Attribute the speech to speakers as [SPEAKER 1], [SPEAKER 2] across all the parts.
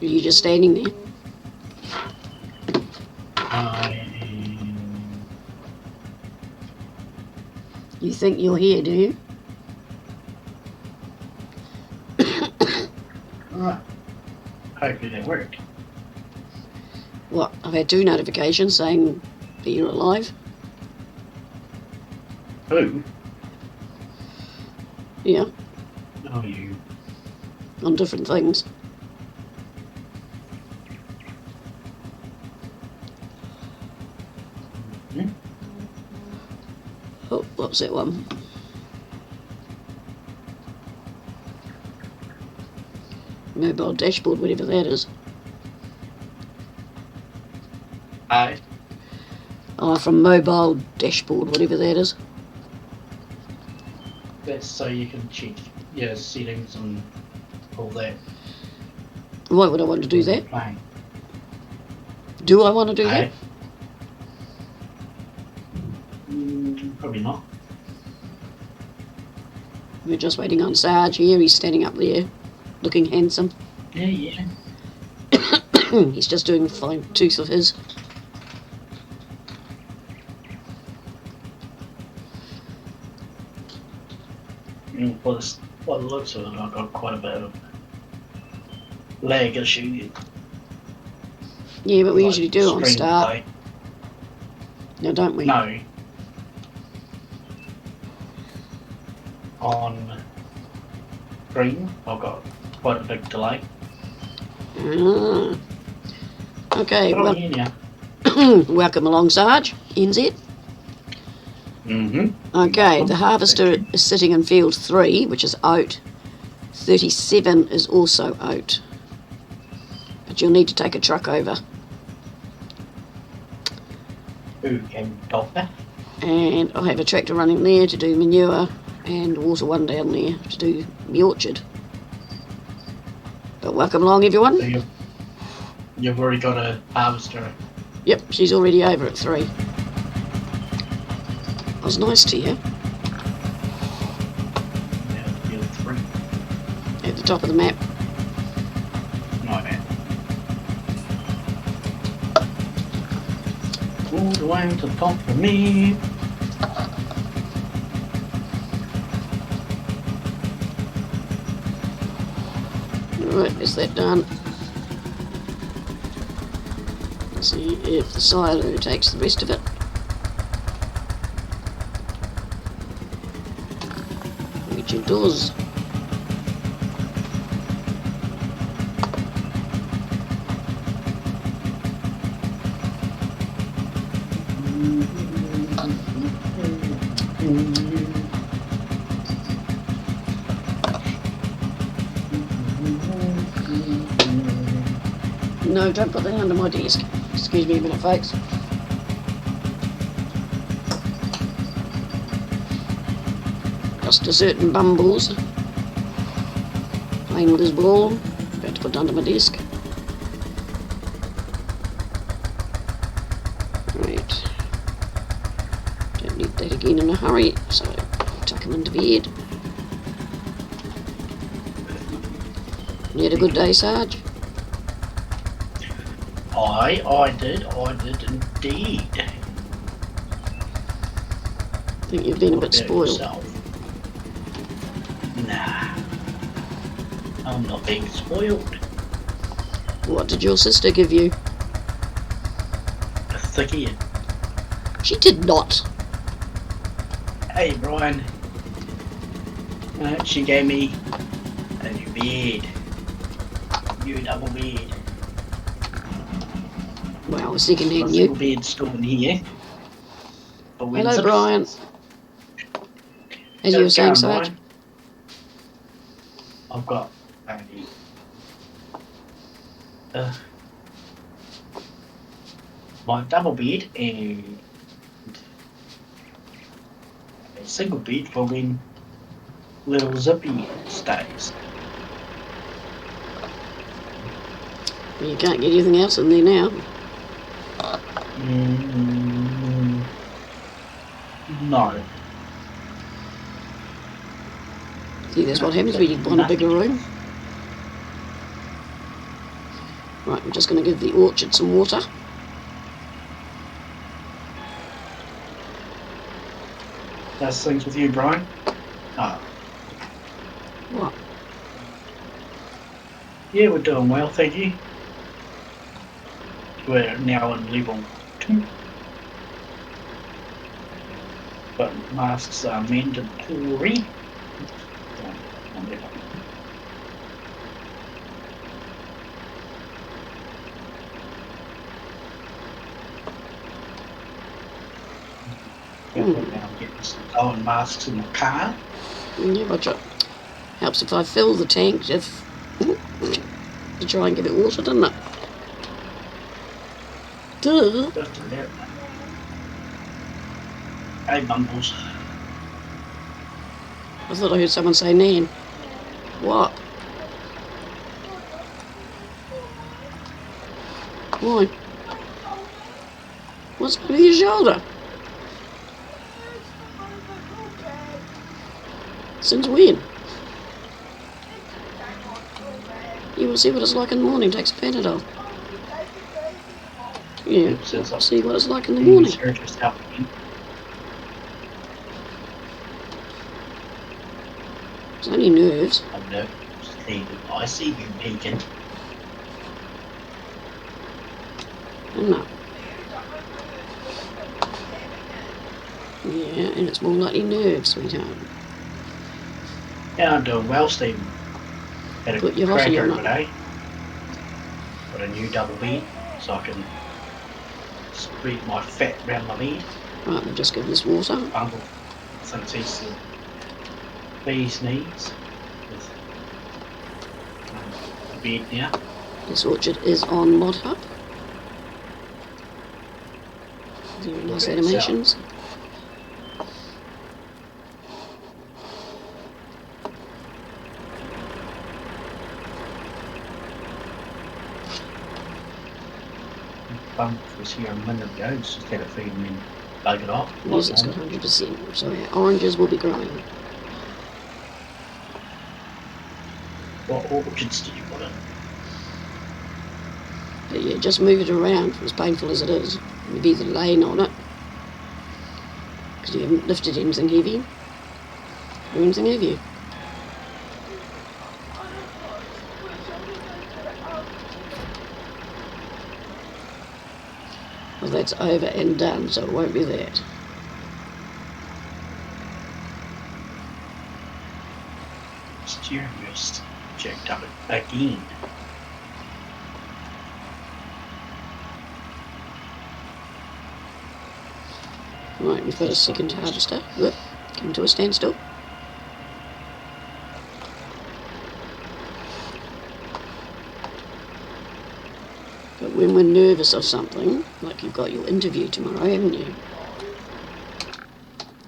[SPEAKER 1] Are you just standing there? You think you're here, do you?
[SPEAKER 2] Alright. Hopefully that worked.
[SPEAKER 1] What? I've had 2 notifications saying that you're alive.
[SPEAKER 2] Who?
[SPEAKER 1] Yeah,
[SPEAKER 2] Oh, you.
[SPEAKER 1] on different things.
[SPEAKER 2] Hmm?
[SPEAKER 1] Oh, what was that one? Mobile dashboard, whatever that is.
[SPEAKER 2] Hi.
[SPEAKER 1] Oh, from mobile dashboard, whatever that is.
[SPEAKER 2] That's so you can check your settings and all that.
[SPEAKER 1] Why would I want to do
[SPEAKER 2] when you're
[SPEAKER 1] that?
[SPEAKER 2] playing.
[SPEAKER 1] Do I want to do that?
[SPEAKER 2] Hey? Probably not.
[SPEAKER 1] We're just waiting on Sarge here. He's standing up there, looking handsome.
[SPEAKER 2] Yeah.
[SPEAKER 1] He's just doing a fine tooth of his.
[SPEAKER 2] By the looks of it, I've got quite a bit of lag issue.
[SPEAKER 1] Yeah, but we usually do on start.
[SPEAKER 2] Play.
[SPEAKER 1] Now, don't we?
[SPEAKER 2] No. On green, I've got quite a big delay.
[SPEAKER 1] Ah. Okay,
[SPEAKER 2] But
[SPEAKER 1] well,
[SPEAKER 2] I'm here now.
[SPEAKER 1] welcome along, Sarge. NZ. Okay, the harvester is sitting in field 3, which is out. 37 is also out. But you'll need to take a truck over.
[SPEAKER 2] Who can doctor?
[SPEAKER 1] And I have a tractor running there to do manure and water one down there to do the orchard. But welcome along, everyone.
[SPEAKER 2] So you've already got a harvester.
[SPEAKER 1] Yep, she's already over at 3. I was nice to you.
[SPEAKER 2] Yeah, field 3.
[SPEAKER 1] At the top of the map.
[SPEAKER 2] No, man. All the way to the top of me.
[SPEAKER 1] Right, is that done? Let's see if the silo takes the rest of it. Which it does. No, don't put that under my desk. Excuse me a minute, folks. Just a certain bumbles playing with his ball. About to put it under my desk. Right. Don't need that again in a hurry, so tuck him into bed. You had a good day, Sarge?
[SPEAKER 2] I did indeed.
[SPEAKER 1] I think you've been a bit spoiled.
[SPEAKER 2] Yourself? Nah, I'm not being spoiled.
[SPEAKER 1] What did your sister give you?
[SPEAKER 2] A thickie.
[SPEAKER 1] She did not.
[SPEAKER 2] Hey, Brian. She gave me a new bed. New double bed.
[SPEAKER 1] Well, a second-hand
[SPEAKER 2] My
[SPEAKER 1] new.
[SPEAKER 2] single bed still in here.
[SPEAKER 1] Hello, Brian. As you were saying, Sarge?
[SPEAKER 2] I've got my double bed and a single bed for when little Zippy stays.
[SPEAKER 1] You can't get anything else in there now.
[SPEAKER 2] No.
[SPEAKER 1] See, that's what happens when you want a bigger room. Right, I'm just going to give the orchard some water.
[SPEAKER 2] That's things with you, Brian. Oh,
[SPEAKER 1] What?
[SPEAKER 2] yeah, we're doing well, thank you. We're now on level 2. But masks are mandatory. Now I'm getting some Owen masks in the car.
[SPEAKER 1] Yeah, but it helps if I fill the tank to try and give it water, doesn't it? Duh.
[SPEAKER 2] Just a little. Hey, Bumbles.
[SPEAKER 1] I thought I heard someone say Nan. What? Why? What's over your shoulder? Since when? You will see what it's like in the morning. Takes a Panadol. Yeah, see what it's like in the morning. It's only nerves.
[SPEAKER 2] I know. I see you peeking.
[SPEAKER 1] No. Yeah, and it's more likely nerves, sweetheart.
[SPEAKER 2] Yeah, I'm doing well, Stephen. Had a
[SPEAKER 1] Put your hottie
[SPEAKER 2] cracker
[SPEAKER 1] on it.
[SPEAKER 2] today. Got a new double bed, so I can spread my fat around my bed.
[SPEAKER 1] Right, we'll just give this water.
[SPEAKER 2] Bumble, since he's the bee's knees with the bed now.
[SPEAKER 1] This orchard is on Mod Hub. Very nice animations.
[SPEAKER 2] Bumble was here a minute ago, it's just had a feed and then bug it off.
[SPEAKER 1] Yes, it's got 100%, so our oranges will be growing.
[SPEAKER 2] What orchids did you put in?
[SPEAKER 1] But yeah, just move it around, as painful as it is. You've either laying on it, because you haven't lifted anything heavy, or anything heavy. Well, that's over and done, so it won't be that.
[SPEAKER 2] Steering wheel's jacked up again.
[SPEAKER 1] Right, we've got a second harvester. Whoop, come to a standstill. But when we're nervous of something, like you've got your interview tomorrow, haven't you?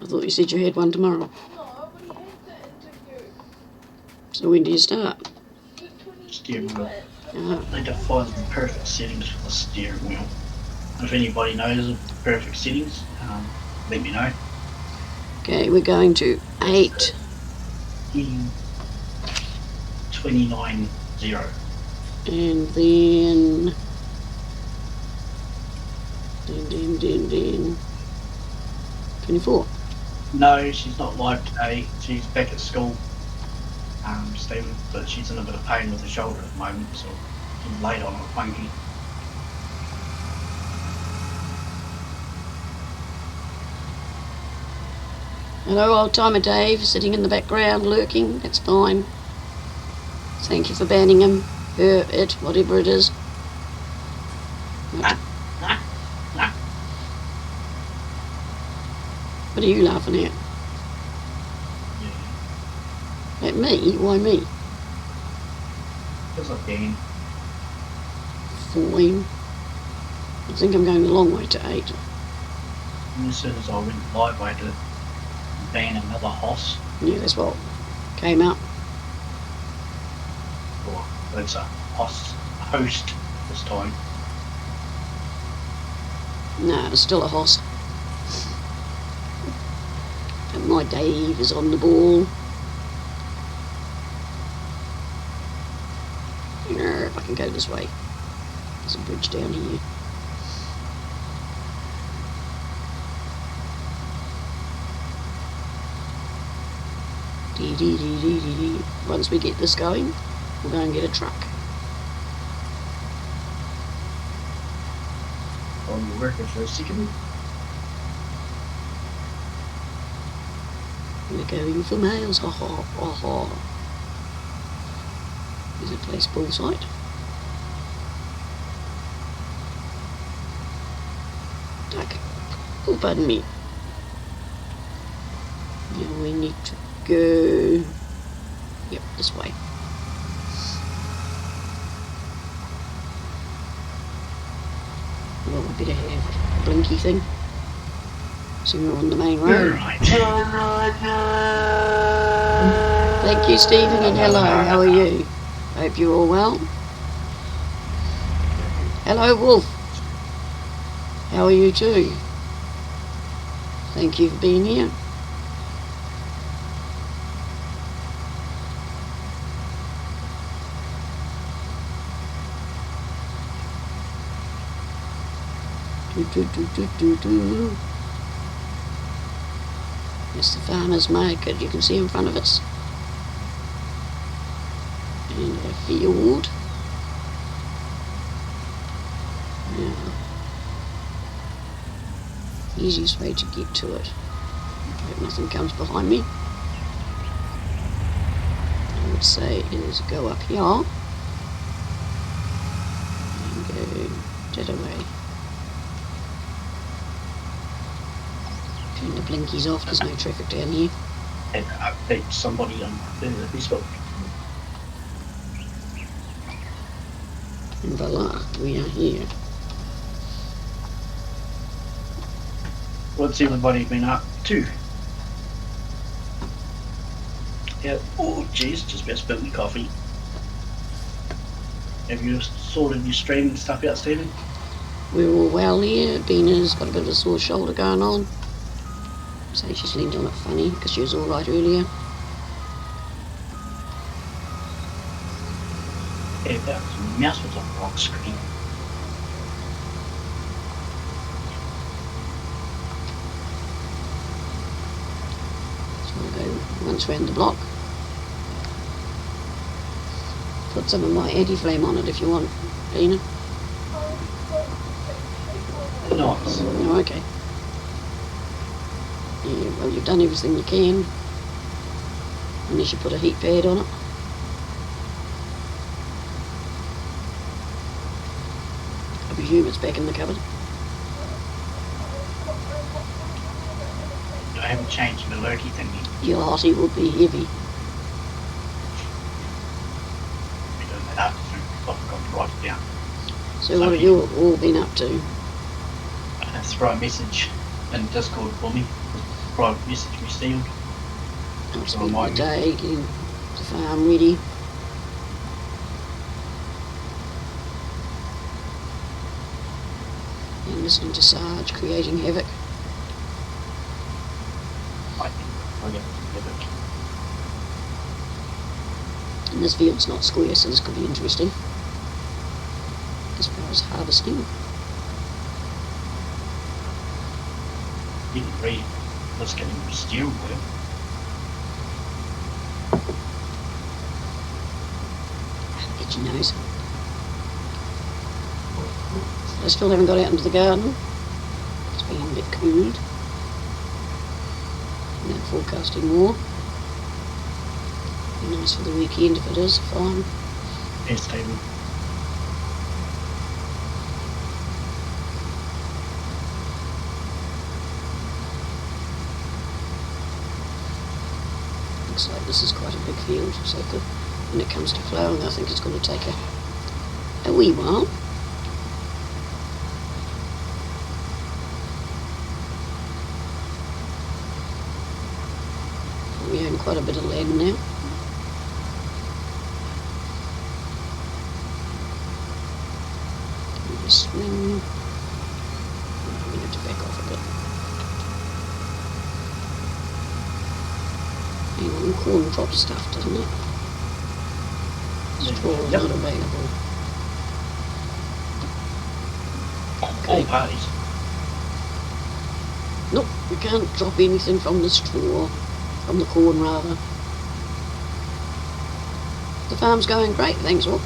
[SPEAKER 1] I thought you said you had one tomorrow. So when do you start?
[SPEAKER 2] Steering wheel. I need to find the perfect settings for the steering wheel. If anybody knows of the perfect settings, let me know.
[SPEAKER 1] Okay, we're going to 8.
[SPEAKER 2] 290.
[SPEAKER 1] And then 24.
[SPEAKER 2] No, she's not live today. She's back at school, Stephen, but she's in a bit of pain with her shoulder at the moment, so she's laid on with monkey.
[SPEAKER 1] Hello, old timer Dave, sitting in the background, lurking. That's fine. Thank you for banning him, her, it, whatever it is. What are you laughing at?
[SPEAKER 2] Yeah.
[SPEAKER 1] At me? Why me?
[SPEAKER 2] Because I can.
[SPEAKER 1] Fine. I think I'm going a long way to 8.
[SPEAKER 2] And as soon as I went live, I had to ban another hoss.
[SPEAKER 1] Yeah, that's what came out.
[SPEAKER 2] Or it's a host this time.
[SPEAKER 1] No, it's still a hoss. And my Dave is on the ball. If I can go this way. There's a bridge down here. Dee dee dee dee dee dee. Once we get this going, we'll go and get a truck.
[SPEAKER 2] On the worker for a second.
[SPEAKER 1] We're going for miles, ha ha ha ha. There's a place ball site. Duck. Oh, pardon me. Now we need to go. Yep, this way. Well, we better have a blinky thing. So we're on the main road.
[SPEAKER 2] Right.
[SPEAKER 1] Thank you, Stephen, and hello. How are you? Hope you're all well. Hello, Wolf. How are you too? Thank you for being here. Do, do, do, do, do, do. It's the farmer's market, you can see in front of us. And a field. Now, easiest way to get to it. Hope nothing comes behind me. I would say is go up here and go dead away. Turn the blinkies off, there's no traffic down here.
[SPEAKER 2] And update somebody on Facebook.
[SPEAKER 1] And voila, we are here.
[SPEAKER 2] What's everybody been up to? Yeah. Oh, jeez, just about spilled my coffee. Have you sorted your stream and stuff out, Stephen?
[SPEAKER 1] We're all well here. Bina's got a bit of a sore shoulder going on. So she's leaned on it funny because she was all right earlier.
[SPEAKER 2] Yeah, that mouse was on the wrong screen.
[SPEAKER 1] So we'll go once round the block. Put some of my anti-flame on it if you want, Bina.
[SPEAKER 2] Nice.
[SPEAKER 1] Oh, okay. Yeah, well, you've done everything you can. Unless you put a heat pad on it. I presume it's back in the cupboard.
[SPEAKER 2] I haven't changed my lurky thingy.
[SPEAKER 1] Your hottie will be heavy.
[SPEAKER 2] We don't know that. So I've got to write it down.
[SPEAKER 1] So what have you all been up to?
[SPEAKER 2] Throw a message in Discord for me. Private message received.
[SPEAKER 1] I've spent the day getting the farm ready. And listening to Sarge creating havoc.
[SPEAKER 2] I think I'll get it.
[SPEAKER 1] And this field's not square, so this could be interesting. As far as harvesting.
[SPEAKER 2] You can read what's getting steered with.
[SPEAKER 1] Get your nose. I still haven't got out into the garden. It's been a bit cooled. Now forecasting more. Be nice for the weekend if it is, fine.
[SPEAKER 2] Yes, David.
[SPEAKER 1] Looks like this is quite a big field, so when it comes to flowering, I think it's going to take a wee while. We own quite a bit of land now. Swing. We need to back off a bit. Hang on, corn drops stuff, doesn't it? Straw is not available.
[SPEAKER 2] All parties.
[SPEAKER 1] Nope, you can't drop anything from the straw. From the corn, rather. The farm's going great, thanks, Wolf.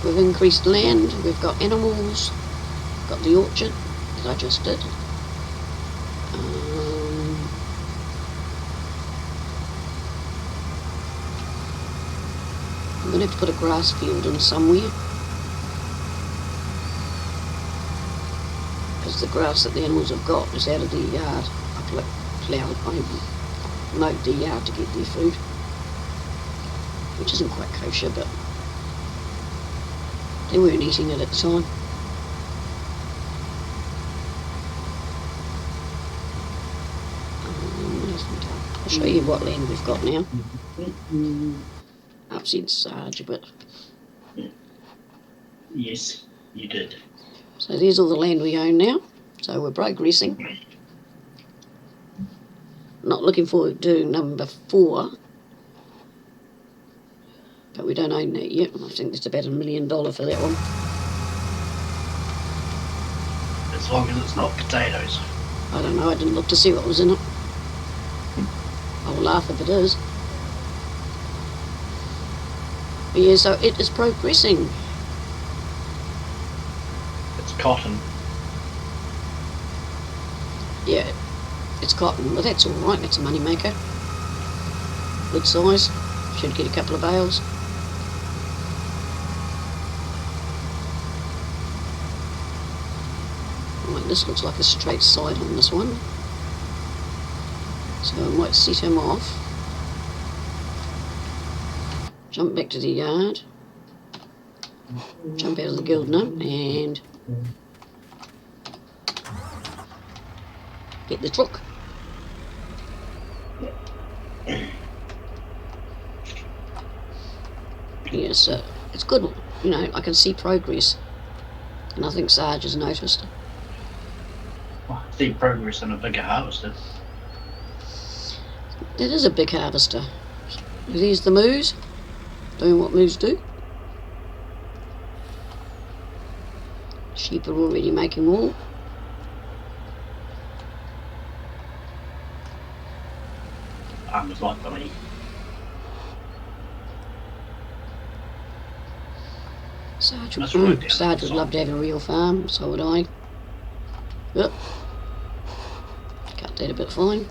[SPEAKER 1] We've increased land, we've got animals, got the orchard that I just did. I'm going to have to put a grass field in somewhere. Because the grass that the animals have got is out of the yard. I mowed the yard to get their food. Which isn't quite kosher, but they weren't eating it at the time. I'll show you what land we've got now. I've seen Sarge a bit.
[SPEAKER 2] Yes, you did.
[SPEAKER 1] So there's all the land we own now. So we're progressing. Not looking forward to number 4. But we don't own that yet. I think there's about $1 million for that one.
[SPEAKER 2] As long as it's not potatoes.
[SPEAKER 1] I don't know, I didn't look to see what was in it. I'll laugh if it is. But yeah, so it is progressing.
[SPEAKER 2] It's cotton.
[SPEAKER 1] Yeah, it's cotton, but that's alright, that's a money maker. Good size. Should get a couple of bales. Right, this looks like a straight side on this one. So I might set him off. Jump back to the yard. Jump out of the guild now and get the truck. Yes, it's good. You know, I can see progress. And I think Sarge has noticed.
[SPEAKER 2] I see progress in a bigger harvester.
[SPEAKER 1] It is a big harvester. There's the moose, doing what moose do. Sheep are already making wool.
[SPEAKER 2] I'm just like Billy.
[SPEAKER 1] Sarge would love to have a real farm, so would I. Yep. Cut that a bit fine.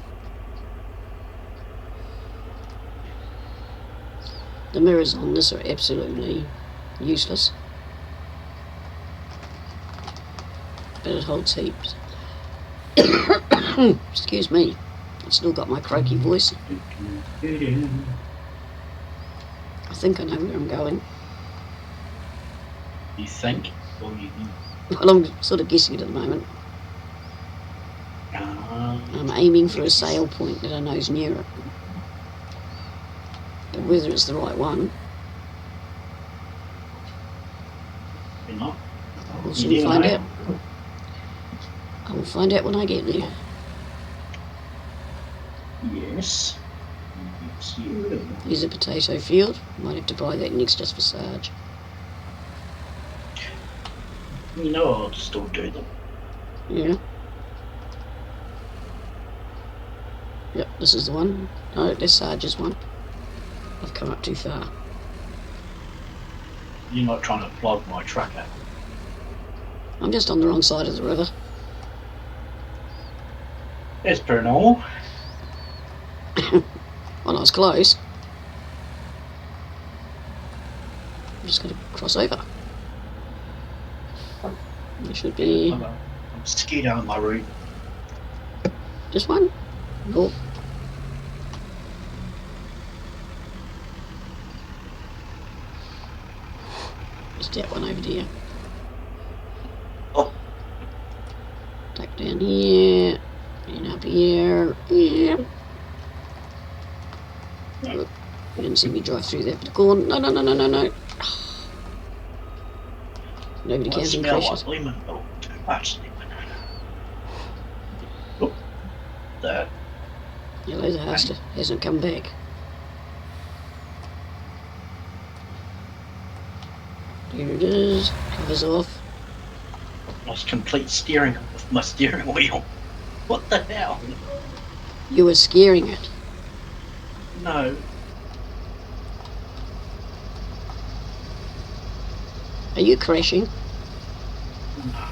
[SPEAKER 1] The mirrors on this are absolutely useless. But it holds heaps. Excuse me. I've still got my croaky voice. I think I know where I'm going.
[SPEAKER 2] You think? Or you know?
[SPEAKER 1] Well, I'm sort of guessing it at the moment. I'm aiming for a sale point that I know is near it. But whether it's the right one,
[SPEAKER 2] You're not.
[SPEAKER 1] we'll soon find out. I will find out when I get there.
[SPEAKER 2] Yes. Yes, you will.
[SPEAKER 1] Here's a potato field. Might have to buy that next just for Sarge.
[SPEAKER 2] You know I'll still do them.
[SPEAKER 1] Yeah. Yep, this is the one. No, that's Sarge's one. I've come up too far.
[SPEAKER 2] You're not trying to flog my tracker.
[SPEAKER 1] I'm just on the wrong side of the river.
[SPEAKER 2] It's pretty normal.
[SPEAKER 1] Well, I was close. I'm just going to cross over. There should be
[SPEAKER 2] I'm scared out of my route.
[SPEAKER 1] just one. Nope. Just that one over there.
[SPEAKER 2] Oh.
[SPEAKER 1] Tuck down here. And up here. Yeah. Look, you didn't see me drive through there for the corn. No, no, no, no, no, no. Nobody
[SPEAKER 2] Well,
[SPEAKER 1] counting
[SPEAKER 2] smell
[SPEAKER 1] precious.
[SPEAKER 2] like lemon. Oh, too much lemon. Oh, there.
[SPEAKER 1] Yellow the harvester hasn't come back. Here it is. Covers off.
[SPEAKER 2] Lost complete steering with my steering wheel. What the hell?
[SPEAKER 1] You were scaring it.
[SPEAKER 2] No.
[SPEAKER 1] Are you crashing?
[SPEAKER 2] No.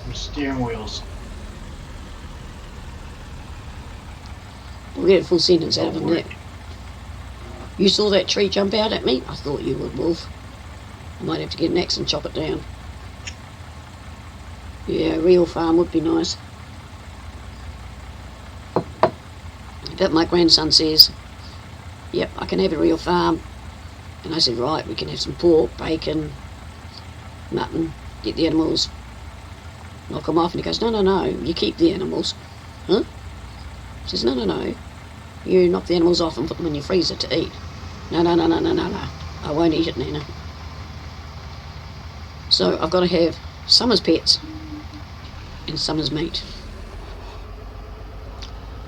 [SPEAKER 2] My steering wheel's...
[SPEAKER 1] We'll get a full sentence out of him
[SPEAKER 2] not
[SPEAKER 1] there. You saw that tree jump out at me? I thought you would, Wolf. I might have to get an axe and chop it down. Yeah, a real farm would be nice. But my grandson says, yep, I can have a real farm. And I said, right, we can have some pork, bacon, mutton, get the animals, knock them off. And he goes, no, no, no, you keep the animals. Huh? He says, no, no, no, you knock the animals off and put them in your freezer to eat. No, no, no, no, no, no, no, I won't eat it, Nana. So I've got to have some as pets and some as meat.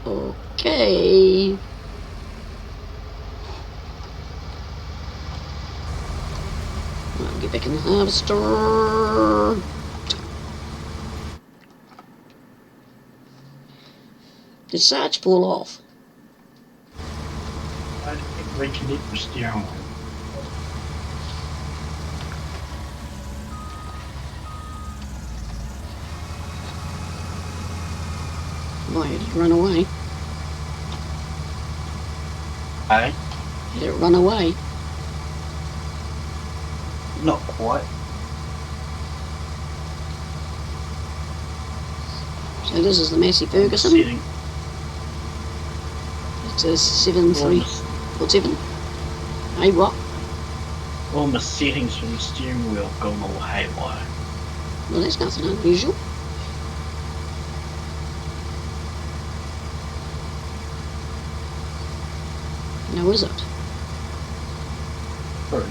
[SPEAKER 1] Okay. I'll get back in the harvester. Did Sarge fall off?
[SPEAKER 2] I didn't reconnect the steering wheel.
[SPEAKER 1] Why, did it run away?
[SPEAKER 2] Hey?
[SPEAKER 1] Did it run away?
[SPEAKER 2] Not quite.
[SPEAKER 1] So this is the Massey Ferguson.
[SPEAKER 2] Setting.
[SPEAKER 1] It's a 7-3-47. Hey, what?
[SPEAKER 2] All my settings from the steering wheel have gone all haywire.
[SPEAKER 1] Well, that's nothing unusual. Now, is it?
[SPEAKER 2] True.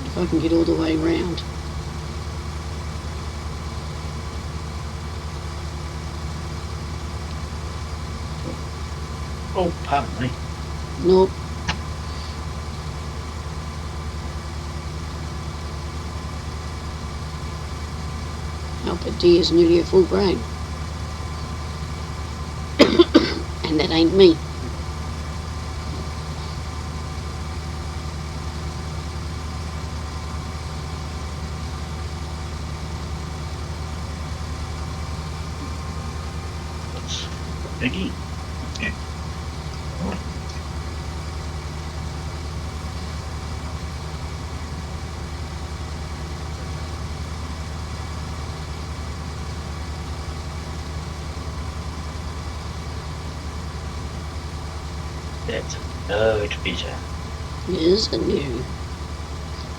[SPEAKER 1] If I can get all the way round.
[SPEAKER 2] Oh, pardon me.
[SPEAKER 1] Nope. Alpha D is nearly a full grown. And that ain't me.
[SPEAKER 2] That's Biggie. Okay. That's much better.
[SPEAKER 1] Isn't you?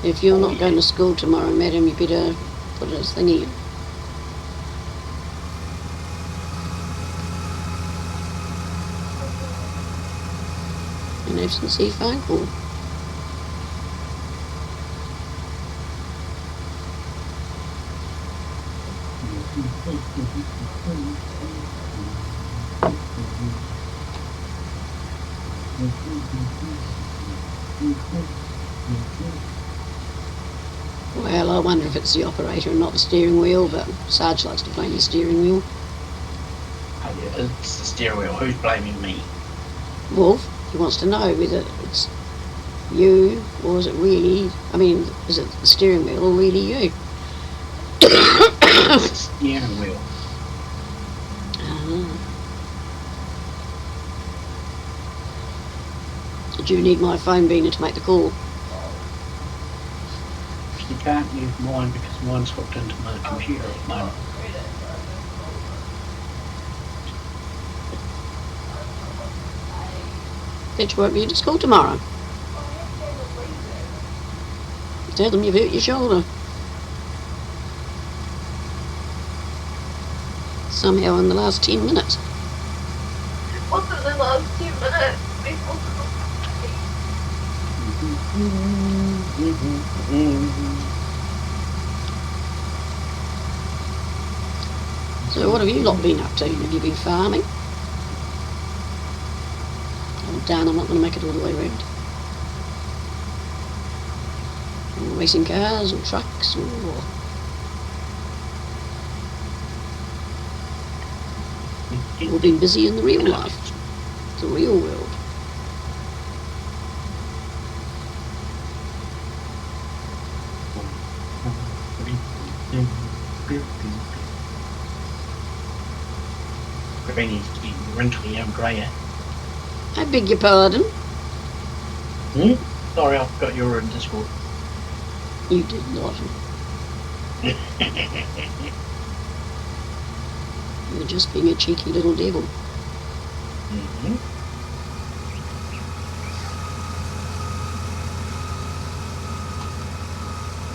[SPEAKER 1] If you're not going to school tomorrow, madam, you better put a thingy in. An absentee phone call. Well, I wonder if it's the operator and not the steering wheel, but Sarge likes to blame the steering wheel.
[SPEAKER 2] Oh, yeah, it's the steering wheel. Who's blaming me?
[SPEAKER 1] Wolf, he wants to know whether it's you or is it really, I mean, is it the steering wheel or really you?
[SPEAKER 2] It's the steering wheel.
[SPEAKER 1] Ah. Did you need my phone beaner to make the call?
[SPEAKER 2] You can't use mine because mine's hooked into my computer at the moment.
[SPEAKER 1] Bet you won't be in school tomorrow. Tell them you've hurt your shoulder. Somehow in the last 10 minutes.
[SPEAKER 3] What's in the last 2 minutes before
[SPEAKER 1] So what have you lot been up to? Have you been farming? done. I'm not going to make it all the way around. Or racing cars or trucks or... We've been busy in the real life, the real world.
[SPEAKER 2] Granny's getting wrinkly and grey.
[SPEAKER 1] I beg your pardon?
[SPEAKER 2] Sorry, I forgot you were in Discord.
[SPEAKER 1] You did not. You're just being a cheeky little devil.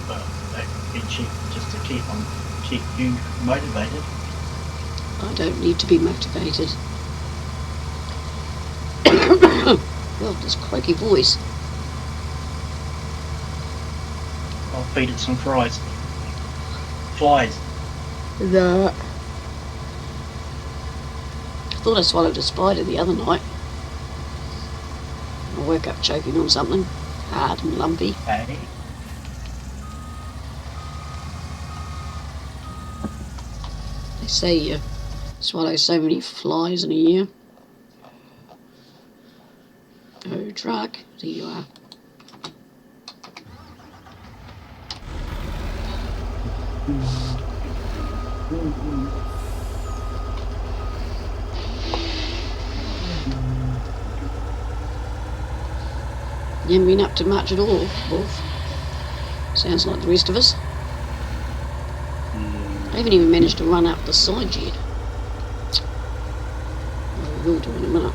[SPEAKER 2] Well, that could be cheap just to keep you motivated.
[SPEAKER 1] I don't need to be motivated. God, this croaky voice.
[SPEAKER 2] I'll feed it some fries. Flies.
[SPEAKER 1] No. I thought I swallowed a spider the other night. I woke up choking on something hard and lumpy.
[SPEAKER 2] Hey.
[SPEAKER 1] They say you swallow so many flies in a year. Oh, truck, there you are. You haven't been up to much at all, Wolf. Sounds like the rest of us. I haven't even managed to run up the side yet. Well, we will do in a minute.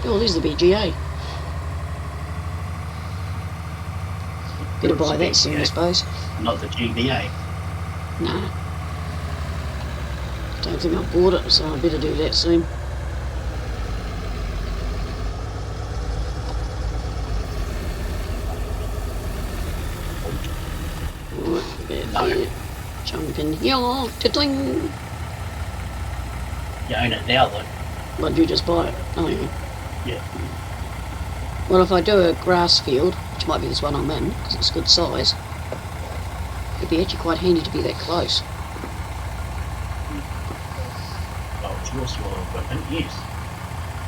[SPEAKER 1] Oh, there's the BGA. Better buy that soon, I suppose.
[SPEAKER 2] Not the GBA.
[SPEAKER 1] Nah. Don't think I've bought it, so I better do that soon.
[SPEAKER 2] No.
[SPEAKER 1] Jump in here, tittling.
[SPEAKER 2] You own it now, though.
[SPEAKER 1] Why did you just buy it? Oh, yeah.
[SPEAKER 2] Yeah.
[SPEAKER 1] Well, if I do a grass field, which might be this one I'm in, because it's good size, it'd be actually quite handy to be that close.
[SPEAKER 2] Well, with your small equipment, yes.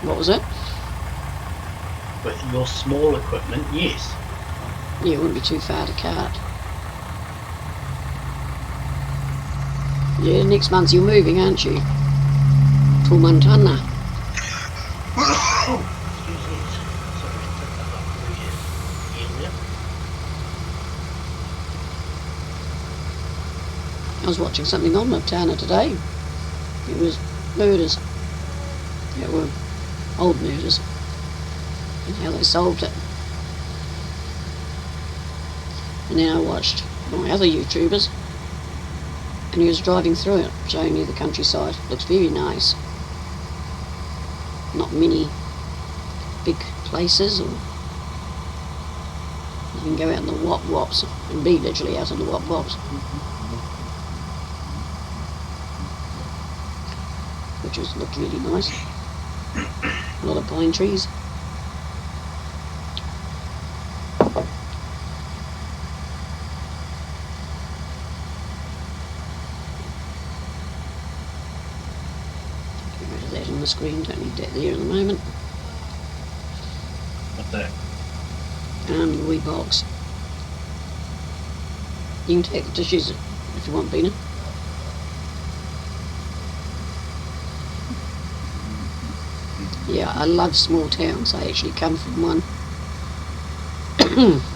[SPEAKER 1] What was it?
[SPEAKER 2] With your small equipment, yes.
[SPEAKER 1] Yeah, it wouldn't be too far to cart. Yeah, next month you're moving, aren't you? To Montana. I was watching something on Montana today. It was murders. It were old murders. And how they solved it. And then I watched my other YouTubers. And he was driving through it, showing me the countryside. Looks very nice. Not many big places, or you can go out in the wop-wops and be literally out in the wop-wops. Which looked really nice. A lot of pine trees. The screen, don't need that there at the moment.
[SPEAKER 2] What's that?
[SPEAKER 1] The wee box. You can take the tissues if you want, Bina. Yeah, I love small towns. I actually come from one.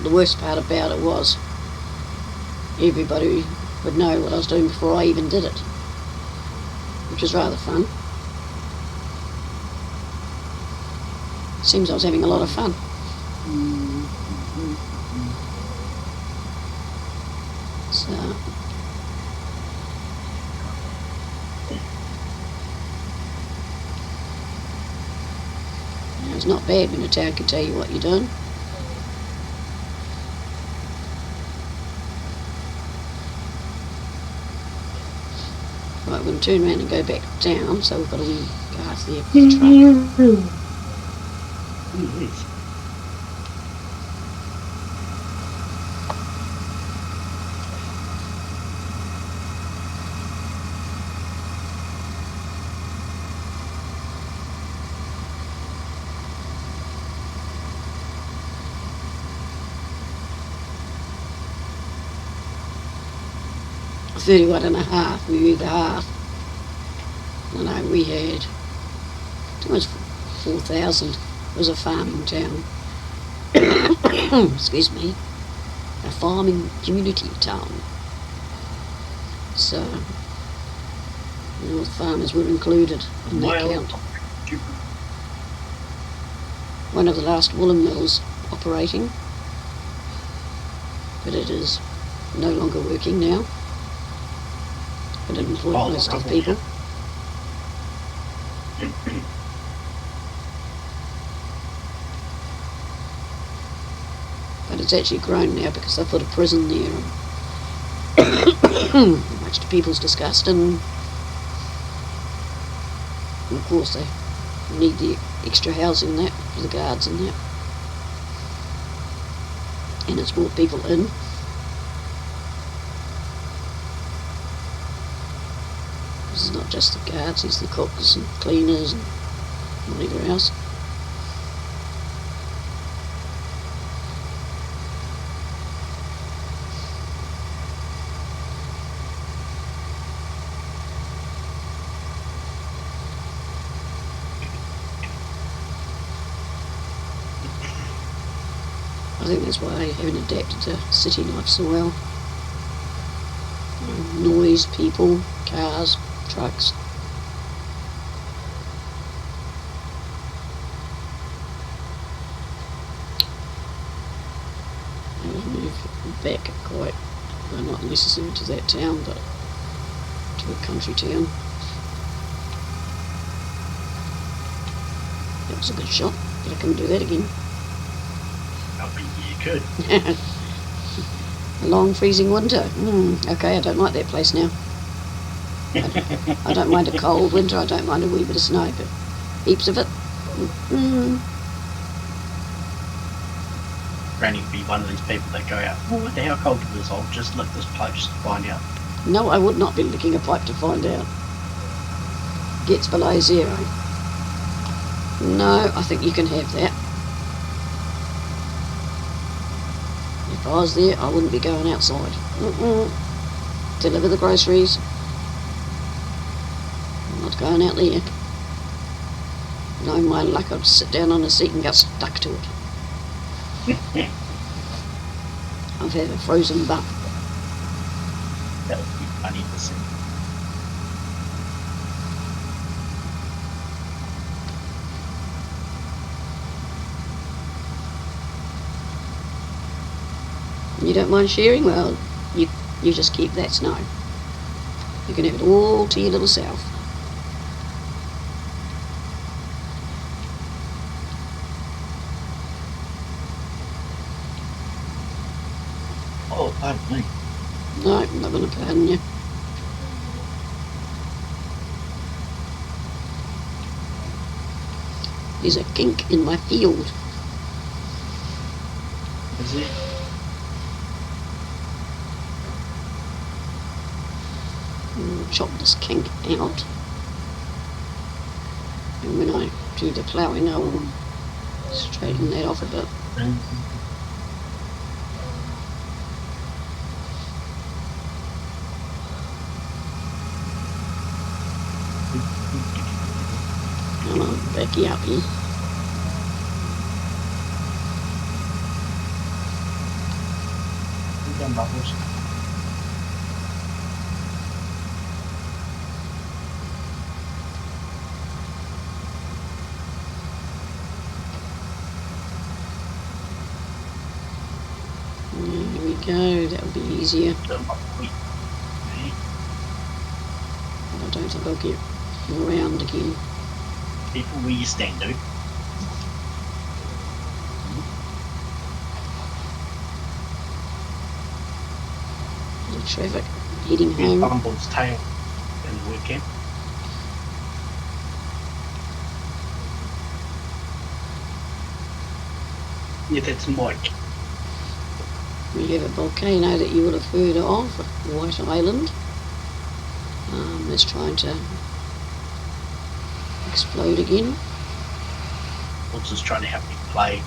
[SPEAKER 1] The worst part about it was everybody would know what I was doing before I even did it, which was rather fun. Seems I was having a lot of fun. So, it's not bad when a town can tell you what you're doing. Right, we're going to turn around and go back down, so we've got a wee path there for the truck.
[SPEAKER 2] Yes.
[SPEAKER 1] $31 and a half. We were the half. No, we had almost 4,000. It was a farming town. Excuse me. A farming community town. So, all the farmers were included in that count. One of the last woolen mills operating, but it is no longer working now. But it employed most of the people. But it's actually grown now because they put a prison there, much to people's disgust, and of course they need the extra housing and that for the guards and that, and it's brought people in. It's not just the guards, it's the cooks and cleaners and whatever else. I think that's why I haven't adapted to city life so well. Noise, people, cars, trucks. I'll move back quite, well, not necessarily to that town, but to a country town. That was a good shot, but I couldn't do that again.
[SPEAKER 2] I think you could.
[SPEAKER 1] A long freezing winter. Okay, I don't like that place now. I don't mind a cold winter, I don't mind a wee bit of snow, but heaps of it.
[SPEAKER 2] Granny would be one of these people that go out, oh, I wonder how cold it is, I'll just lick this pipe just to find out.
[SPEAKER 1] No, I would not be licking a pipe to find out. Gets below zero. No, I think you can have that. If I was there, I wouldn't be going outside. Deliver the groceries. I'm not going out there. Knowing my luck, I'd sit down on a seat and get stuck to it. I've had a frozen butt.
[SPEAKER 2] That would be funny to see.
[SPEAKER 1] You don't mind sharing? Well, you just keep that snow. You can have it all to your little self.
[SPEAKER 2] Oh, pardon me.
[SPEAKER 1] No, I'm not going to pardon you. There's a kink in my field.
[SPEAKER 2] Is it?
[SPEAKER 1] Chop this kink out, and when I do the ploughing I will straighten that off a bit. Come on, back you up here.
[SPEAKER 2] Bubbles.
[SPEAKER 1] There we go, that'll be easier. But I don't think I'll get around again.
[SPEAKER 2] People where you stand, dude.
[SPEAKER 1] The traffic heading home.
[SPEAKER 2] Bumble's tail in the weekend. Yeah, that's Mike.
[SPEAKER 1] We have a volcano that you will have heard of, White Island. It's trying to explode again.
[SPEAKER 2] What's just trying to help me play.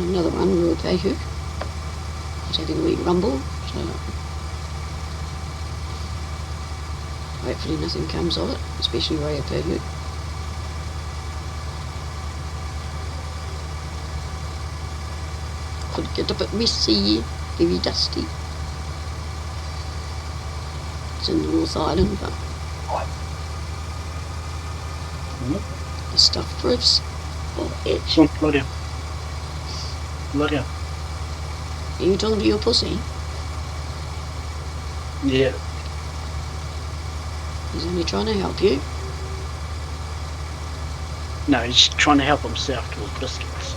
[SPEAKER 1] Another one, Ruapehu. It's having a wee rumble, so hopefully nothing comes of it, especially Ruapehu. Could get a bit messy, very dusty. It's in the North Island, but the stuff proofs. Oh, itch.
[SPEAKER 2] Come on, bloody hell. Bloody hell.
[SPEAKER 1] Are you talking to your pussy?
[SPEAKER 2] Yeah.
[SPEAKER 1] He's only trying to help you.
[SPEAKER 2] No, he's trying to help himself to his biscuits.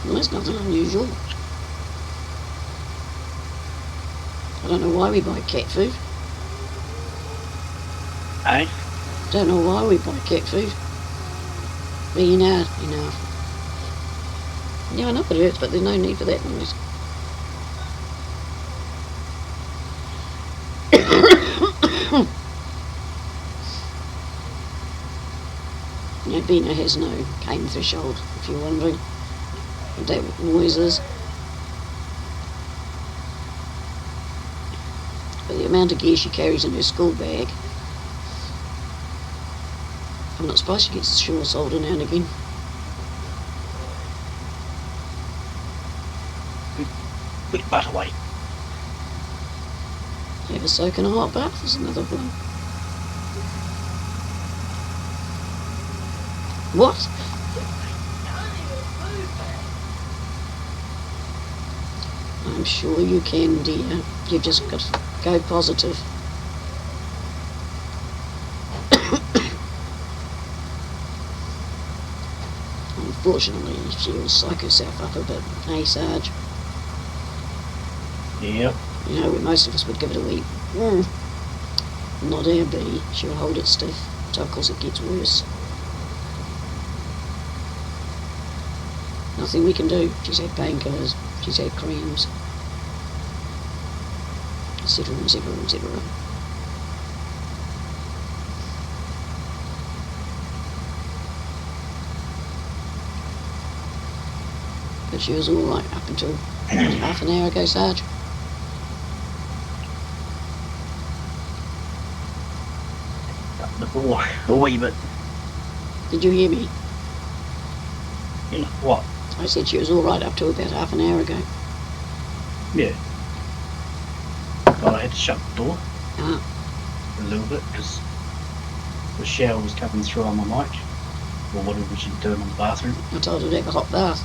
[SPEAKER 1] Well, that's nothing unusual. I don't know why we buy cat food.
[SPEAKER 2] Eh?
[SPEAKER 1] Don't know why we buy cat food. Being out enough. Yeah, I know it hurts, but there's no need for that noise. Yeah, Bina has no pain threshold, if you're wondering what that noise is. But the amount of gear she carries in her school bag, I'm not surprised she gets a shore solder now and again.
[SPEAKER 2] Quick butt away.
[SPEAKER 1] Have a soak in a hot bath is another one. What? I'm sure you can, dear. You've just got to go positive. Unfortunately, she'll psych herself up a bit, eh, Sarge?
[SPEAKER 2] Yep.
[SPEAKER 1] You know, most of us would give it a wee. Not our bee. She'll hold it stiff. So of course it gets worse. Nothing we can do. She's had painkillers. She's had creams. Etc. etc. etc. But she was alright up until half an hour ago, Sarge.
[SPEAKER 2] A wee bit.
[SPEAKER 1] Did you hear me?
[SPEAKER 2] You know what?
[SPEAKER 1] I said she was alright up to about half an hour ago.
[SPEAKER 2] Yeah. Well, I had to shut the door a little bit because the shower was coming through on my mic or whatever she's doing in the bathroom.
[SPEAKER 1] I told her to have a hot bath.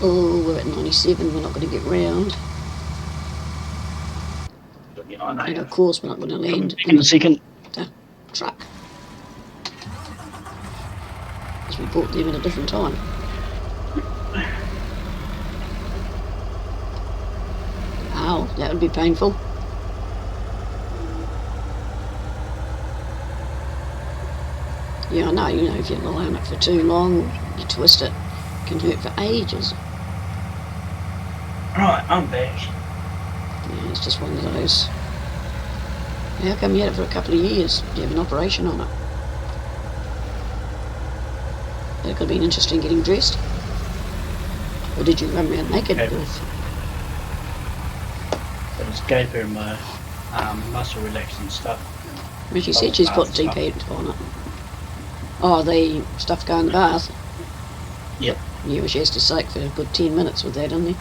[SPEAKER 1] Oh, we're at 97, we're not going to get round.
[SPEAKER 2] But, yeah, I know.
[SPEAKER 1] And of course we're not going to land
[SPEAKER 2] In a second.
[SPEAKER 1] the truck. Because we bought them at a different time. Ow, that would be painful. Yeah, I know, you know, if you lie on it for too long, you twist it, it can hurt for ages.
[SPEAKER 2] Right, I'm back.
[SPEAKER 1] Yeah, it's just one of those. How come you had it for a couple of years? Do you have an operation on it? That could have been interesting getting dressed. Or did you run around naked?
[SPEAKER 2] Okay. I just gave her my muscle relaxing stuff.
[SPEAKER 1] Well, she said she's put deep head on it. Oh, the stuff to go in the bath?
[SPEAKER 2] Yep.
[SPEAKER 1] Yeah, well, she has to soak for a good 10 minutes with that, doesn't he?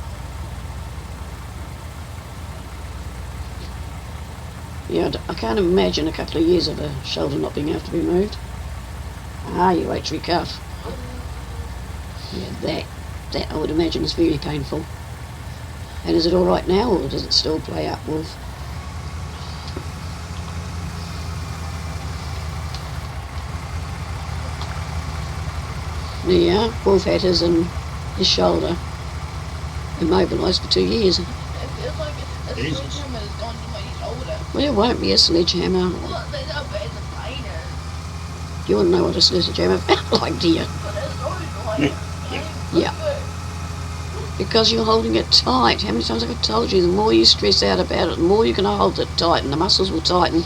[SPEAKER 1] Yeah, I can't imagine a couple of years of a shoulder not being able to be moved. Ah, your artery cuff. Yeah, that I would imagine is very painful. And is it all right now, or does it still play up, Wolf? Yeah, Wolf had his and his shoulder immobilised for 2 years.
[SPEAKER 3] It feels like a
[SPEAKER 2] Jesus.
[SPEAKER 3] sledgehammer has gone to my shoulder.
[SPEAKER 1] Well, it won't be a sledgehammer.
[SPEAKER 3] Look, there's a bed.
[SPEAKER 1] Do you want to know what a scissor jam I felt like, do you?
[SPEAKER 3] But it's always like
[SPEAKER 1] Yeah. Because you're holding it tight. How many times have I told you, the more you stress out about it, the more you're going to hold it tight and the muscles will tighten.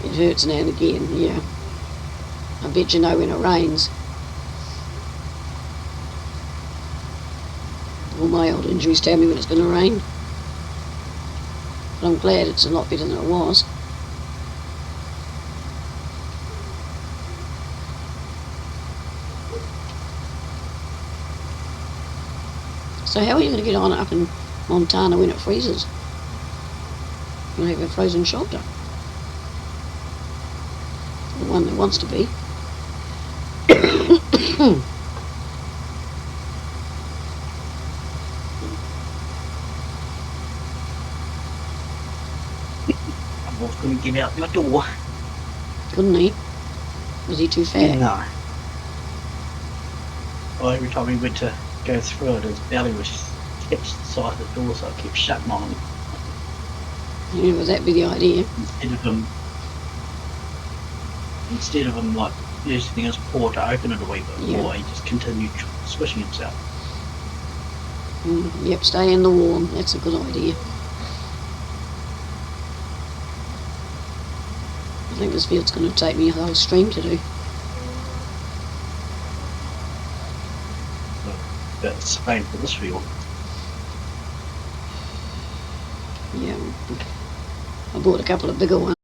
[SPEAKER 1] It hurts now and again, yeah. I bet you know when it rains. All my old injuries tell me when it's going to rain. But I'm glad it's a lot better than it was. So how are you going to get on up in Montana when it freezes? You'll have a frozen shelter. The one that wants to be.
[SPEAKER 2] Wolf couldn't get out my door.
[SPEAKER 1] Couldn't he? Was he too fat?
[SPEAKER 2] No. Well, every time he went to go through it, his belly was attached to the side of the door, so I kept shutting on him.
[SPEAKER 1] Yeah, would that be the idea?
[SPEAKER 2] Instead of him like using his paw to open it a wee bit more, he just continued swishing himself.
[SPEAKER 1] Yep, stay in the warm. That's a good idea. I think this field's going to take me a whole stream to do.
[SPEAKER 2] That's the same for this field.
[SPEAKER 1] Yeah, I bought a couple of bigger ones.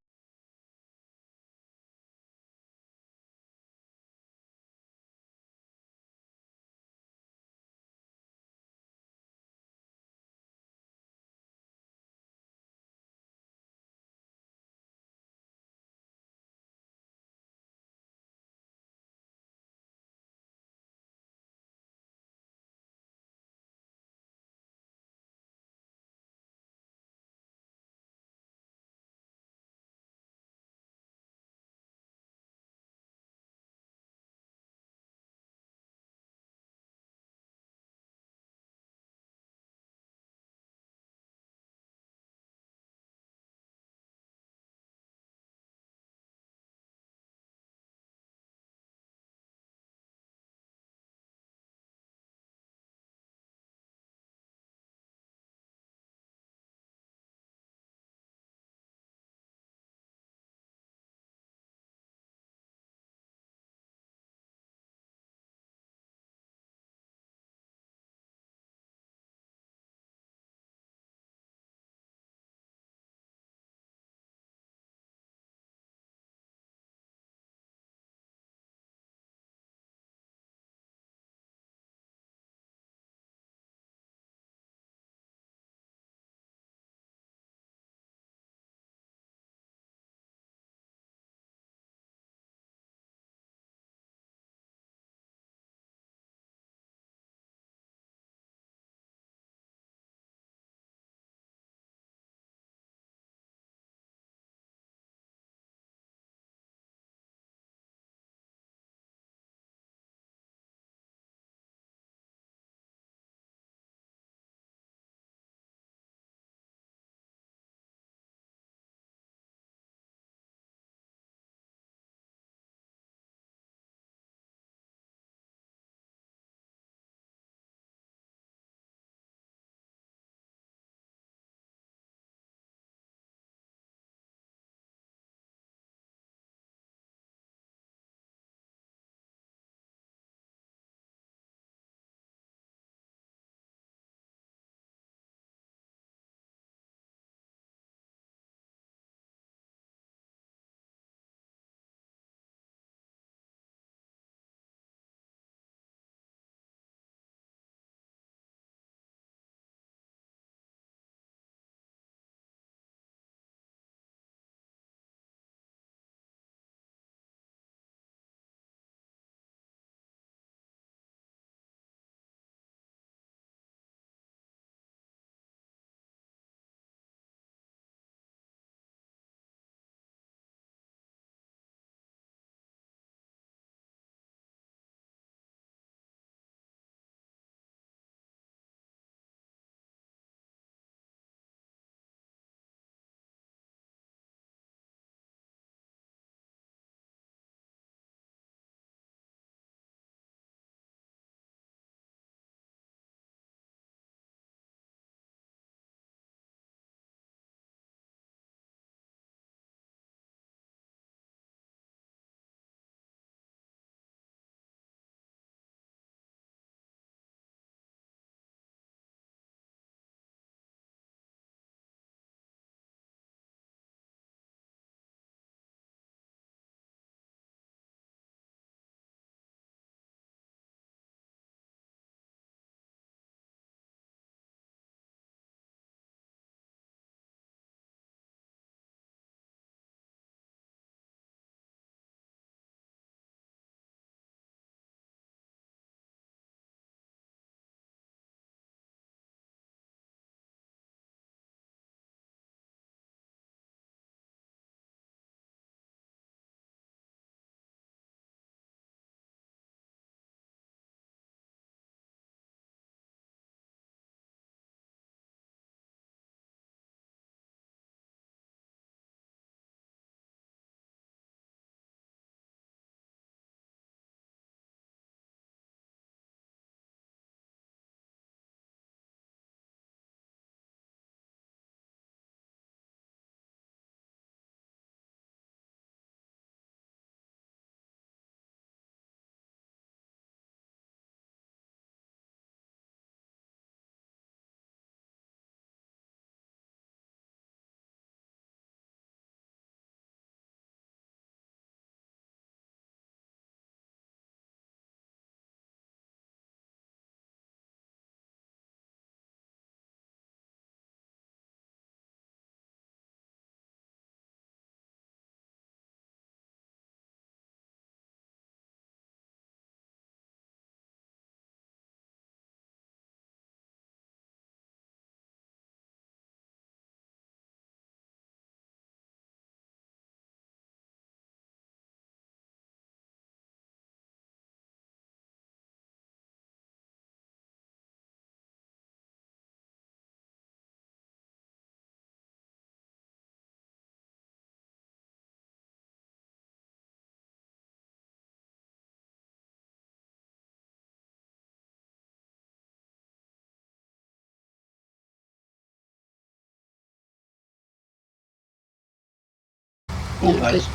[SPEAKER 2] Almost.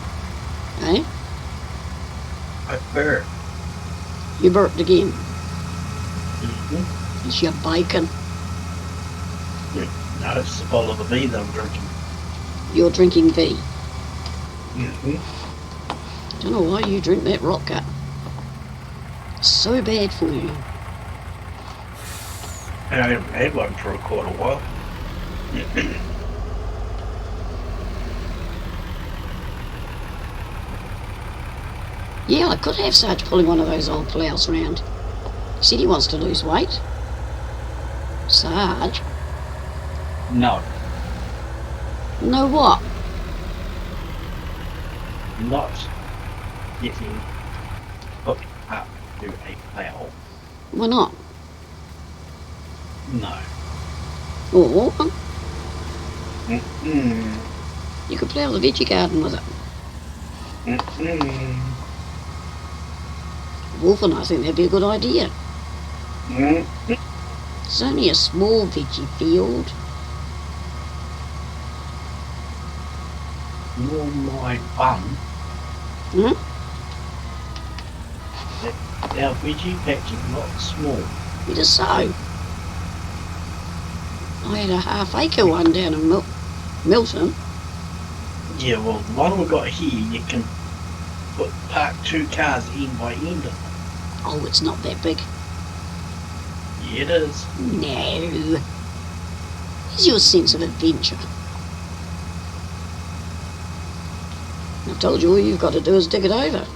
[SPEAKER 1] Eh?
[SPEAKER 2] I burp.
[SPEAKER 1] You burped again.
[SPEAKER 2] Mm-hmm.
[SPEAKER 1] It's your bacon.
[SPEAKER 2] No, it's the bowl of the V that I'm drinking.
[SPEAKER 1] You're drinking V.
[SPEAKER 2] Mm-hmm.
[SPEAKER 1] Don't know why you drink that rock cut. It's so bad for you.
[SPEAKER 2] And I haven't had one for quite a while.
[SPEAKER 1] Yeah, I could have Sarge pulling one of those old ploughs round. He said he wants to lose weight. Sarge?
[SPEAKER 2] No,
[SPEAKER 1] No what?
[SPEAKER 2] not getting hooked up to a plough.
[SPEAKER 1] Why not?
[SPEAKER 2] No.
[SPEAKER 1] Or
[SPEAKER 2] Mm-mm.
[SPEAKER 1] you could plough the veggie garden with it.
[SPEAKER 2] Mm-mm.
[SPEAKER 1] Wolf and I think that'd be a good idea.
[SPEAKER 2] Mm-mm.
[SPEAKER 1] It's only a small veggie field.
[SPEAKER 2] You're my bum.
[SPEAKER 1] Hmm?
[SPEAKER 2] Our veggie patch is not small.
[SPEAKER 1] It is so. I had a half-acre one down in Milton.
[SPEAKER 2] Yeah, well, the one we got here, you can park 2 cars end by end of it.
[SPEAKER 1] Oh, it's not that big.
[SPEAKER 2] Yeah, it is.
[SPEAKER 1] No. Where's your sense of adventure? I've told you all you've got to do is dig it over.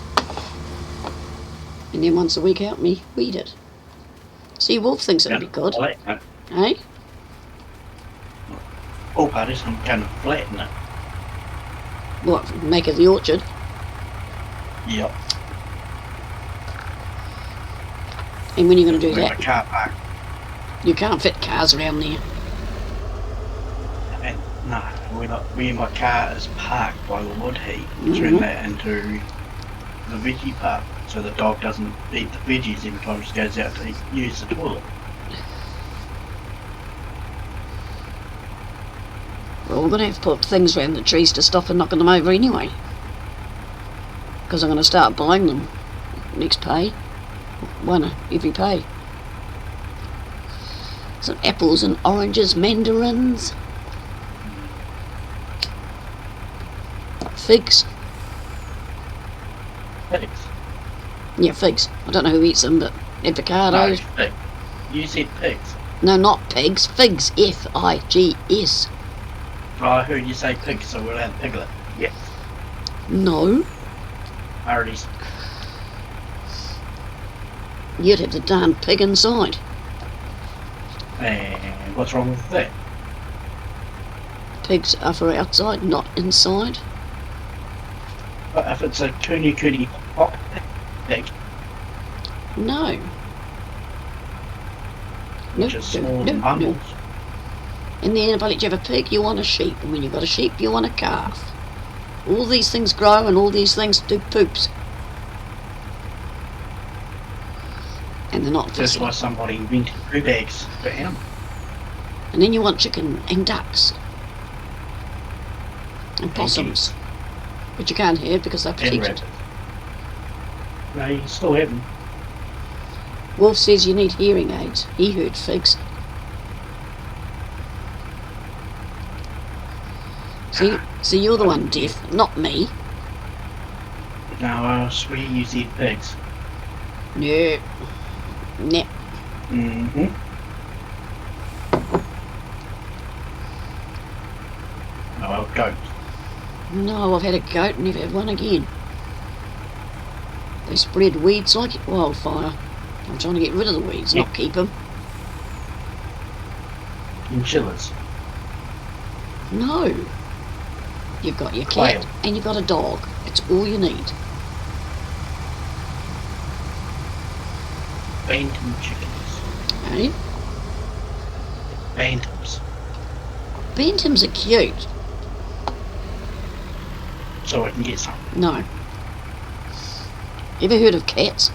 [SPEAKER 1] And then once a week help me weed it. See, Wolf thinks it'll be good.
[SPEAKER 2] Flatten it.
[SPEAKER 1] Eh?
[SPEAKER 2] Oh, buddies, I'm going to flatten it.
[SPEAKER 1] What, make it the orchard?
[SPEAKER 2] Yep.
[SPEAKER 1] And when are you going to do
[SPEAKER 2] Where
[SPEAKER 1] that?
[SPEAKER 2] my car parked.
[SPEAKER 1] You can't fit cars around there.
[SPEAKER 2] And no, where my car is parked by the wood heap,
[SPEAKER 1] Mhm.
[SPEAKER 2] turn that into the veggie park, so the dog doesn't eat the veggies every time she goes out to use the toilet.
[SPEAKER 1] Well, we're going to have to put things around the trees to stop her knocking them over anyway. Because I'm going to start buying them next pay. One every pay. Some apples and oranges, mandarins. Figs.
[SPEAKER 2] Pigs.
[SPEAKER 1] Yeah, figs. I don't know who eats them, but
[SPEAKER 2] No,
[SPEAKER 1] avocados.
[SPEAKER 2] pig. You said pigs.
[SPEAKER 1] No, not pigs. Figs. F-I-G-S.
[SPEAKER 2] Well, I heard you say pigs, so we're allowed piglet. Yes.
[SPEAKER 1] No.
[SPEAKER 2] I already.
[SPEAKER 1] You'd have the darn pig inside.
[SPEAKER 2] And what's wrong with that?
[SPEAKER 1] Pigs are for outside, not inside.
[SPEAKER 2] But if it's a coony hot pig,
[SPEAKER 1] No.
[SPEAKER 2] which is smaller than bundles,
[SPEAKER 1] And then if I let you have a pig, you want a sheep. And when you've got a sheep, you want a calf. All these things grow and all these things do poops. And they're not
[SPEAKER 2] that's
[SPEAKER 1] fussy.
[SPEAKER 2] why somebody invented poo bags for animals.
[SPEAKER 1] And then you want chicken and ducks. And possums. But you can't have because they're
[SPEAKER 2] And
[SPEAKER 1] protected.
[SPEAKER 2] rabbits. No, you can still have them.
[SPEAKER 1] Wolf says you need hearing aids. He heard figs. See, you're the one deaf, not me.
[SPEAKER 2] No, I swear you said pigs.
[SPEAKER 1] No. Nah.
[SPEAKER 2] Mm-hmm. No, well, goats.
[SPEAKER 1] No, I've had a goat, never had one again. They spread weeds like wildfire. I'm trying to get rid of the weeds, not keep them.
[SPEAKER 2] Chinchillas.
[SPEAKER 1] No. You've got your cat
[SPEAKER 2] Quail.
[SPEAKER 1] and you've got a dog. That's all you need.
[SPEAKER 2] Bantam chickens.
[SPEAKER 1] Eh?
[SPEAKER 2] Bantams.
[SPEAKER 1] Bantams are cute.
[SPEAKER 2] So I can get some.
[SPEAKER 1] No. Ever heard of cats?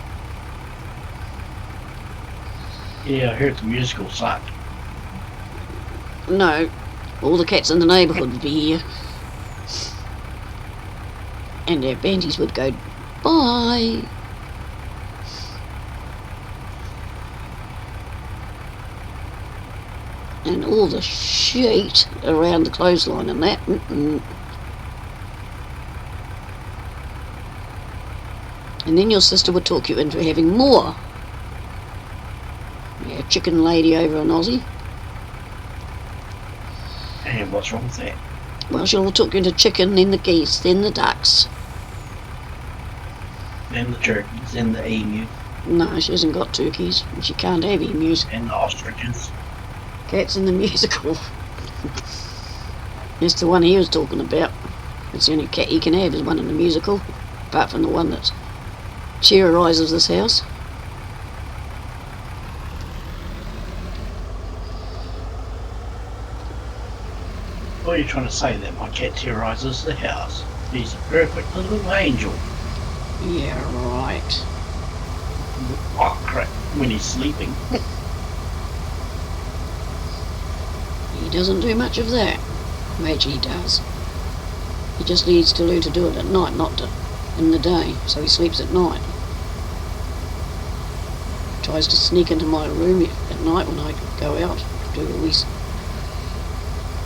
[SPEAKER 2] Yeah, I heard the musical sucked.
[SPEAKER 1] No. All the cats in the neighbourhood would be here. and their banties would go, bye. And all the shit around the clothesline and that. And then your sister would talk you into having more. Yeah, chicken lady over an Aussie.
[SPEAKER 2] And what's wrong with that?
[SPEAKER 1] Well, she'll talk you into chicken, then the geese, then the ducks.
[SPEAKER 2] And the turkeys, and the emu.
[SPEAKER 1] No, she hasn't got turkeys, and she can't have emus.
[SPEAKER 2] And the ostriches.
[SPEAKER 1] Cats in the musical. That's the one he was talking about. It's the only cat he can have is one in the musical, apart from the one that terrorises this house.
[SPEAKER 2] What are you trying to say, that my cat terrorises the house? He's a perfect little angel.
[SPEAKER 1] Yeah, right.
[SPEAKER 2] Oh crap, when he's sleeping.
[SPEAKER 1] He doesn't do much of that. Actually, he does. He just needs to learn to do it at night, not in the day, so he sleeps at night. Tries to sneak into my room at night when I go out, do a wee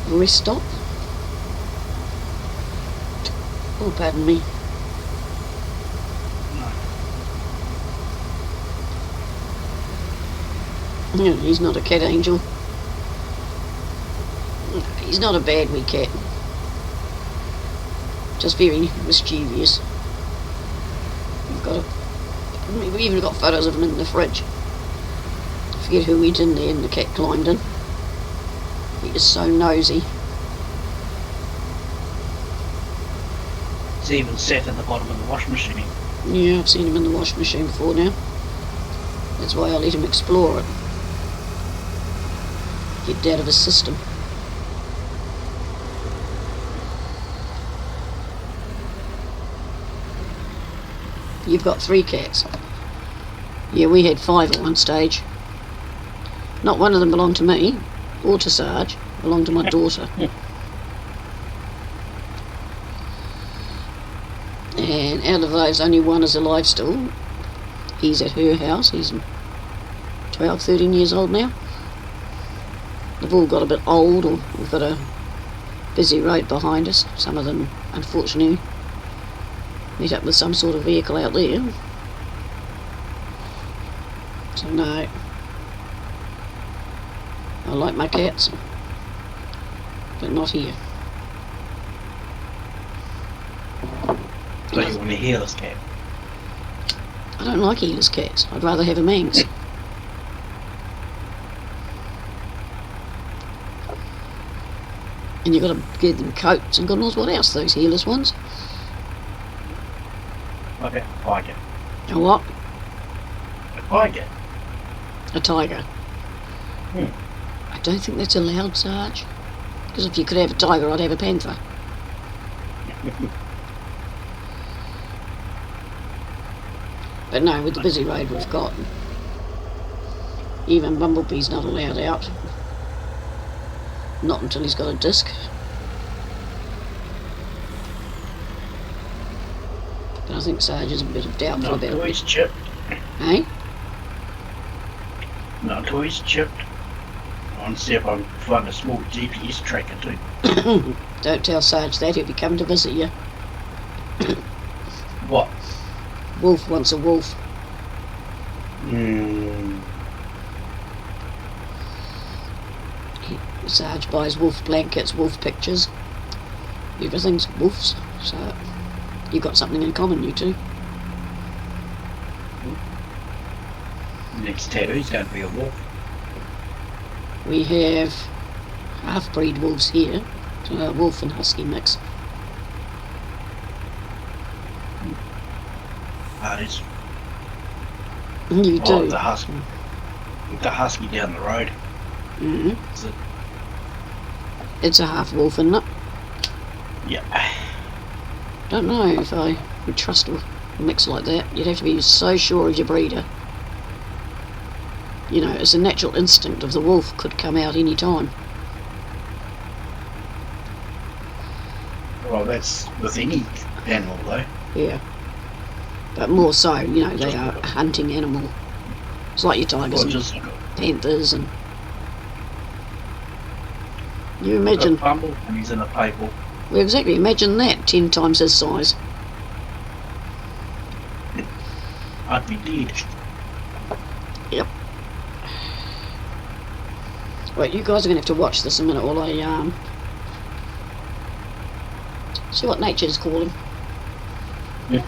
[SPEAKER 1] rest stop. Oh, pardon me. No, he's not a cat angel. He's not a bad wee cat. Just very mischievous. We've even got photos of him in the fridge. I forget who went in there and the cat climbed in. He is so nosy.
[SPEAKER 2] He's even sat in the bottom of the washing machine.
[SPEAKER 1] Yeah, I've seen him in the washing machine before now. That's why I let him explore it. Get out of his system. You've got 3 cats. Yeah, we had 5 at one stage. Not one of them belonged to me, or to Sarge. Belonged to my daughter. And out of those, only one is alive still. He's at her house. He's 12, 13 years old now. They've all got a bit old, or we've got a busy road behind us. Some of them, unfortunately, meet up with some sort of vehicle out there. So no. I like my cats, but not here.
[SPEAKER 2] So you want a hairless cat?
[SPEAKER 1] I don't like earless cats. I'd rather have a Manx. And you've got to give them coats and God knows what else, those hairless ones.
[SPEAKER 2] Like a tiger.
[SPEAKER 1] A what?
[SPEAKER 2] A tiger.
[SPEAKER 1] A tiger. I don't think that's allowed, Sarge. Because if you could have a tiger, I'd have a panther. But no, with the busy road we've got, even Bumblebee's not allowed out. Not until he's got a disc. But I think Sarge is a bit of doubtful
[SPEAKER 2] Not
[SPEAKER 1] about
[SPEAKER 2] until
[SPEAKER 1] it.
[SPEAKER 2] he's chipped.
[SPEAKER 1] Eh?
[SPEAKER 2] Not until he's chipped. I want to see if I can find a small GPS tracker too.
[SPEAKER 1] Don't tell Sarge that, he'll be coming to visit you.
[SPEAKER 2] What?
[SPEAKER 1] Wolf wants a wolf. Sarge buys wolf blankets, wolf pictures. Everything's wolves, so you've got something in common, you two.
[SPEAKER 2] Next tattoo's going to be a wolf.
[SPEAKER 1] We have half-breed wolves here, so a wolf and husky mix.
[SPEAKER 2] Parties.
[SPEAKER 1] You do.
[SPEAKER 2] Oh, the husky. The husky down the road. Is it?
[SPEAKER 1] It's a half wolf, isn't it?
[SPEAKER 2] Yeah.
[SPEAKER 1] Don't know if I would trust a mix like that. You'd have to be so sure of your breeder. You know, it's a natural instinct of the wolf could come out any time.
[SPEAKER 2] Well, that's with any animal though.
[SPEAKER 1] Yeah. But more so, you know, they are a hunting animal. It's like your tigers
[SPEAKER 2] Well,
[SPEAKER 1] and
[SPEAKER 2] just like
[SPEAKER 1] panthers and... You
[SPEAKER 2] a
[SPEAKER 1] imagine...
[SPEAKER 2] fumble and he's in a paper.
[SPEAKER 1] Well, exactly. Imagine that 10 times his size.
[SPEAKER 2] I'd be dead.
[SPEAKER 1] Yep. Right, you guys are going to have to watch this a minute while I see what nature's calling.
[SPEAKER 2] It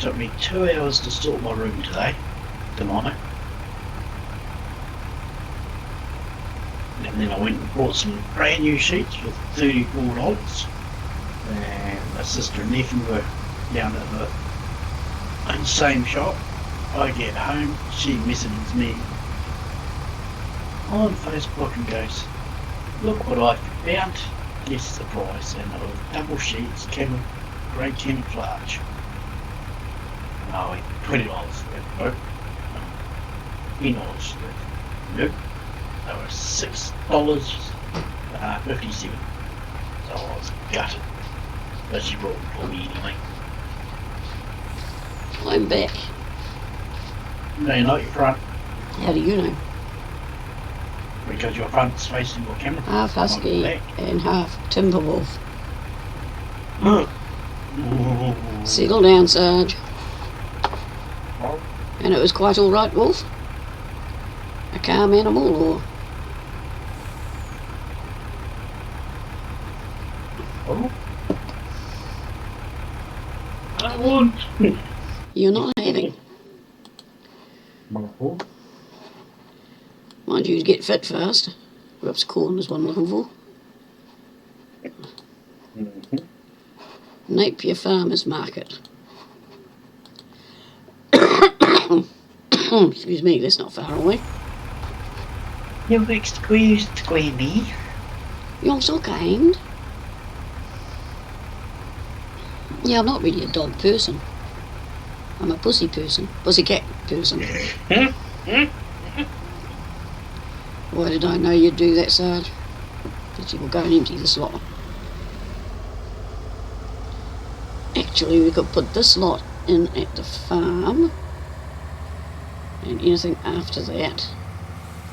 [SPEAKER 2] took me 2 hours to sort my room tonight. And then I went and bought some brand new sheets for $34. And my sister and nephew were down at the same shop. I get home, she messages me on Facebook and goes, "Look what I found, guess the price," and it was double sheets, grey camouflage. And I went, $20. Nope. $10. Nope. They were $6.57. So I was gutted. But she brought them for me anyway.
[SPEAKER 1] I'm back.
[SPEAKER 2] No, you're not your front.
[SPEAKER 1] How do you know?
[SPEAKER 2] Because your front's facing your camera.
[SPEAKER 1] Half husky and half timber wolf. Settle down, Sarge. And it was quite alright, Wolf? A calm animal, or...?
[SPEAKER 2] Oh. I want.
[SPEAKER 1] You're not having. Mind you, get fit fast. Whoops, corn is what I'm looking for. Napier Farmers Market. Excuse me, that's not far away.
[SPEAKER 2] You've excused me.
[SPEAKER 1] You're so kind. Yeah, I'm not really a dog person. I'm a pussy person. Pussycat person. Why did I know you'd do that, Sarge? But you will go and empty the slot. Actually, we could put this lot in at the farm. And anything after that.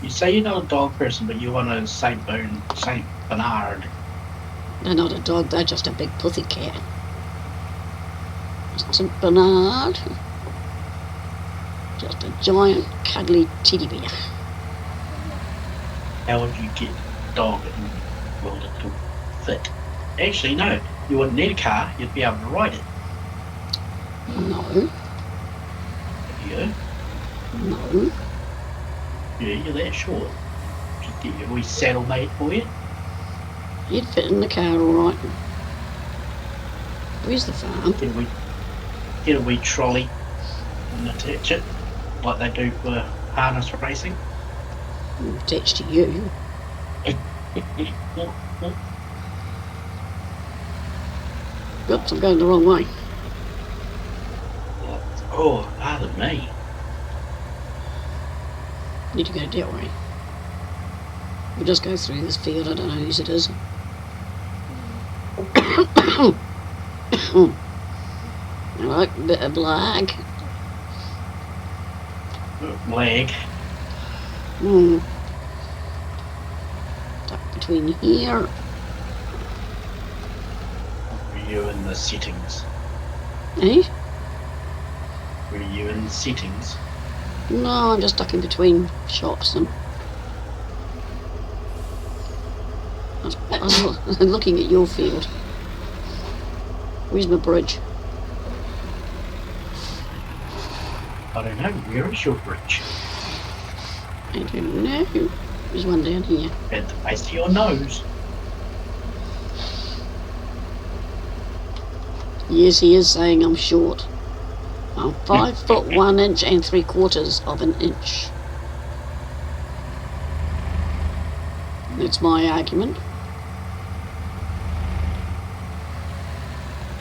[SPEAKER 2] You say you're not a dog person, but you want a Saint Bernard.
[SPEAKER 1] They're not a dog, they're just a big pussy cat. St. Bernard. Just a giant, cuddly teddy bear.
[SPEAKER 2] How would you get a dog in the world to fit? Actually, no. You wouldn't need a car. You'd be able to ride it.
[SPEAKER 1] No.
[SPEAKER 2] Yeah.
[SPEAKER 1] No.
[SPEAKER 2] Yeah, you're that short. Should get your wee saddle made for you.
[SPEAKER 1] You'd fit in the car alright. Where's the farm?
[SPEAKER 2] Get a wee trolley and attach it, like they do for harness racing.
[SPEAKER 1] Attached to you. Oops, I'm going the wrong way.
[SPEAKER 2] Oh, pardon me.
[SPEAKER 1] Need to go that way. We'll just go through this field, I don't know whose it is. I like a bit of black.
[SPEAKER 2] Leg.
[SPEAKER 1] Tuck between here.
[SPEAKER 2] Were you in the settings?
[SPEAKER 1] Eh?
[SPEAKER 2] Were you in the settings?
[SPEAKER 1] No, I'm just stuck in between shops and... I'm looking at your field. Where's my bridge?
[SPEAKER 2] I don't know. Where is your bridge?
[SPEAKER 1] I don't know. There's one down here.
[SPEAKER 2] At the base of your nose.
[SPEAKER 1] Yes, he is saying I'm short. I'm 5 foot 1 inch and 3/4 of an inch. That's my argument.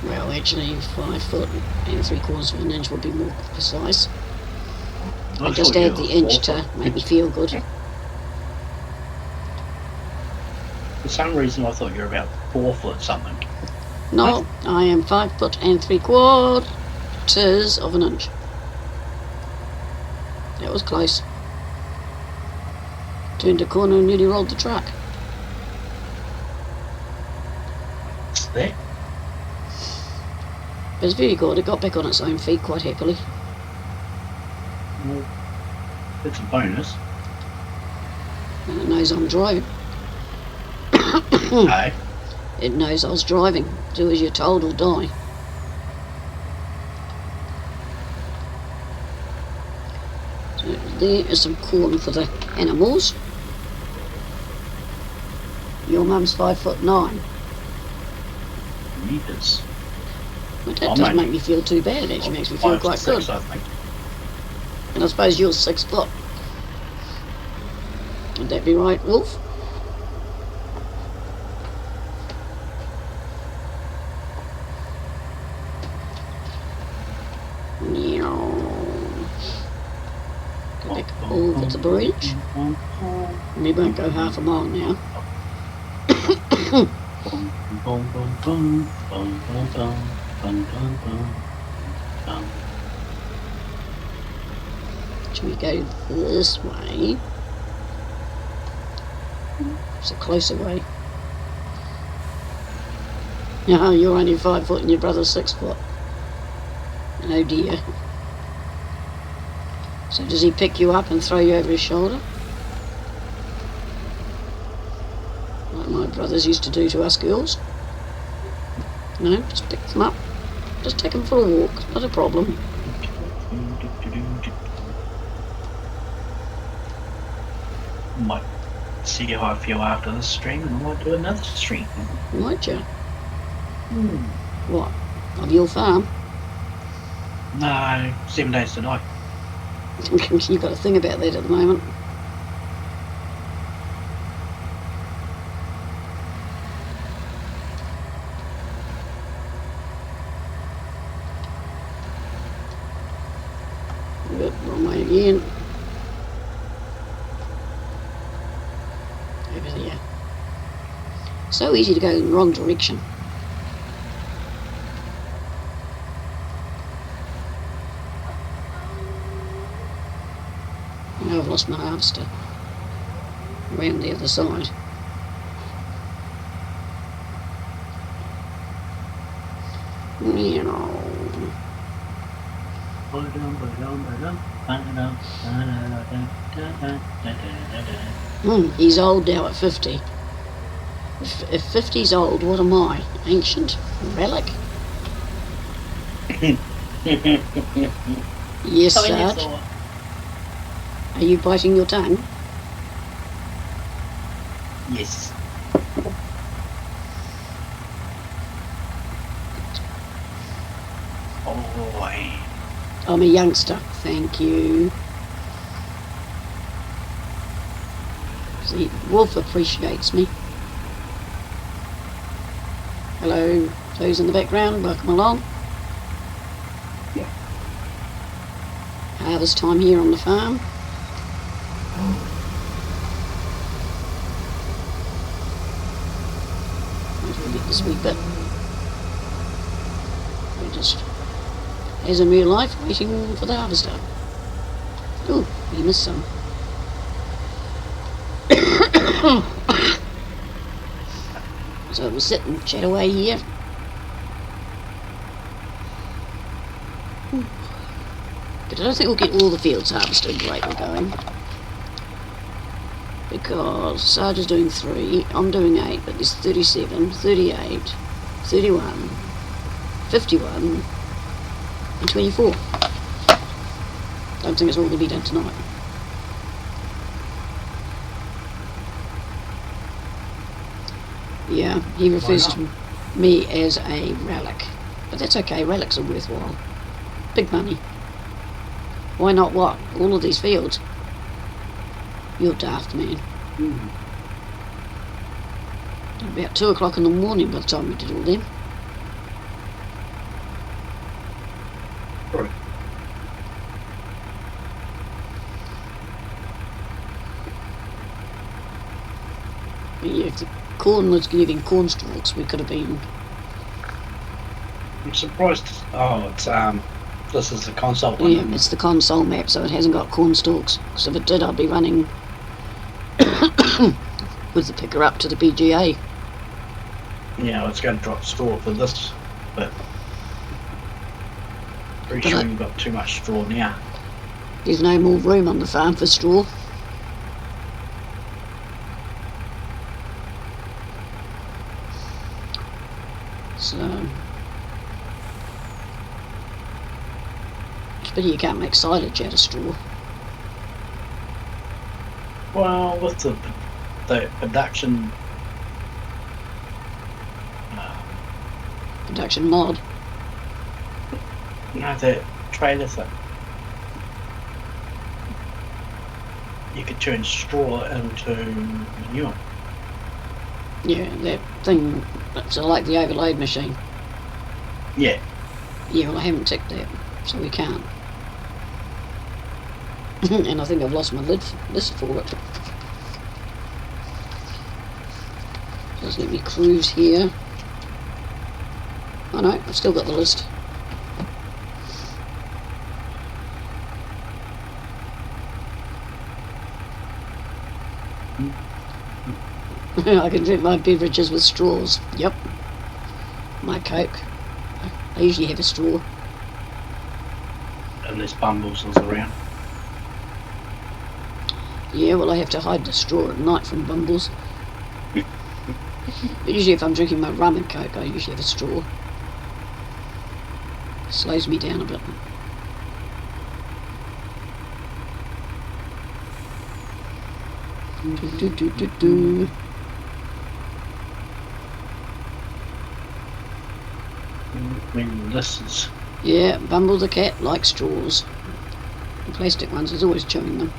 [SPEAKER 1] Well, actually, 5 foot and 3/4 of an inch would be more precise. I just
[SPEAKER 2] thought you
[SPEAKER 1] add the
[SPEAKER 2] were
[SPEAKER 1] inch
[SPEAKER 2] 4
[SPEAKER 1] to
[SPEAKER 2] foot.
[SPEAKER 1] make me feel good.
[SPEAKER 2] For some reason, I thought you were about 4 foot something.
[SPEAKER 1] No, I am 5 foot and 3/4 of an inch. That was close. Turned a corner and nearly rolled the truck.
[SPEAKER 2] There.
[SPEAKER 1] It was very good. It got back on its own feet quite happily.
[SPEAKER 2] Well, it's a bonus.
[SPEAKER 1] And it knows I'm driving.
[SPEAKER 2] Hey.
[SPEAKER 1] It knows I was driving. Do as you're told or die. So there is some corn for the animals. Your mum's 5'9".
[SPEAKER 2] Meters.
[SPEAKER 1] But that
[SPEAKER 2] I'm
[SPEAKER 1] doesn't
[SPEAKER 2] only
[SPEAKER 1] make me feel too bad. It actually makes me feel
[SPEAKER 2] 5 to
[SPEAKER 1] quite
[SPEAKER 2] 6,
[SPEAKER 1] good.
[SPEAKER 2] I think.
[SPEAKER 1] And I suppose you're 6 foot. Would that be right, Wolf? Go back over the bridge. We won't go half a mile now. Should we go this way? It's a closer way. No, you're only 5 foot and your brother's 6 foot. Oh dear. So does he pick you up and throw you over his shoulder? Like my brothers used to do to us girls? No, just pick them up. Just take them for a walk, not a problem.
[SPEAKER 2] Might see how I feel after this stream and I might do another stream.
[SPEAKER 1] Might you? What? Of your farm?
[SPEAKER 2] No, 7 days to die.
[SPEAKER 1] You've got to think about that at the moment. Yep, wrong way again. Over there. So easy to go in the wrong direction. Now I've lost my harvester. Around the other side. He's old now at 50. If 50's old, what am I? Ancient? Relic? Yes, Sarge. Are you biting your tongue?
[SPEAKER 2] Yes. Oh boy.
[SPEAKER 1] I'm a youngster, thank you. See, Wolf appreciates me. Hello, those in the background, welcome along.
[SPEAKER 2] Yeah.
[SPEAKER 1] Harvest time here on the farm. We'll get this wee bit. We're just, as in real life, waiting for the harvester. Oh, we missed some. So we'll sit and chat away here. But I don't think we'll get all the fields harvested the rate we're going. Because Sarge is doing 3, I'm doing 8, but there's 37, 38, 31, 51, and 24. Don't think it's all going to be done tonight. Yeah, he refers to me as a relic. But that's okay, relics are worthwhile. Big money. Why not what? All of these fields. You're daft, man. About 2 o'clock in the morning by the time we did all them. the corn was giving corn stalks, we could have been...
[SPEAKER 2] I'm surprised. Oh, it's this is the console one.
[SPEAKER 1] Yeah, it's the console map, so it hasn't got corn stalks. Because if it did, I'd be running with the picker up to the BGA.
[SPEAKER 2] Yeah, it's going to drop straw for this, but pretty sure you've got too much straw now.
[SPEAKER 1] There's no more room on the farm for straw. So... But you can't make silage out of straw.
[SPEAKER 2] Well, with the production
[SPEAKER 1] Production mod.
[SPEAKER 2] no, the trailer thing, you could turn straw into manure.
[SPEAKER 1] Yeah, that thing, that's like the overload machine.
[SPEAKER 2] Yeah.
[SPEAKER 1] Yeah, well I haven't ticked that, so we can't. And I think I've lost my list for it. Just let me cruise here. Oh no, I've still got the list. I can drink my beverages with straws. Yep. My Coke. I usually have a straw.
[SPEAKER 2] And there's bumbles around.
[SPEAKER 1] Yeah, well I have to hide the straw at night from bumbles. But usually if I'm drinking my rum and Coke, I usually have a straw. Slows me down a bit. Do.
[SPEAKER 2] I mean, this is...
[SPEAKER 1] Yeah, Bumble the cat likes straws. The plastic ones is always chewing them.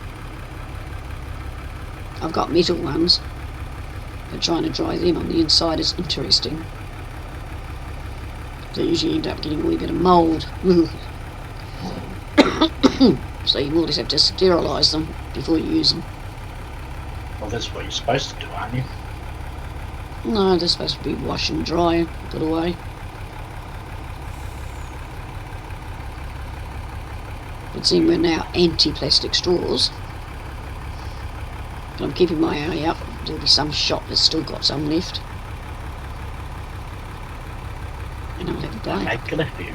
[SPEAKER 1] I've got metal ones, but trying to dry them on the inside is interesting. They usually end up getting a wee bit of mould. So you more or less have to sterilise them before you use them.
[SPEAKER 2] Well, that's what you're supposed to do, aren't you?
[SPEAKER 1] No, they're supposed to be wash and dry and put away. But seeing we're now anti-plastic straws, but I'm keeping my eye out. There'll be some shop that's still got some left. And I'll have a buy.
[SPEAKER 2] Make it a few.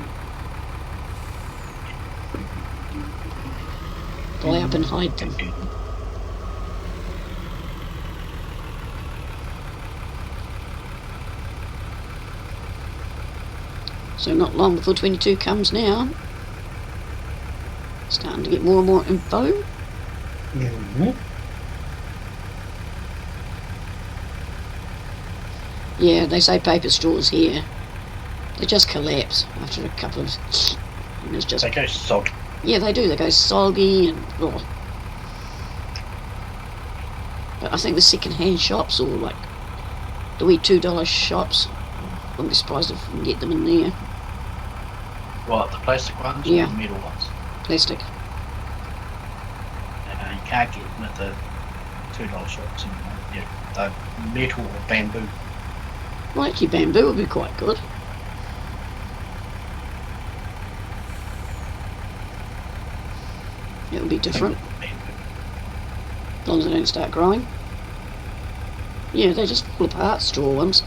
[SPEAKER 1] Buy up and hide them. So not long before 22 comes now. Starting to get more and more info.
[SPEAKER 2] Mm-hmm.
[SPEAKER 1] Yeah, they say paper straws here. They just collapse after a couple of... And it's just...
[SPEAKER 2] They go soggy.
[SPEAKER 1] Yeah, they do. They go soggy and... Oh. But I think the second-hand shops or like the wee $2 shops, wouldn't be surprised if we can get them in there.
[SPEAKER 2] What, the plastic ones
[SPEAKER 1] Yeah.
[SPEAKER 2] or the metal ones?
[SPEAKER 1] Plastic.
[SPEAKER 2] You can't get them at the $2 shops anymore. Yeah, the metal or bamboo.
[SPEAKER 1] Well, actually bamboo would be quite good. It would be different.
[SPEAKER 2] Bamboo.
[SPEAKER 1] As long as they don't start growing. Yeah, they just fall apart, straw ones.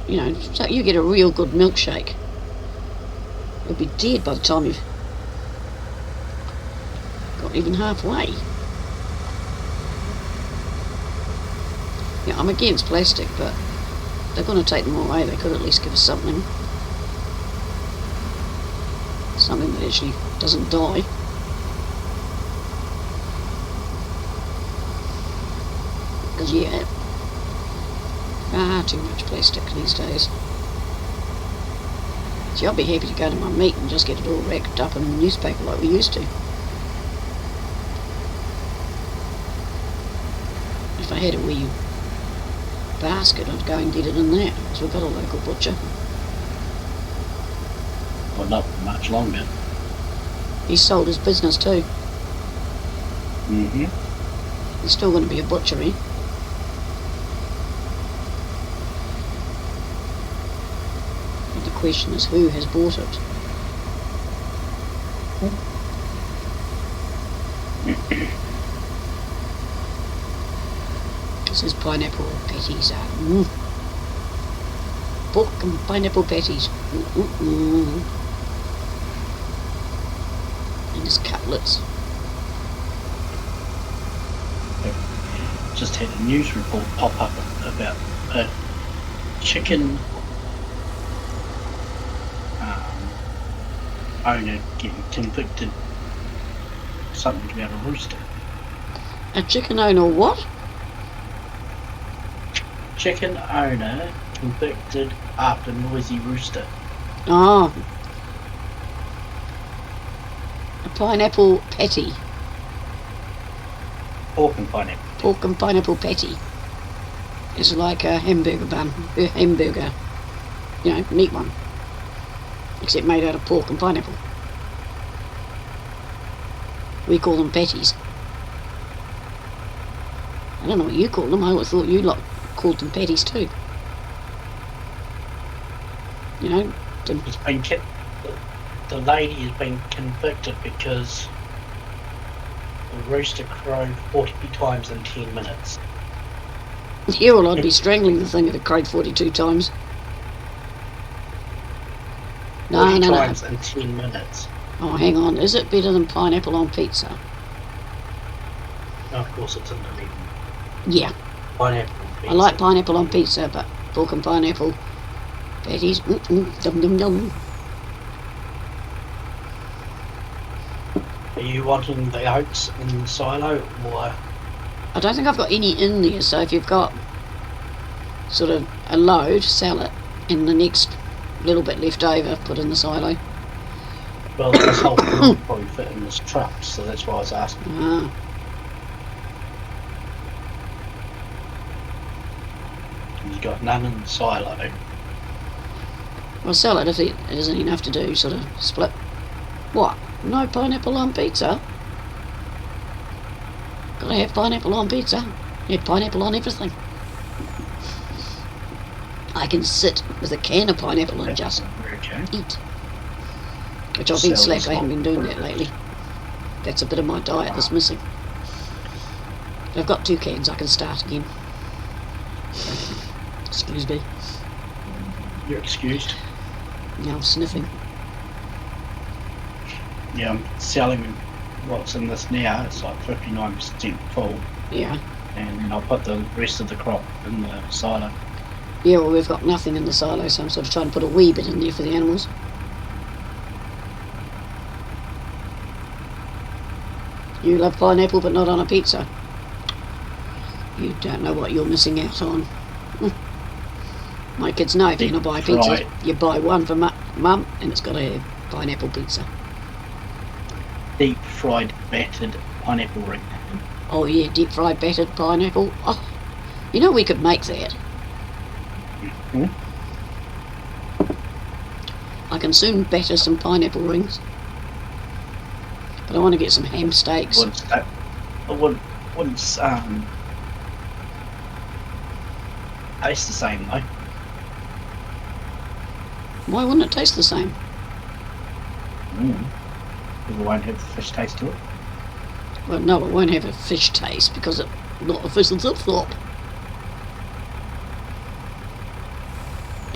[SPEAKER 1] You know, so you get a real good milkshake. It'll be dead by the time you've got even halfway. Yeah, I'm against plastic, but they're going to take them away. They could at least give us something. Something that actually doesn't die. Because, yeah, far too much plastic these days. See, I'd be happy to go to my meat and just get it all wrapped up in newspaper like we used to. If I had a wee basket, I'd go and get it in there, because we've got a local butcher.
[SPEAKER 2] Well, not for much longer.
[SPEAKER 1] He's sold his business too.
[SPEAKER 2] Mm-hmm.
[SPEAKER 1] He's still going to be a butchery. question is who has bought it. This is pineapple patties. Pork and pineapple patties. And his cutlets.
[SPEAKER 2] Just had a news report pop up about a chicken owner getting convicted. Something about a rooster.
[SPEAKER 1] A chicken owner what?
[SPEAKER 2] Chicken owner convicted after noisy rooster.
[SPEAKER 1] Oh. A pineapple patty.
[SPEAKER 2] Pork and pineapple.
[SPEAKER 1] Pork and pineapple patty. It's like a hamburger bun. A hamburger. You know, meat one. Except made out of pork and pineapple. We call them patties. I don't know what you call them. I always thought you lot called them patties too. You know,
[SPEAKER 2] It's been the lady has been convicted because the rooster crowed 40 times in 10 minutes.
[SPEAKER 1] yeah, well, I'd be strangling the thing if it crowed 42 times.
[SPEAKER 2] 40
[SPEAKER 1] No.
[SPEAKER 2] times in 10 minutes.
[SPEAKER 1] Oh, hang on. Is it better than pineapple on pizza?
[SPEAKER 2] No, of course it's in the lead.
[SPEAKER 1] Yeah.
[SPEAKER 2] Pineapple.
[SPEAKER 1] I like pineapple on pizza, but pork and pineapple patties, dum.
[SPEAKER 2] Are you wanting the oats in the silo or?
[SPEAKER 1] I don't think I've got any in there, so if you've got sort of a load, sell it, and the next little bit left over, put in the silo.
[SPEAKER 2] Well, this whole thing will probably fit in this truck, so that's why I was asking.
[SPEAKER 1] Ah.
[SPEAKER 2] You've got none in the silo.
[SPEAKER 1] Well, sell it if it isn't enough to do, sort of split. What? No pineapple on pizza? Gotta have pineapple on pizza. Have pineapple on everything. I can sit with a can of pineapple and just
[SPEAKER 2] Okay.
[SPEAKER 1] eat. Which I've been
[SPEAKER 2] Sell
[SPEAKER 1] slack,
[SPEAKER 2] this
[SPEAKER 1] I haven't
[SPEAKER 2] one.
[SPEAKER 1] been doing that lately. That's a bit of my diet that's missing. I've got 2 cans, I can start again. Excuse me.
[SPEAKER 2] You're excused.
[SPEAKER 1] Now I'm sniffing.
[SPEAKER 2] Yeah, I'm selling what's in this now. It's like 59% full,
[SPEAKER 1] Yeah.
[SPEAKER 2] and then I'll put the rest of the crop in the silo.
[SPEAKER 1] Yeah, well, we've got nothing in the silo, so I'm sort of trying to put a wee bit in there for the animals. You love pineapple, but not on a pizza. You don't know what you're missing out on. My kids know if you're going to buy pizza,
[SPEAKER 2] Right.
[SPEAKER 1] you buy one for mum, and it's got to have pineapple pizza.
[SPEAKER 2] Deep fried battered pineapple ring.
[SPEAKER 1] Oh yeah, deep fried battered pineapple. Oh, you know we could make that.
[SPEAKER 2] Hmm?
[SPEAKER 1] I can soon batter some pineapple rings. But I want to get some ham steaks.
[SPEAKER 2] Wouldn't taste the same though.
[SPEAKER 1] Why wouldn't it taste the same?
[SPEAKER 2] Because it won't have the fish taste to it.
[SPEAKER 1] Well, no, it won't have a fish taste because it's not a fish and chips flop.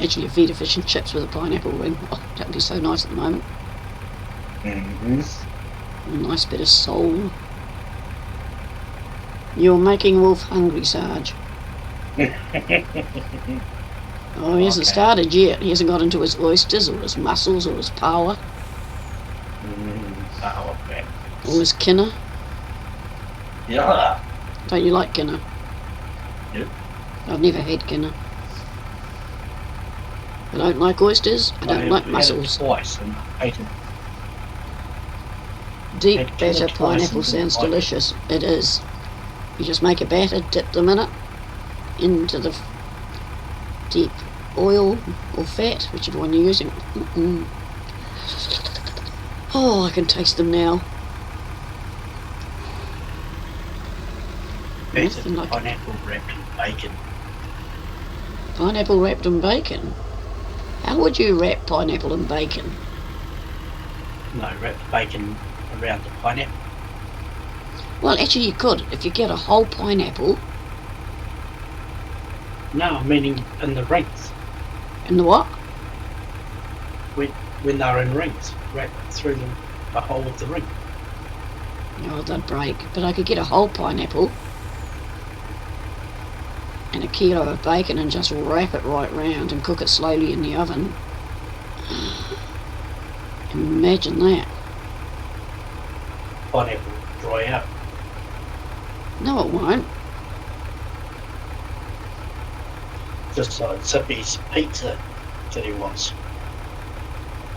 [SPEAKER 1] Actually, a feed of fish and chips with a pineapple ring. Oh, that would be so nice at the moment. A nice bit of soul. You're making Wolf hungry, Sarge. Oh, he hasn't
[SPEAKER 2] Okay.
[SPEAKER 1] started yet. He hasn't got into his oysters or his mussels or his power
[SPEAKER 2] Oh, okay.
[SPEAKER 1] or his kinner.
[SPEAKER 2] Yeah.
[SPEAKER 1] Don't you like kinner?
[SPEAKER 2] Yep.
[SPEAKER 1] I've never had kinner. I don't like oysters. I don't like mussels.
[SPEAKER 2] Twice and ate it.
[SPEAKER 1] Deep
[SPEAKER 2] Had kinner
[SPEAKER 1] batter
[SPEAKER 2] twice
[SPEAKER 1] pineapple
[SPEAKER 2] and didn't
[SPEAKER 1] sounds
[SPEAKER 2] like it.
[SPEAKER 1] delicious. It is. You just make a batter, dip them in it, into the deep oil or fat, whichever one you're using. Oh, I can taste them now.
[SPEAKER 2] Battered
[SPEAKER 1] Nothing like
[SPEAKER 2] pineapple wrapped in bacon.
[SPEAKER 1] pineapple wrapped in bacon. How How would you wrap pineapple in bacon?
[SPEAKER 2] No, wrap the bacon around the pineapple.
[SPEAKER 1] Well, actually you could. If you get a whole pineapple.
[SPEAKER 2] No, meaning in the rings.
[SPEAKER 1] In the what?
[SPEAKER 2] When they're in rings, wrap it through the whole of the ring.
[SPEAKER 1] Oh, they'd break. But I could get a whole pineapple and a kilo of bacon and just wrap it right round and cook it slowly in the oven. Imagine that.
[SPEAKER 2] Pineapple will dry out.
[SPEAKER 1] No, it won't.
[SPEAKER 2] Just like Zippy's pizza that he wants.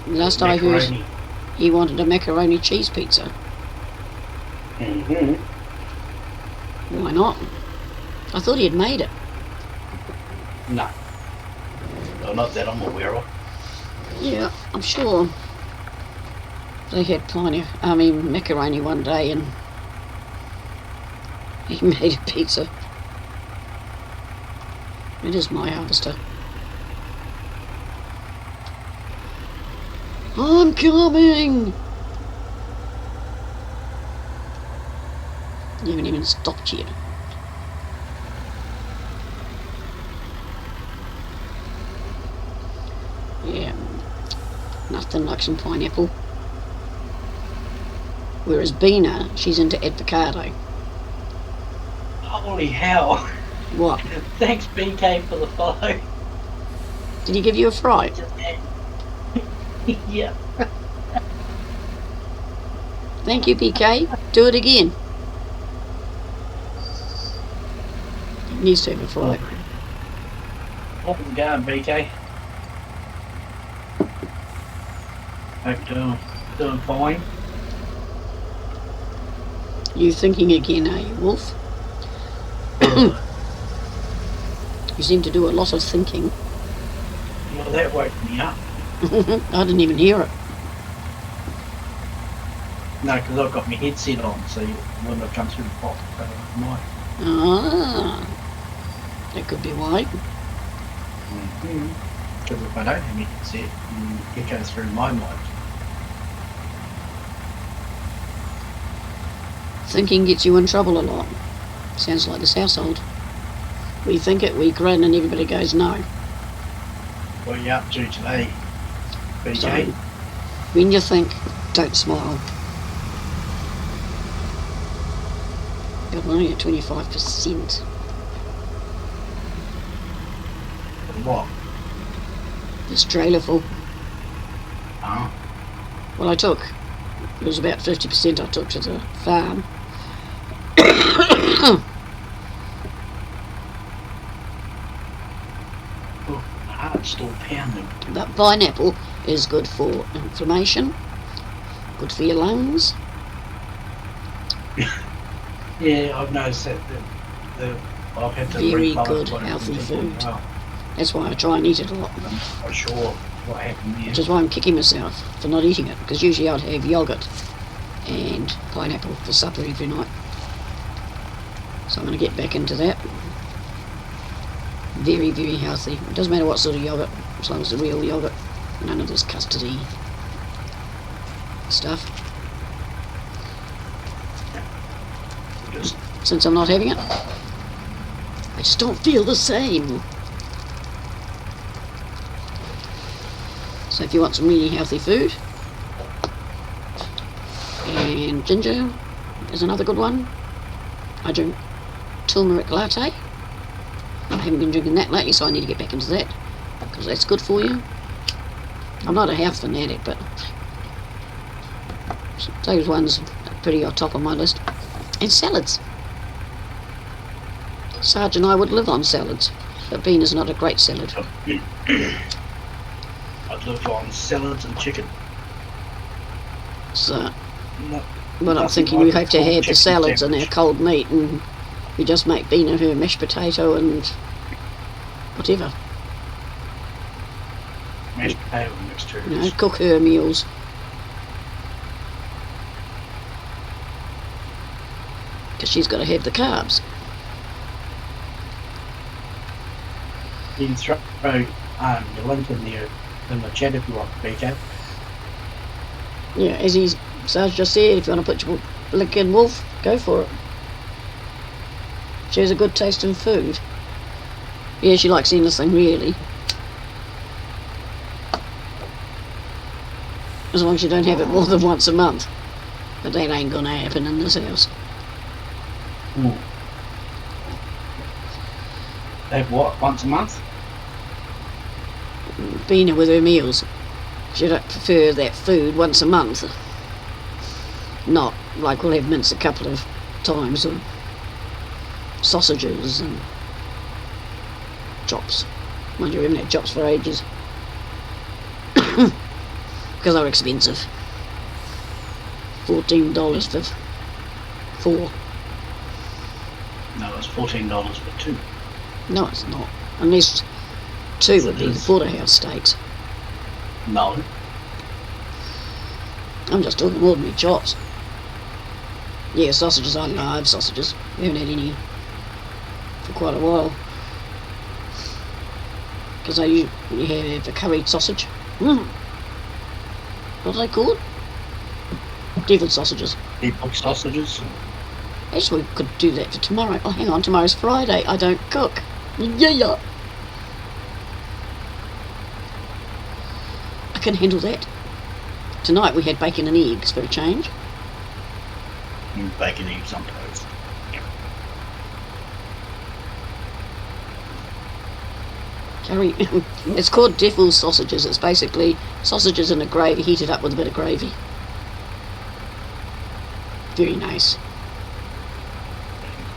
[SPEAKER 1] Last I heard,
[SPEAKER 2] Macaroni.
[SPEAKER 1] he wanted a macaroni cheese pizza.
[SPEAKER 2] Mm-hmm.
[SPEAKER 1] Why not? I thought he had made it.
[SPEAKER 2] No. No, not that I'm aware of.
[SPEAKER 1] Yeah, I'm sure. They had macaroni one day and he made a pizza. It is my harvester. I'm coming! You haven't even stopped yet. Yeah, nothing like some pineapple. Whereas Bina, she's into avocado.
[SPEAKER 2] Holy hell.
[SPEAKER 1] What?
[SPEAKER 2] Thanks, BK, for the follow.
[SPEAKER 1] Did he give you a fry?
[SPEAKER 2] Yeah.
[SPEAKER 1] Thank you, BK. Do it again. He needs to have a fry.
[SPEAKER 2] Up and going, BK. Hope you're doing fine.
[SPEAKER 1] You thinking again, are you, Wolf? You seem to do a lot of thinking.
[SPEAKER 2] Well, that woke me up.
[SPEAKER 1] I didn't even hear it.
[SPEAKER 2] No, because I've got my headset on, so you wouldn't have come through the pop.
[SPEAKER 1] Ah, that could be why.
[SPEAKER 2] Because if I don't have my headset, it goes through my mind.
[SPEAKER 1] Thinking gets you in trouble a lot. Sounds like this household. We think it, we grin, and everybody goes no.
[SPEAKER 2] What are you up to today, BJ?
[SPEAKER 1] So, when you think, don't smile. But we're only at 25%.
[SPEAKER 2] What?
[SPEAKER 1] This trailer full.
[SPEAKER 2] Oh.
[SPEAKER 1] Well, it was about 50% I took to the farm.
[SPEAKER 2] Oh, my heart's still pounding.
[SPEAKER 1] But pineapple is good for inflammation, good for your lungs.
[SPEAKER 2] Yeah, I've noticed that I've had to
[SPEAKER 1] Very
[SPEAKER 2] replenish
[SPEAKER 1] good,
[SPEAKER 2] quite a
[SPEAKER 1] healthy
[SPEAKER 2] few
[SPEAKER 1] food.
[SPEAKER 2] as well.
[SPEAKER 1] That's why I try and eat it a lot.
[SPEAKER 2] I'm not sure what happened there.
[SPEAKER 1] Which is why I'm kicking myself for not eating it, because usually I'd have yogurt and pineapple for supper every night. So I'm going to get back into that. Very, very healthy. It doesn't matter what sort of yogurt, as long as it's real yogurt. None of this custardy stuff.
[SPEAKER 2] Just
[SPEAKER 1] Since I'm not having it, I just don't feel the same. So if you want some really healthy food, and ginger is another good one. I drink turmeric latte. I haven't been drinking that lately, so I need to get back into that, because that's good for you. I'm not a health fanatic, but those ones are pretty on top of my list. And salads. Sarge and I would live on salads, but bean is not a great salad.
[SPEAKER 2] I'd live on salads and chicken.
[SPEAKER 1] So,
[SPEAKER 2] Not,
[SPEAKER 1] but I'm
[SPEAKER 2] nothing
[SPEAKER 1] thinking
[SPEAKER 2] like
[SPEAKER 1] we
[SPEAKER 2] a
[SPEAKER 1] have to
[SPEAKER 2] cold
[SPEAKER 1] have the
[SPEAKER 2] chicken
[SPEAKER 1] salads and our
[SPEAKER 2] sandwich.
[SPEAKER 1] cold meat, and we just make Bean and her mashed potato and whatever.
[SPEAKER 2] Mashed potato mixture.
[SPEAKER 1] You know, cook her meals. Because she's got to have the carbs.
[SPEAKER 2] You can throw your link in there in the chat if you want, BJ.
[SPEAKER 1] Yeah, as Cazz just said, if you want to put your lick in Wolf, go for it. She has a good taste in food. Yeah, she likes anything really. As long as you don't have it more than once a month. But that ain't gonna happen in this house.
[SPEAKER 2] They have what, once a month?
[SPEAKER 1] Being with her meals. She'd prefer that food once a month. Not like we'll have mince a couple of times, or sausages and chops. Mind you, we haven't had chops for ages. Because they're expensive. $14 for 4.
[SPEAKER 2] No, it's $14 for 2.
[SPEAKER 1] No, it's not. Unless 2 would be the porterhouse steaks.
[SPEAKER 2] No.
[SPEAKER 1] I'm just talking ordinary chops. Yeah, sausages, I love sausages. We haven't had any for quite a while. Because you have a curried sausage. What are they called? Devilled sausages.
[SPEAKER 2] Devilled sausages.
[SPEAKER 1] Actually, we could do that for tomorrow. Oh, hang on, tomorrow's Friday. I don't cook. Yeah. I can handle that. Tonight we had bacon and eggs for a change.
[SPEAKER 2] Bacon and eggs on toast.
[SPEAKER 1] Curry. It's called devilled sausages. It's basically sausages in a gravy, heated up with a bit of gravy. Very nice.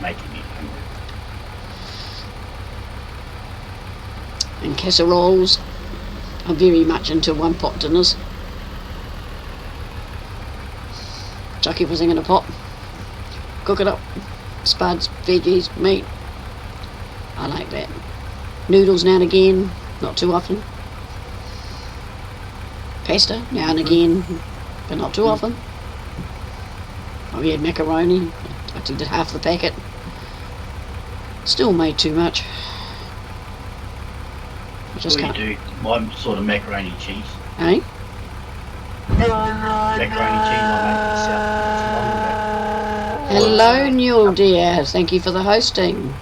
[SPEAKER 2] Making me hungry.
[SPEAKER 1] And casseroles. I'm very much into one pot dinners. Chuck everything in a pot. Cook it up. Spuds, veggies, meat. I like that. Noodles now and again, not too often. Pasta now and again, but not too often. I've had macaroni. I did half the packet. Still made too much. I just
[SPEAKER 2] can't do one sort of macaroni cheese.
[SPEAKER 1] Eh?
[SPEAKER 2] Macaroni cheese I make myself.
[SPEAKER 1] Hello, Newell dear. Thank you for the hosting.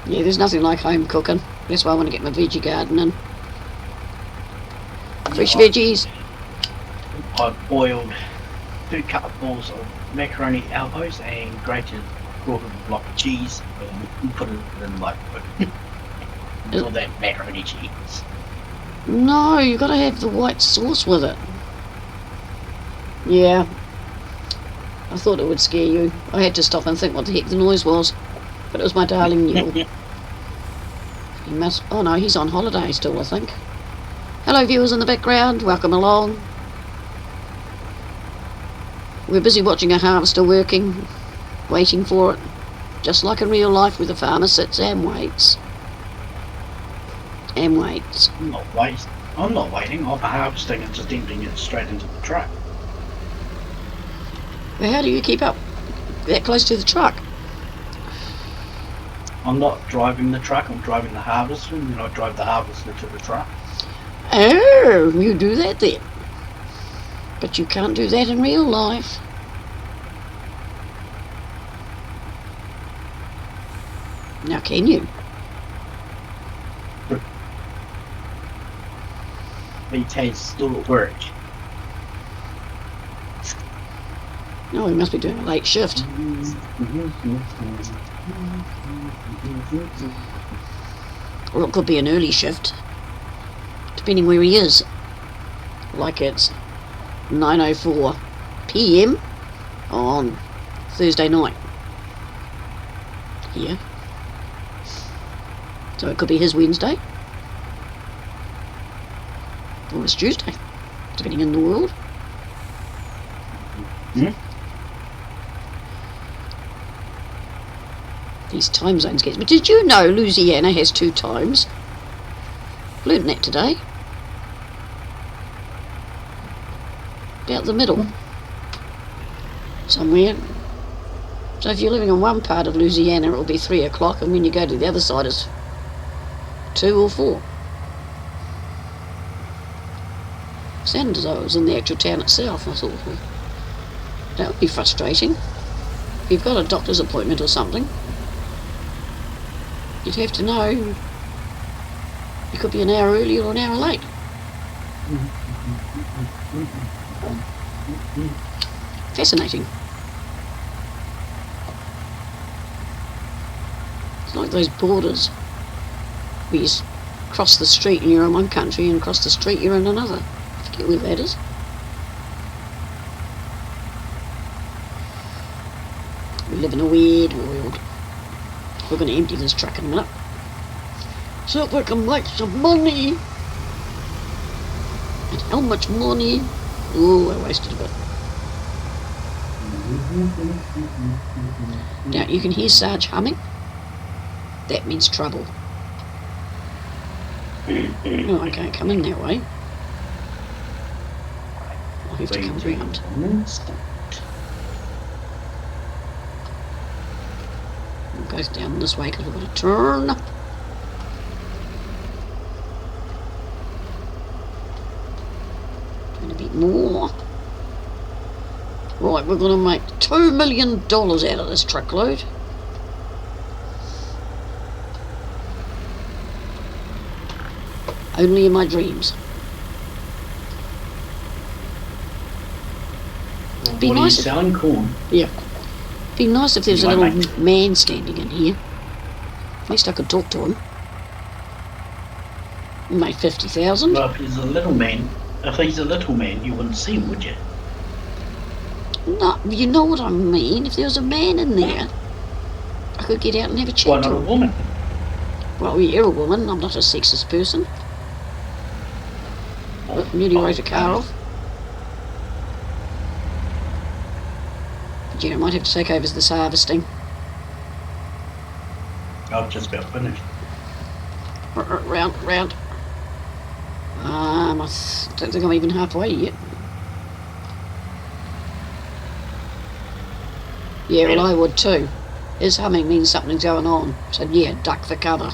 [SPEAKER 1] Yeah, there's nothing like home cooking. That's why I want to get my veggie garden in. Fresh veggies.
[SPEAKER 2] I boiled 2 cupfuls of macaroni elbows and grated quarter of a block of cheese and put it in the microwave. All that macaroni cheese.
[SPEAKER 1] No, you got to have the white sauce with it. Yeah. I thought it would scare you. I had to stop and think what the heck the noise was. But it was my darling Newell. He must... Oh no, he's on holiday still, I think. Hello viewers in the background, welcome along. We're busy watching a harvester working, waiting for it. Just like in real life where the farmer sits and waits. And waits.
[SPEAKER 2] I'm not waiting, I'm harvesting and just emptying it straight into the truck.
[SPEAKER 1] Well, how do you keep up that close to the truck?
[SPEAKER 2] I'm not driving the truck, I'm driving the harvester, and then I drive the harvester to the truck.
[SPEAKER 1] Oh, you do that then. But you can't do that in real life. Now can you?
[SPEAKER 2] BT's still at work.
[SPEAKER 1] No, he must be doing a late shift. Or it could be an early shift, depending where he is. Like it's 9:04 PM on Thursday night here. So it could be his Wednesday. Or it's Tuesday, depending on the world. These time zones get me. Did you know Louisiana has 2 times? Learned that today. About the middle. Somewhere. So if you're living in one part of Louisiana, it'll be 3 o'clock, and when you go to the other side, it's 2 or 4. sounded as though it was in the actual town itself. I thought, well, that would be frustrating. If you've got a doctor's appointment or something, you'd have to know you could be an hour early or an hour late. Fascinating. It's like those borders where you cross the street and you're in one country and cross the street you're in another. I forget where that is. We live in a weird world. We're going to empty this truck in a minute so we can make some money. And how much money? Oh, I wasted a bit. Now you can hear Sarge humming. That means trouble. Oh, I can't come in that way. I'll have to come round. It goes down this way because we've got to turn. Turn a bit more. Right, we're going to make $2 million out of this truckload. Only in my dreams.
[SPEAKER 2] Well,
[SPEAKER 1] Be
[SPEAKER 2] what
[SPEAKER 1] nice
[SPEAKER 2] are you selling? Corn?
[SPEAKER 1] Yeah. Be nice if there was a
[SPEAKER 2] Anyway,
[SPEAKER 1] little man standing in here. At least I could talk to him. Made 50,000.
[SPEAKER 2] Well, if he's a little man, you wouldn't see him, would you?
[SPEAKER 1] No, you know what I mean. If there was a man in there, I could get out and have a
[SPEAKER 2] Why
[SPEAKER 1] chat
[SPEAKER 2] not
[SPEAKER 1] to
[SPEAKER 2] a
[SPEAKER 1] him.
[SPEAKER 2] woman?
[SPEAKER 1] Well, you're a woman. I'm not a sexist person. But nearly wrote a car off. But, you know, I might have to take over this harvesting.
[SPEAKER 2] I've just about finished.
[SPEAKER 1] Round. I don't think I'm even halfway yet. Yeah, well, I would too. His humming means something's going on. So, yeah, duck for cover.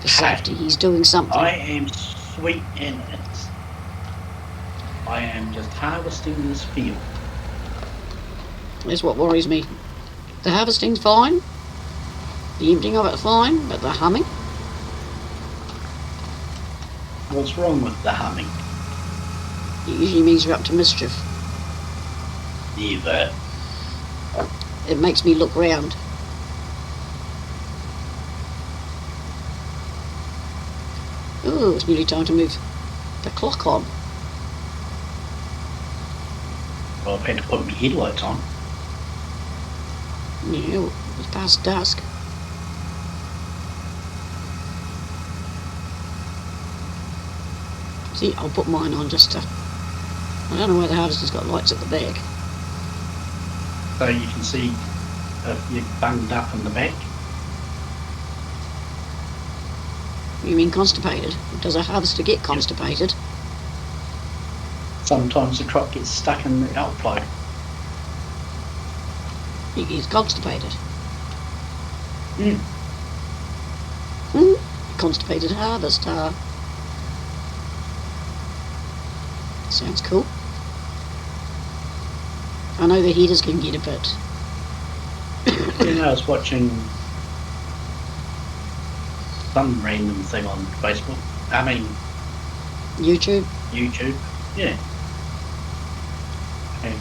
[SPEAKER 1] For safety, he's doing something.
[SPEAKER 2] I am sweet in it. I am just harvesting this field.
[SPEAKER 1] That's what worries me. The harvesting's fine. The emptying of it fine, but the humming?
[SPEAKER 2] What's wrong with the humming?
[SPEAKER 1] It usually means you're up to mischief.
[SPEAKER 2] Neither.
[SPEAKER 1] It makes me look round. Oh, it's nearly time to move the clock on.
[SPEAKER 2] Well, I've had to put my headlights on.
[SPEAKER 1] Yeah, it's past dusk. See, I'll put mine on just to... I don't know why the harvester's got lights at the back.
[SPEAKER 2] So you can see if you're bunged up in the back.
[SPEAKER 1] You mean constipated? Does a harvester get constipated?
[SPEAKER 2] Sometimes the truck gets stuck in the outflow.
[SPEAKER 1] He's constipated.
[SPEAKER 2] Mm.
[SPEAKER 1] Constipated harvester. Sounds cool. I know the heaters can get a bit.
[SPEAKER 2] You know, I was watching some random thing on Facebook. I mean,
[SPEAKER 1] YouTube?
[SPEAKER 2] YouTube. Yeah. And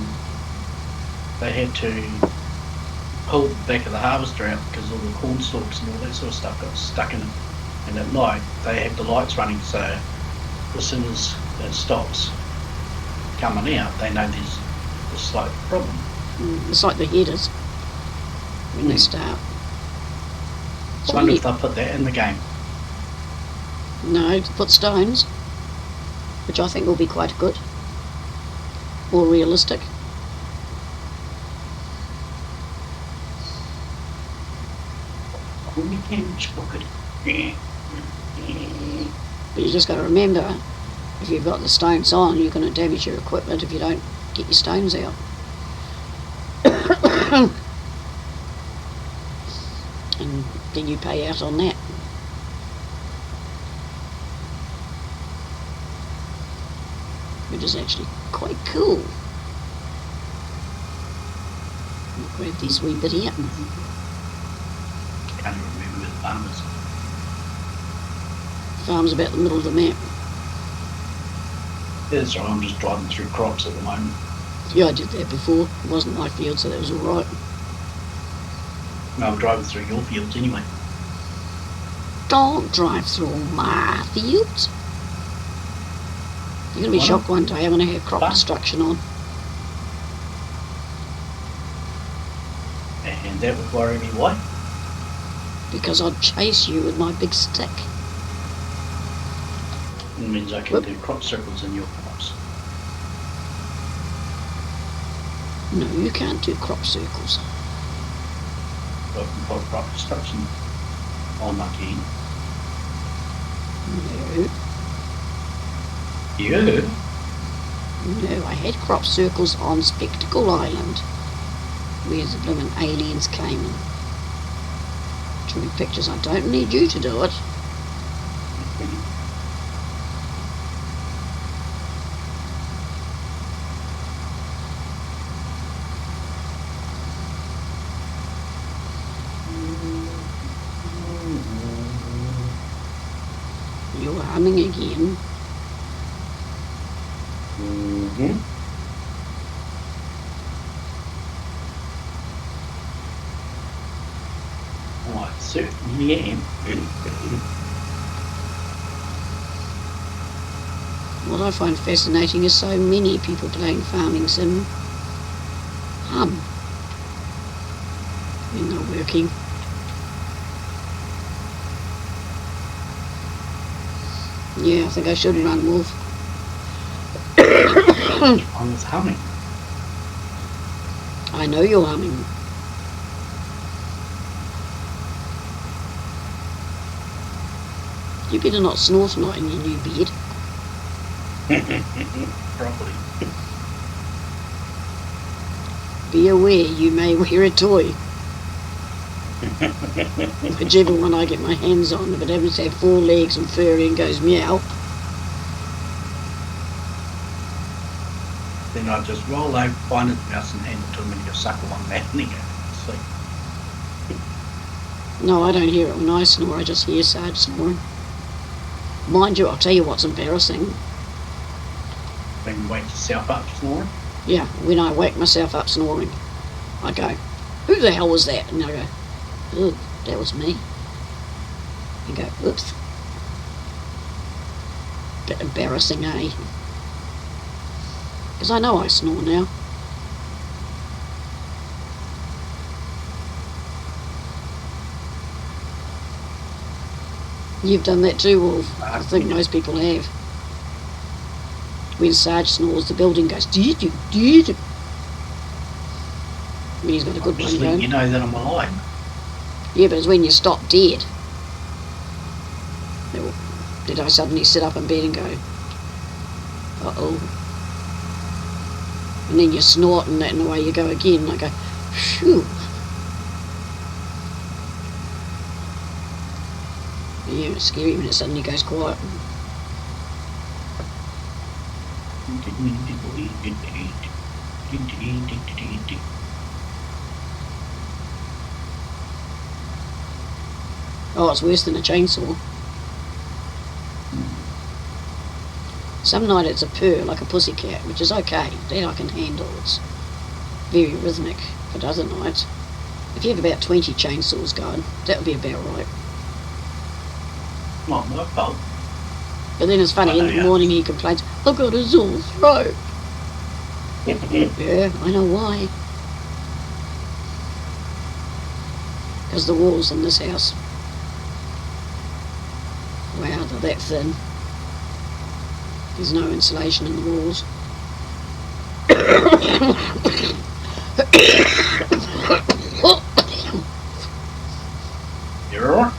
[SPEAKER 2] they had to pull the back of the harvester out because all the corn stalks and all that sort of stuff got stuck in it. And at night, they have the lights running, so as soon as it stops coming out, they know there's a slight problem.
[SPEAKER 1] It's like the headers when they start.
[SPEAKER 2] I wonder if they'll put that in the game.
[SPEAKER 1] No, to put stones, which I think will be quite good. More realistic.
[SPEAKER 2] We can choke it.
[SPEAKER 1] But you just got to remember, if you've got the stones on, you're going to damage your equipment if you don't get your stones out. And then you pay out on that. which is actually quite cool. I'll grab this wee bit here.
[SPEAKER 2] Can't even remember where the farm is.
[SPEAKER 1] Farm's about the middle of the map.
[SPEAKER 2] Yeah, that's right, I'm just driving through crops at the moment.
[SPEAKER 1] Yeah, I did that before. It wasn't my field, so that was alright.
[SPEAKER 2] No, I'm driving through your fields anyway.
[SPEAKER 1] Don't drive through my fields. You're going to be
[SPEAKER 2] Why
[SPEAKER 1] shocked one day I'm going to have crop
[SPEAKER 2] Fine.
[SPEAKER 1] destruction on.
[SPEAKER 2] And that would worry me. Why?
[SPEAKER 1] Because I'd chase you with my big stick.
[SPEAKER 2] It means I can
[SPEAKER 1] Whoop.
[SPEAKER 2] do crop circles in your crops.
[SPEAKER 1] No, you can't do crop circles.
[SPEAKER 2] So I can put crop destruction on my key.
[SPEAKER 1] No.
[SPEAKER 2] You?
[SPEAKER 1] No, I had crop circles on Spectacle Island, where the blooming aliens came in. Drew me pictures. I don't need you to do it. You're humming again.
[SPEAKER 2] Mm-hmm. Oh, I certainly am.
[SPEAKER 1] What I find fascinating is so many people playing Farming Sim hum when they're working. Yeah, I think I should run, Wolf.
[SPEAKER 2] I was humming.
[SPEAKER 1] I know you're humming. You better not snore tonight in your new bed.
[SPEAKER 2] Probably.
[SPEAKER 1] Be aware you may wear a toy. Whichever one I get my hands on, if it happens to have 4 legs and furry and goes meow.
[SPEAKER 2] Then I just roll over, find his mouse and hand it to him and he'll suckle on that and he goes to sleep.
[SPEAKER 1] No, I don't hear it when I snore, I just hear Sarge snoring. Mind you, I'll tell you what's embarrassing.
[SPEAKER 2] When you wake yourself up snoring.
[SPEAKER 1] Yeah, when I wake myself up snoring, I go, who the hell was that? And I go, oh, that was me. And go, oops. Bit embarrassing, eh? Because I know I snore now. You've done that too, Wolf. I think most people have. When Sarge snores, the building goes, did you? When he's got a good
[SPEAKER 2] I'm just
[SPEAKER 1] one
[SPEAKER 2] letting
[SPEAKER 1] going.
[SPEAKER 2] you know that I'm alive.
[SPEAKER 1] Yeah, but it's when you stop dead. Did I suddenly sit up in bed and go, uh-oh. And then you snort and that, and away you go again. And I go, phew. Yeah, it's scary when it suddenly goes quiet. Oh, it's worse than a chainsaw. Some night it's a purr like a pussycat, which is okay. That I can handle. It's very rhythmic. But other nights, if you have about 20 chainsaws going, that would be about right.
[SPEAKER 2] Not my fault.
[SPEAKER 1] But then it's funny, in the morning he complains, I've got a sore throat. Yeah, I know why. Because the walls in this house, wow, they're that thin. There's no insulation in the walls.
[SPEAKER 2] You're alright?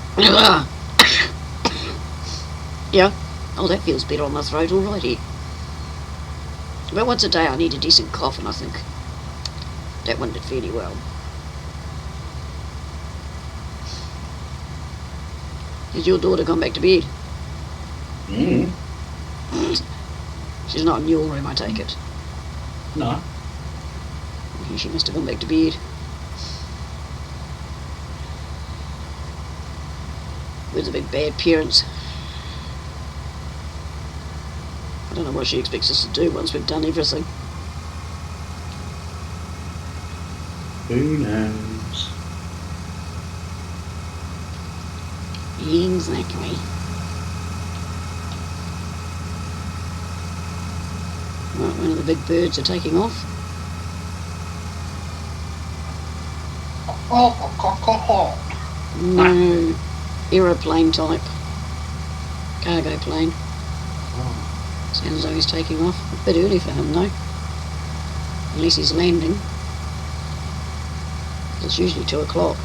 [SPEAKER 1] Yeah. Oh, that feels better on my throat already. About once a day I need a decent cough, and I think that one did fairly well. Has your daughter gone back to bed? She's not in your room, I take it.
[SPEAKER 2] No.
[SPEAKER 1] She must have gone back to bed. With the big bad parents. I don't know what she expects us to do once we've done everything.
[SPEAKER 2] Who knows?
[SPEAKER 1] Exactly. Right, one of the big birds are taking off. No, aeroplane type. Cargo plane. Sounds as though he's taking off. A bit early for him though. Unless he's landing. It's usually 2 o'clock.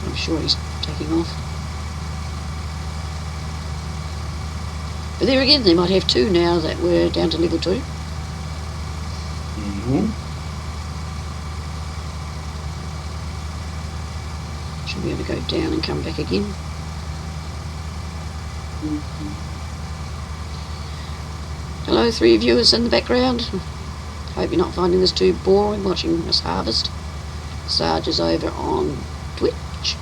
[SPEAKER 1] I'm sure he's taking off. But there again, they might have 2 now that we're down to level 2.
[SPEAKER 2] Mm-hmm.
[SPEAKER 1] Should be able to go down and come back again. Hello, 3 viewers in the background. Hope you're not finding this too boring watching us harvest. Sarge is over on Twitch.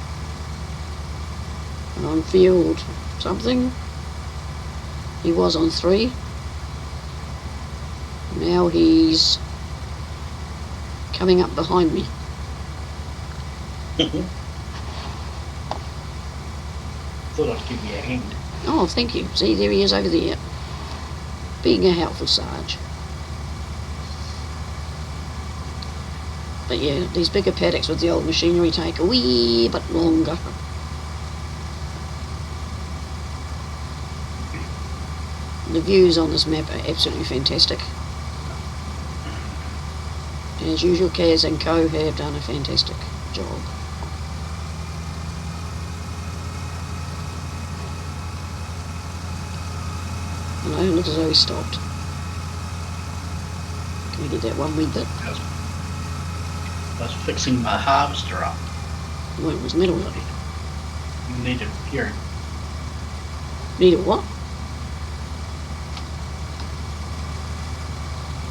[SPEAKER 1] And on field something. He was on 3. Now he's coming up behind me.
[SPEAKER 2] Thought I'd give you a hand.
[SPEAKER 1] Oh, thank you. See, there he is over there. Being a helpful Sarge. But yeah, these bigger paddocks with the old machinery take a wee bit longer. The views on this map are absolutely fantastic. As usual, Cazz and Co have done a fantastic job. I know, it looks as though he stopped. Can we get that one wee bit?
[SPEAKER 2] I was fixing my harvester up.
[SPEAKER 1] Well, it was metal.
[SPEAKER 2] You needed repairing.
[SPEAKER 1] Need a what?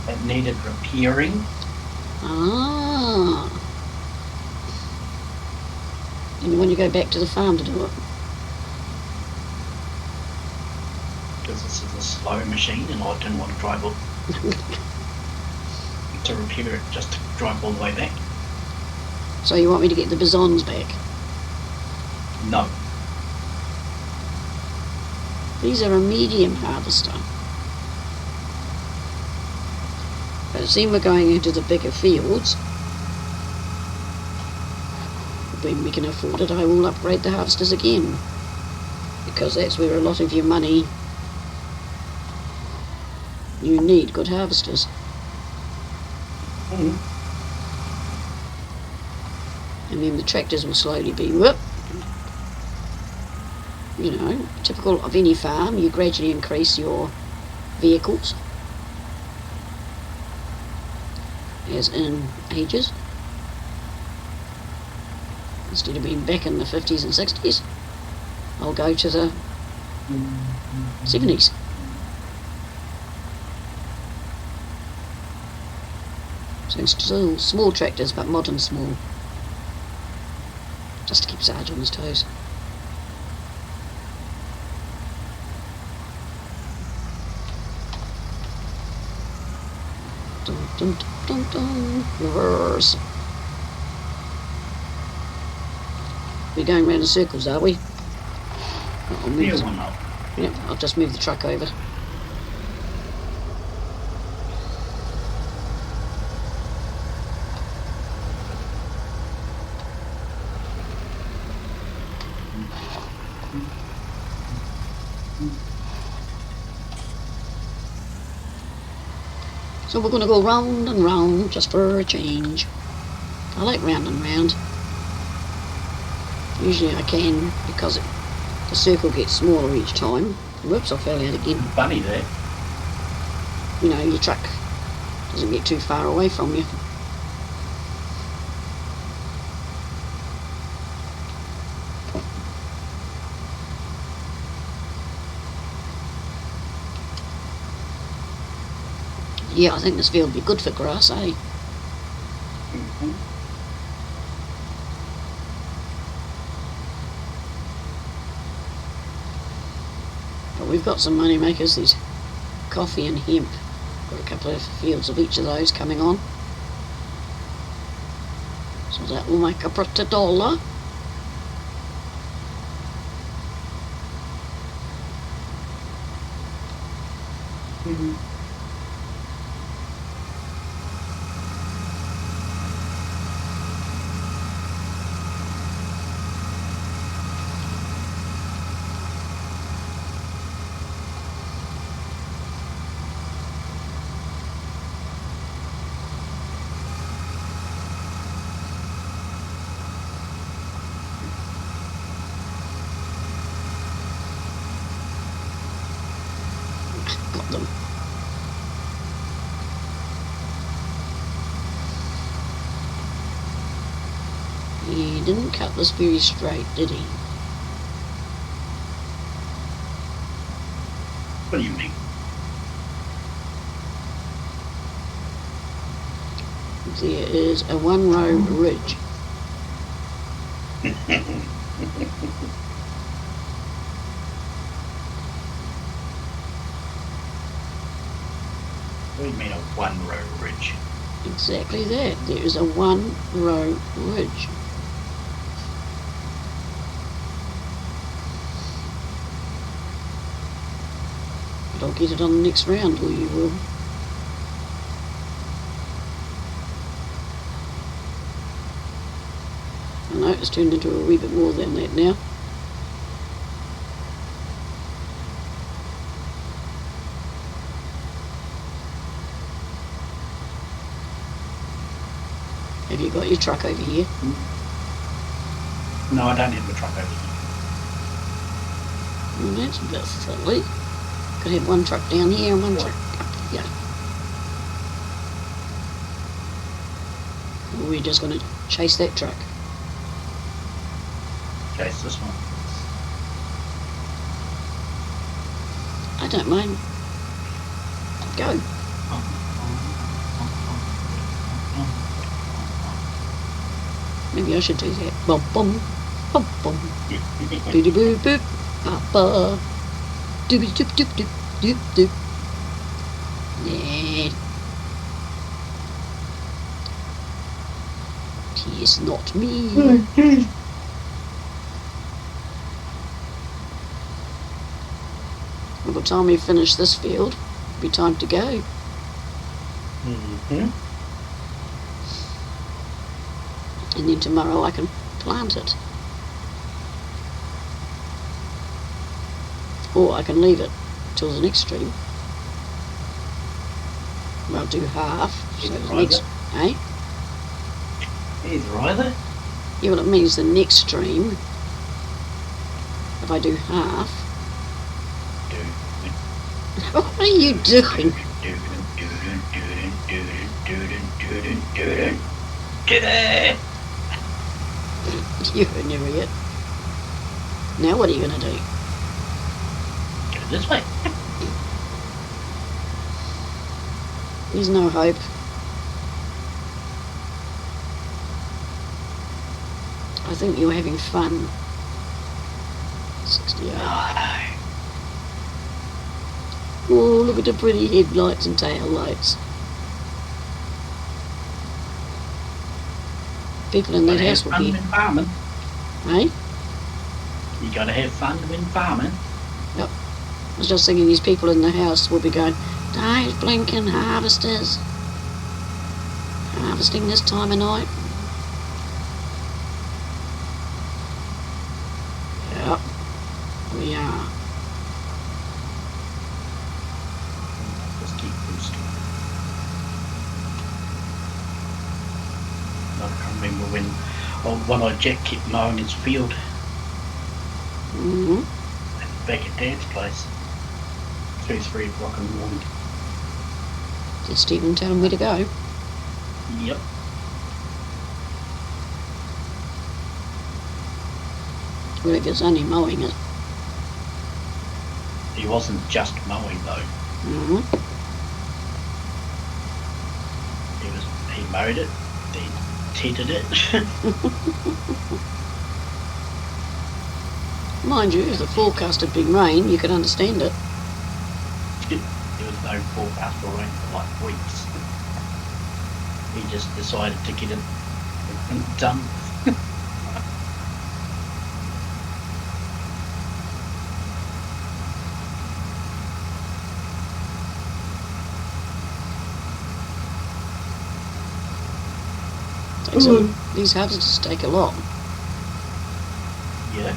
[SPEAKER 2] It needed repairing.
[SPEAKER 1] Ah. And you want to go back to the farm to do it?
[SPEAKER 2] Because this is a slow machine and I didn't want to drive up to repair it, just to drive all the way back.
[SPEAKER 1] So you want me to get the bizons back?
[SPEAKER 2] No.
[SPEAKER 1] These are a medium harvester. But it seems we're going into the bigger fields. When we can afford it, I will upgrade the harvesters again. Because that's where a lot of your money... You need good harvesters.
[SPEAKER 2] Mm-hmm.
[SPEAKER 1] And then the tractors will slowly be, whoop. You know, typical of any farm, you gradually increase your vehicles. As in ages. Instead of being back in the 50s and 60s, I'll go to the 70s. So still small tractors, but modern small. Just to keep Sarge on his toes. Dun, dun, dun, dun, dun. Reverse. We're going round in circles, are we? I'll move
[SPEAKER 2] Yeah,
[SPEAKER 1] the,
[SPEAKER 2] why not?
[SPEAKER 1] yep, I'll just move the truck over. So we're going to go round and round just for a change. I like round and round. Usually I can because the circle gets smaller each time. Whoops, I fell out again.
[SPEAKER 2] Funny that.
[SPEAKER 1] You know, your truck doesn't get too far away from you. Yeah, I think this field would be good for grass, eh?
[SPEAKER 2] Mm-hmm.
[SPEAKER 1] But we've got some money makers, these coffee and hemp. Got a couple of fields of each of those coming on. So that will make a pretty dollar.
[SPEAKER 2] Mm-hmm.
[SPEAKER 1] Got them. He didn't cut this very straight, did he?
[SPEAKER 2] What do you mean?
[SPEAKER 1] There is a one-row ridge.
[SPEAKER 2] What do you mean a one-row ridge?
[SPEAKER 1] Exactly that. There is a one-row ridge. But I'll get it on the next round, or you will. I know it's turned into a wee bit more than that now. Have you got your truck over here?
[SPEAKER 2] No, I don't have the truck over here.
[SPEAKER 1] Well, that's a bit silly. Could have one truck down here and one truck up here. Or we're just going to chase that truck.
[SPEAKER 2] Chase this one.
[SPEAKER 1] I don't mind. Go. Maybe I should do that. Bum bum, bum bum. Doody boo boop, papa. Dooby doop doop doop doop doop. Yeah. Tis not me. By the time we finish this field, it'll be time to go.
[SPEAKER 2] Mm-hmm.
[SPEAKER 1] And then tomorrow I can plant it. Or I can leave it till the next stream. I'll do half. So the next, eh?
[SPEAKER 2] Either either.
[SPEAKER 1] Yeah, well, it means the next stream, if I do half. What are you doing? You're an idiot. Now what are you going to do?
[SPEAKER 2] Go this way.
[SPEAKER 1] There's no hope. I think you're having fun. 68. Oh, look at the pretty headlights and tail lights. People in that house will be...
[SPEAKER 2] farming.
[SPEAKER 1] Eh?
[SPEAKER 2] You gotta have fun when farming.
[SPEAKER 1] Yep. I was just thinking these people in the house will be going, those blinking harvesters. Harvesting this time of night. Yep. We are.
[SPEAKER 2] Just keep boosting. I can't remember when one-eyed Jack kept mowing his field
[SPEAKER 1] Mm-hmm.
[SPEAKER 2] back at Dad's place. 3 o'clock in the morning.
[SPEAKER 1] Did Stephen tell him where to go?
[SPEAKER 2] Yep.
[SPEAKER 1] Well, if it's only mowing it.
[SPEAKER 2] He wasn't just mowing though.
[SPEAKER 1] Mm-hmm.
[SPEAKER 2] mowed it, then tethered it.
[SPEAKER 1] Mind you, if the forecast had been rain, you could understand it.
[SPEAKER 2] There was no forecast for rain for like weeks. He just decided to get it done.
[SPEAKER 1] These harvests take a lot.
[SPEAKER 2] Yeah.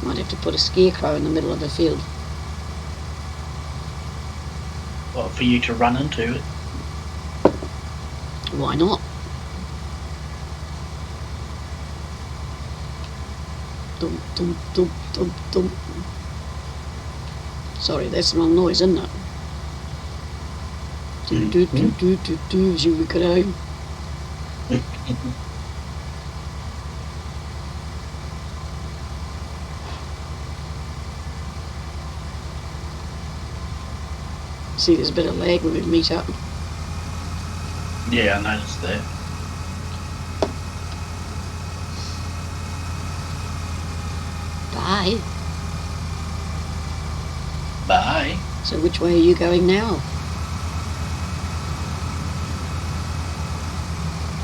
[SPEAKER 1] Might have to put a scarecrow in the middle of the field.
[SPEAKER 2] Well, for you to run into it.
[SPEAKER 1] Why not? Dum, dum, dum, dum, dum. Sorry, that's the wrong noise, isn't it? Do, do, do, do, do, do, as you go home. See, there's a bit of lag when we meet up.
[SPEAKER 2] Yeah, I noticed that.
[SPEAKER 1] Bye.
[SPEAKER 2] Bye.
[SPEAKER 1] So which way are you going now?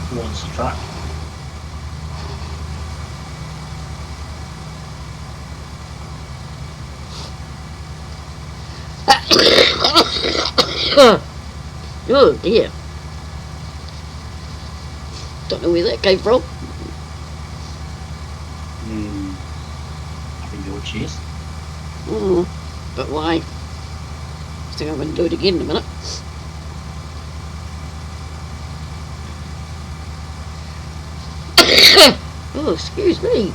[SPEAKER 2] Towards the truck.
[SPEAKER 1] Oh dear. Don't know where that came from.
[SPEAKER 2] Up in your chest.
[SPEAKER 1] But why? I think I'm going to do it again in a minute. Oh, excuse me.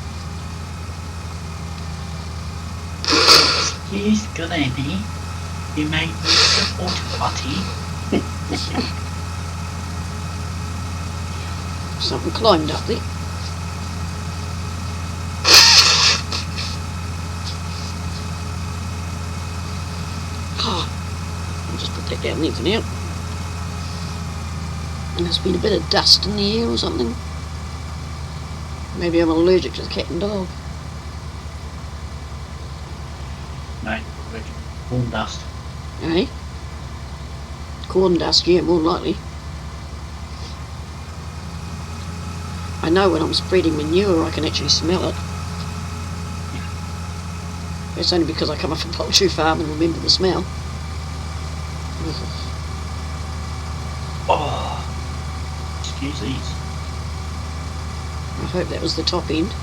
[SPEAKER 2] Yes, good Annie. You made me the water potty.
[SPEAKER 1] Something climbed up there. I'll just put that down there for now. And there's been a bit of dust in the air or something. Maybe I'm allergic to the cat and dog.
[SPEAKER 2] Mate, corn dust.
[SPEAKER 1] Eh? Corn dust, yeah, more likely. I know when I'm spreading manure I can actually smell it. It's only because I come off a poultry farm and remember the smell.
[SPEAKER 2] Oh, excuse these.
[SPEAKER 1] I hope that was the top end.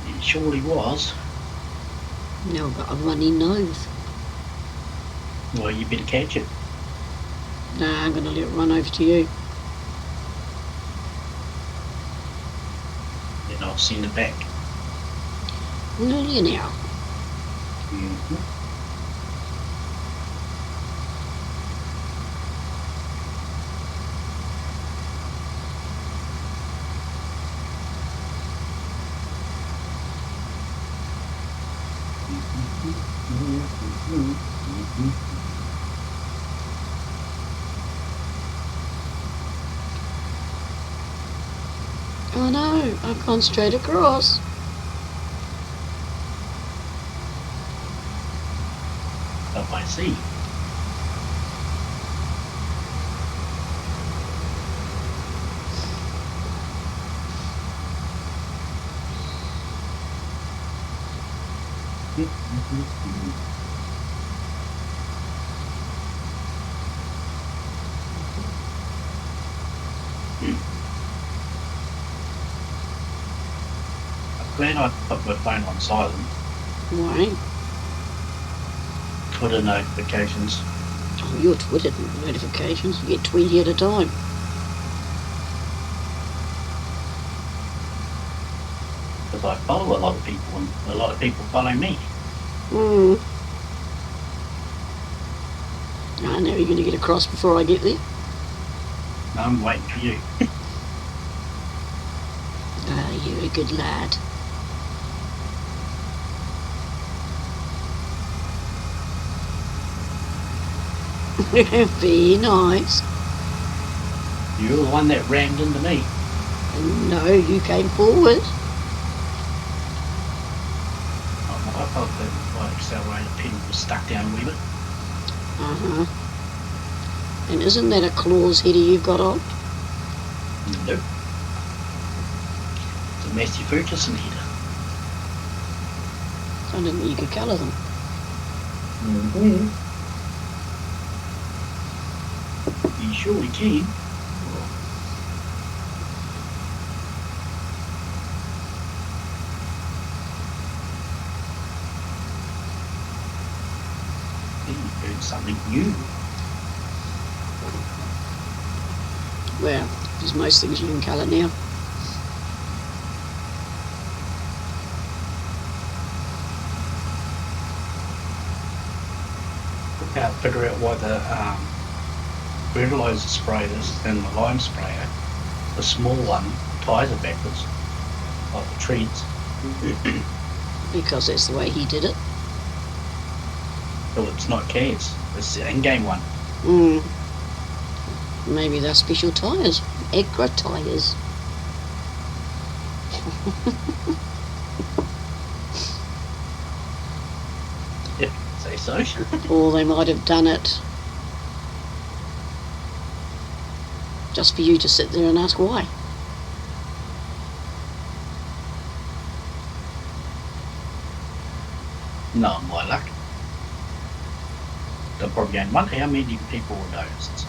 [SPEAKER 2] It surely was.
[SPEAKER 1] Now I've got a runny nose.
[SPEAKER 2] Well, you better catch it.
[SPEAKER 1] Nah, I'm going to let it run over to you.
[SPEAKER 2] Then I'll send it back.
[SPEAKER 1] No, you now. Oh no, I've gone straight across.
[SPEAKER 2] Up I see. I'm glad I put my phone on silent.
[SPEAKER 1] Why?
[SPEAKER 2] Twitter notifications.
[SPEAKER 1] Oh, your Twitter notifications. You get 20 at a time.
[SPEAKER 2] Because I follow a lot of people and a lot of people follow me.
[SPEAKER 1] I know you're going to get across before I get there.
[SPEAKER 2] No, I'm waiting for you.
[SPEAKER 1] Ah, you're a good lad. Be nice.
[SPEAKER 2] You're the one that rammed into me.
[SPEAKER 1] No, you came forward.
[SPEAKER 2] I felt that my accelerator pin was stuck down a wee bit.
[SPEAKER 1] Uh-huh. And isn't that a claws header you've got on?
[SPEAKER 2] Nope. It's a Massey Ferguson header.
[SPEAKER 1] I didn't think you could colour them.
[SPEAKER 2] Mm-hmm. You surely can. You've learned something new.
[SPEAKER 1] Well, there's most things you can colour now.
[SPEAKER 2] Now figure out why the fertiliser sprayers and the lime sprayer, the small one, the tyres are backwards, like the treads.
[SPEAKER 1] Because that's the way he did it.
[SPEAKER 2] Well, it's not Cazz, it's the in-game one.
[SPEAKER 1] Maybe they're special tyres. Agra tyres.
[SPEAKER 2] If you say so.
[SPEAKER 1] Or they might have done it just for you to sit there and ask why.
[SPEAKER 2] Not my luck. They're probably going, wonder how many people will notice this.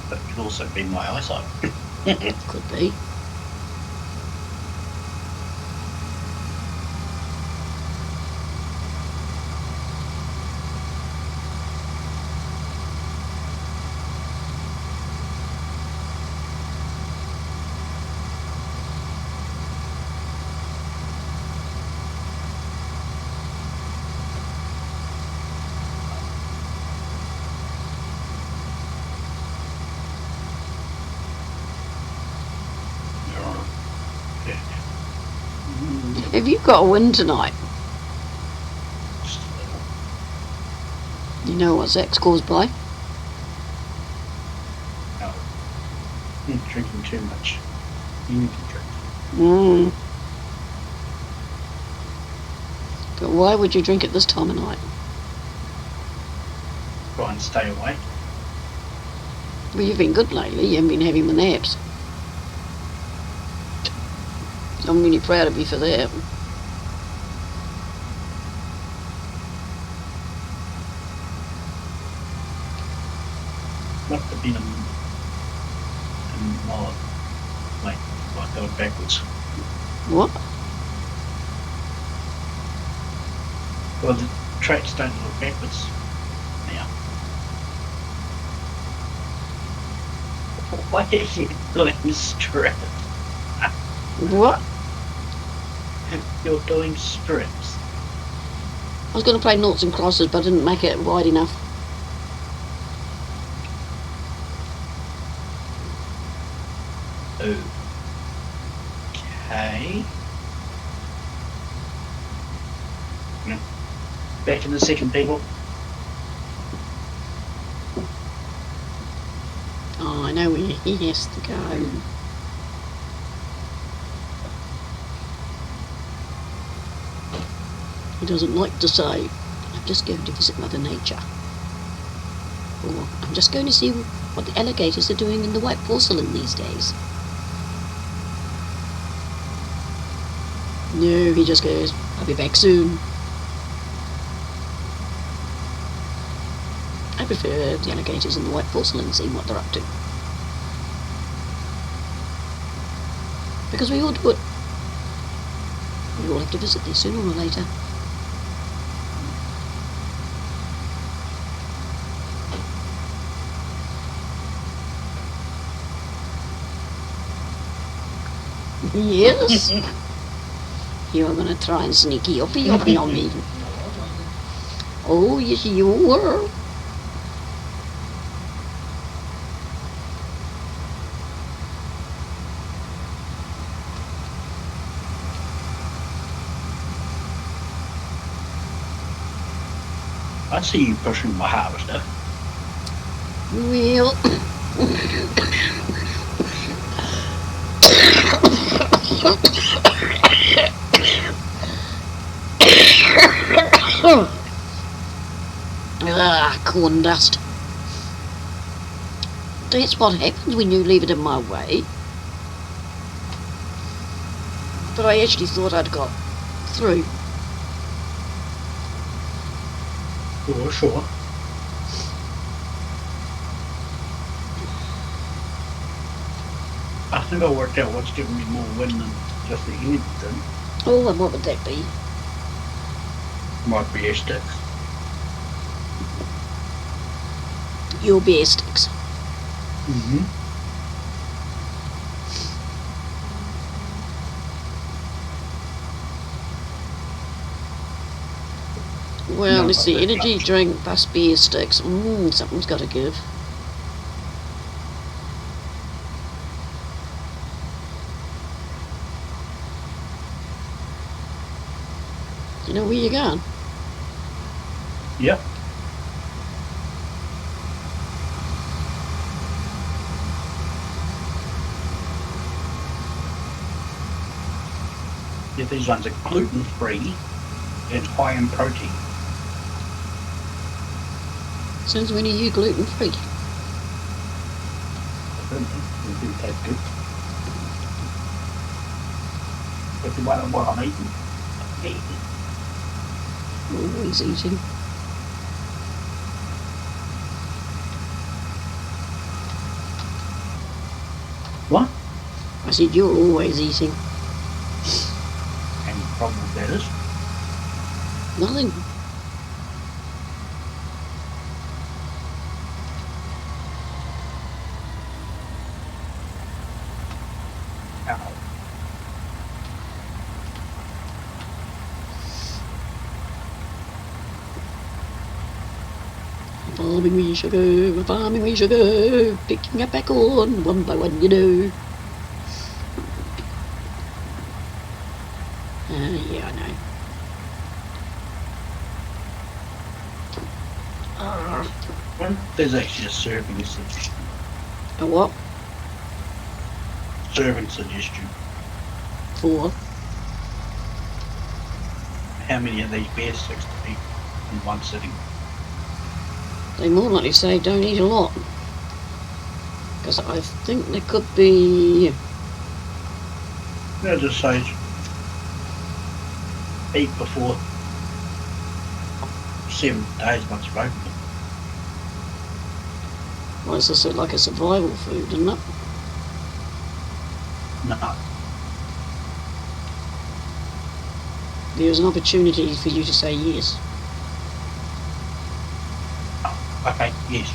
[SPEAKER 2] But it could also be my eyesight.
[SPEAKER 1] Could be. Have you got a win tonight?
[SPEAKER 2] Just a little.
[SPEAKER 1] You know what Zach's caused by?
[SPEAKER 2] No. You're drinking too much. You need to drink.
[SPEAKER 1] But why would you drink it this time of night?
[SPEAKER 2] Try and stay awake.
[SPEAKER 1] Well, you've been good lately. You haven't been having the naps. I'm really proud of you for that.
[SPEAKER 2] Must have been a mullet. Like going backwards.
[SPEAKER 1] What?
[SPEAKER 2] Well, the tracks don't look backwards now. Why are you doing strips?
[SPEAKER 1] What?
[SPEAKER 2] You're doing strips.
[SPEAKER 1] I was going to play noughts and crosses, but I didn't make it wide enough.
[SPEAKER 2] Okay. No. Back in the second, people.
[SPEAKER 1] Oh, I know where he has to go. He doesn't like to say, I'm just going to visit Mother Nature. Or, I'm just going to see what the alligators are doing in the white porcelain these days. No, he just goes, I'll be back soon. I prefer the alligators in the white porcelain seeing what they're up to. because we all do it. We all have to visit this sooner or later. Yes. You're gonna try and sneaky uppy on me. Oh, yes, you were.
[SPEAKER 2] I see you pushing my harvester.
[SPEAKER 1] Well, corn dust. That's what happens when you leave it in my way. But I actually thought I'd got through.
[SPEAKER 2] Sure. I think I worked out what's giving me more wind than just the engine.
[SPEAKER 1] Oh, and what would that be?
[SPEAKER 2] Might be sticks.
[SPEAKER 1] Your bear sticks.
[SPEAKER 2] Mm-hmm.
[SPEAKER 1] Well,
[SPEAKER 2] No,
[SPEAKER 1] let's see.
[SPEAKER 2] but
[SPEAKER 1] Energy
[SPEAKER 2] that's-
[SPEAKER 1] drink plus beer sticks. Something's got to give. You know where you're going?
[SPEAKER 2] Yep. Yeah, these ones are gluten-free and high in protein.
[SPEAKER 1] Since when are you gluten free?
[SPEAKER 2] I don't know. They do taste good. But the one what I'm eating.
[SPEAKER 1] Always eating.
[SPEAKER 2] What?
[SPEAKER 1] I said you're always eating.
[SPEAKER 2] And the problem with that is,
[SPEAKER 1] Nothing.
[SPEAKER 2] ow.
[SPEAKER 1] Farming we shall go, farming we shall go, picking up back on one by one, you know. Yeah, I know.
[SPEAKER 2] There's actually a serving suggestion.
[SPEAKER 1] A what?
[SPEAKER 2] Serving suggestion.
[SPEAKER 1] For?
[SPEAKER 2] How many of these beer sticks to eat in one sitting?
[SPEAKER 1] They more likely say don't eat a lot. Because I think there could be...
[SPEAKER 2] No, just say eat before 7 days once you've opened them.
[SPEAKER 1] Well, it's also like a survival food, isn't it?
[SPEAKER 2] No.
[SPEAKER 1] There's an opportunity for you to say yes.
[SPEAKER 2] Okay, yes.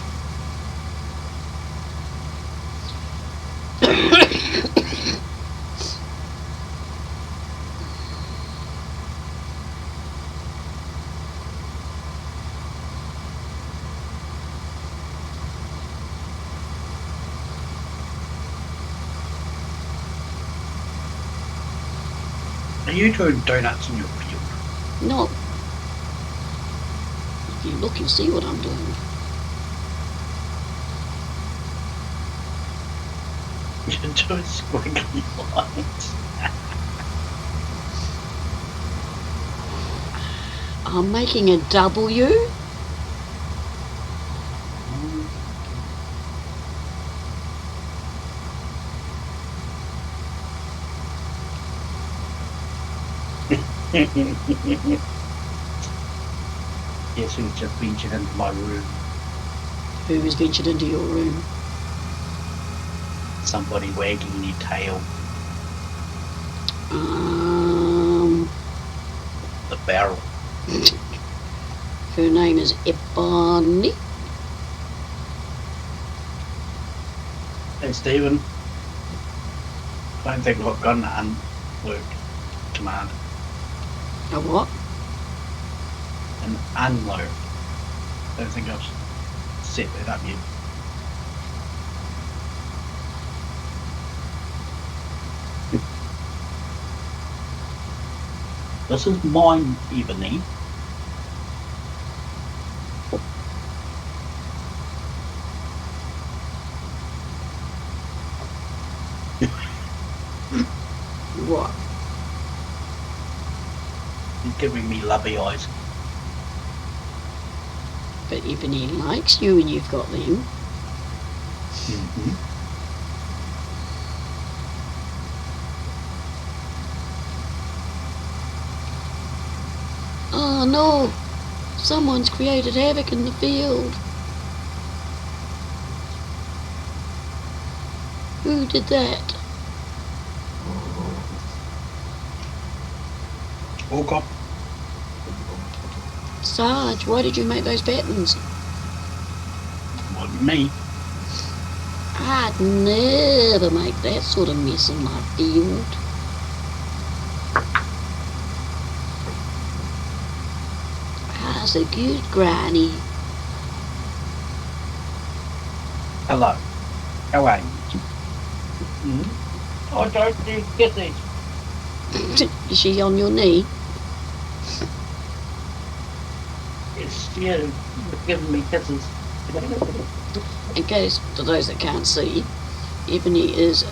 [SPEAKER 2] Are you doing donuts in your field?
[SPEAKER 1] No. If you look, you'll see what I'm doing.
[SPEAKER 2] You're doing squiggly lines.
[SPEAKER 1] I'm making a W.
[SPEAKER 2] Yes, who's just ventured into my room?
[SPEAKER 1] Who has ventured into your room?
[SPEAKER 2] Somebody wagging their tail. The barrel.
[SPEAKER 1] Her name is Ebony.
[SPEAKER 2] Hey Stephen. I don't think I've got an unworked command.
[SPEAKER 1] A what?
[SPEAKER 2] An unload. I don't think I've set that up yet. This is mine, Ebony.
[SPEAKER 1] What?
[SPEAKER 2] You're giving me lovey eyes.
[SPEAKER 1] But Ebony likes you and you've got them.
[SPEAKER 2] Mm-hmm.
[SPEAKER 1] Oh no! Someone's created havoc in the field. Who did that?
[SPEAKER 2] Oh God.
[SPEAKER 1] Sarge, why did you make those patterns?
[SPEAKER 2] Wasn't me.
[SPEAKER 1] I'd never make that sort of mess in my field. How's a good granny?
[SPEAKER 2] Hello. How are you? Mm-hmm. I don't do kisses.
[SPEAKER 1] Is she on your knee?
[SPEAKER 2] It's you giving me kisses.
[SPEAKER 1] In case, for those that can't see, Ebony is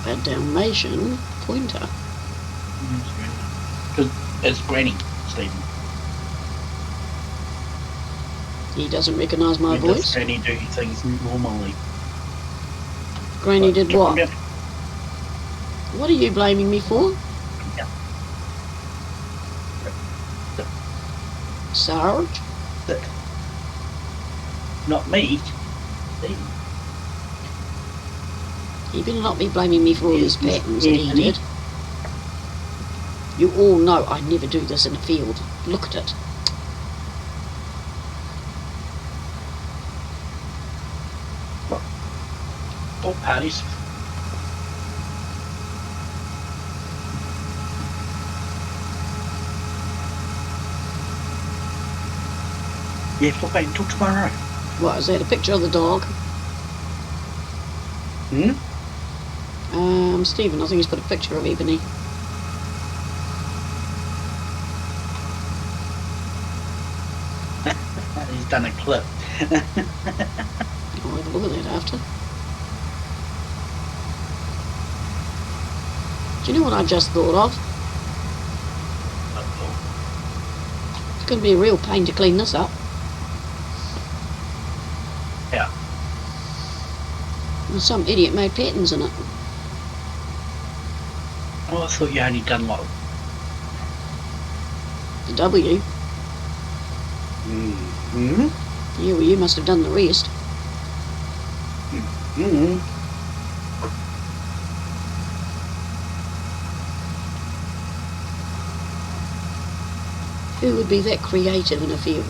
[SPEAKER 1] a Dalmatian pointer.
[SPEAKER 2] Because it's Granny, Stephen.
[SPEAKER 1] He doesn't recognise my
[SPEAKER 2] When does
[SPEAKER 1] voice.
[SPEAKER 2] Granny do things normally?
[SPEAKER 1] Granny
[SPEAKER 2] Like,
[SPEAKER 1] did
[SPEAKER 2] come
[SPEAKER 1] what?
[SPEAKER 2] down.
[SPEAKER 1] What are you blaming me for?
[SPEAKER 2] Yeah.
[SPEAKER 1] Sarge?
[SPEAKER 2] Not me. Stephen.
[SPEAKER 1] You better not be blaming me for all these
[SPEAKER 2] Yes,
[SPEAKER 1] patterns that he
[SPEAKER 2] Ebony.
[SPEAKER 1] did. You all know I never do this in a field. Look at it.
[SPEAKER 2] Oh, parties. Yeah, we'll wait until tomorrow.
[SPEAKER 1] What, is that a picture of the dog?
[SPEAKER 2] Hmm?
[SPEAKER 1] Stephen, I think he's put a picture of Ebony.
[SPEAKER 2] He's done a clip.
[SPEAKER 1] I'll have a look at that after. Do you know what I just thought of? It's going to be a real pain to clean this up.
[SPEAKER 2] Yeah.
[SPEAKER 1] Well, some idiot made patterns in it.
[SPEAKER 2] Oh, I thought you only done like.
[SPEAKER 1] The W.
[SPEAKER 2] Mm-hmm.
[SPEAKER 1] Yeah, well, you must have done the rest.
[SPEAKER 2] Mm-hmm.
[SPEAKER 1] Who would be that creative in a field?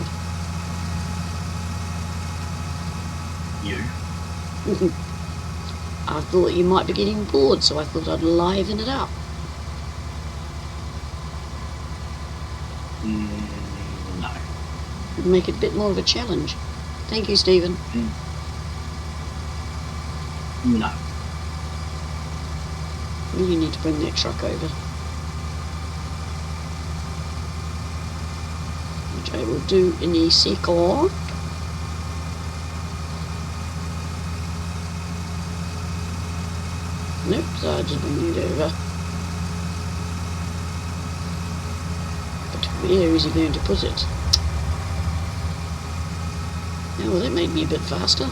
[SPEAKER 2] You.
[SPEAKER 1] I thought you might be getting bored, so I thought I'd liven it up.
[SPEAKER 2] No.
[SPEAKER 1] Make it a bit more of a challenge. Thank you, Stephen.
[SPEAKER 2] No.
[SPEAKER 1] Well, you need to bring that truck over. Which I will do in a second. Nope, so I'll just bring it over. But where is he going to put it? Oh, well, that made me a bit faster.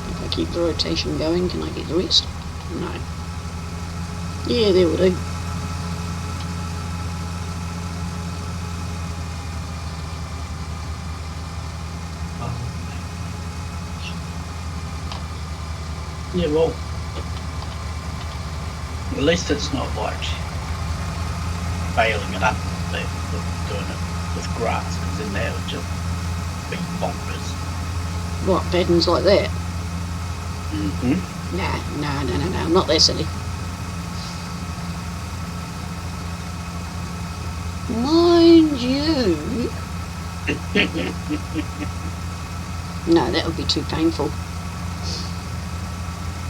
[SPEAKER 1] If I keep the rotation going, can I get the rest? No. Yeah, there will do.
[SPEAKER 2] Yeah, well, at least it's not like bailing it up there, doing it with grass, because then that would just be bonkers.
[SPEAKER 1] What, beddings like that?
[SPEAKER 2] Mm-hmm.
[SPEAKER 1] No, I'm not that silly. Mind you... No, that would be too painful.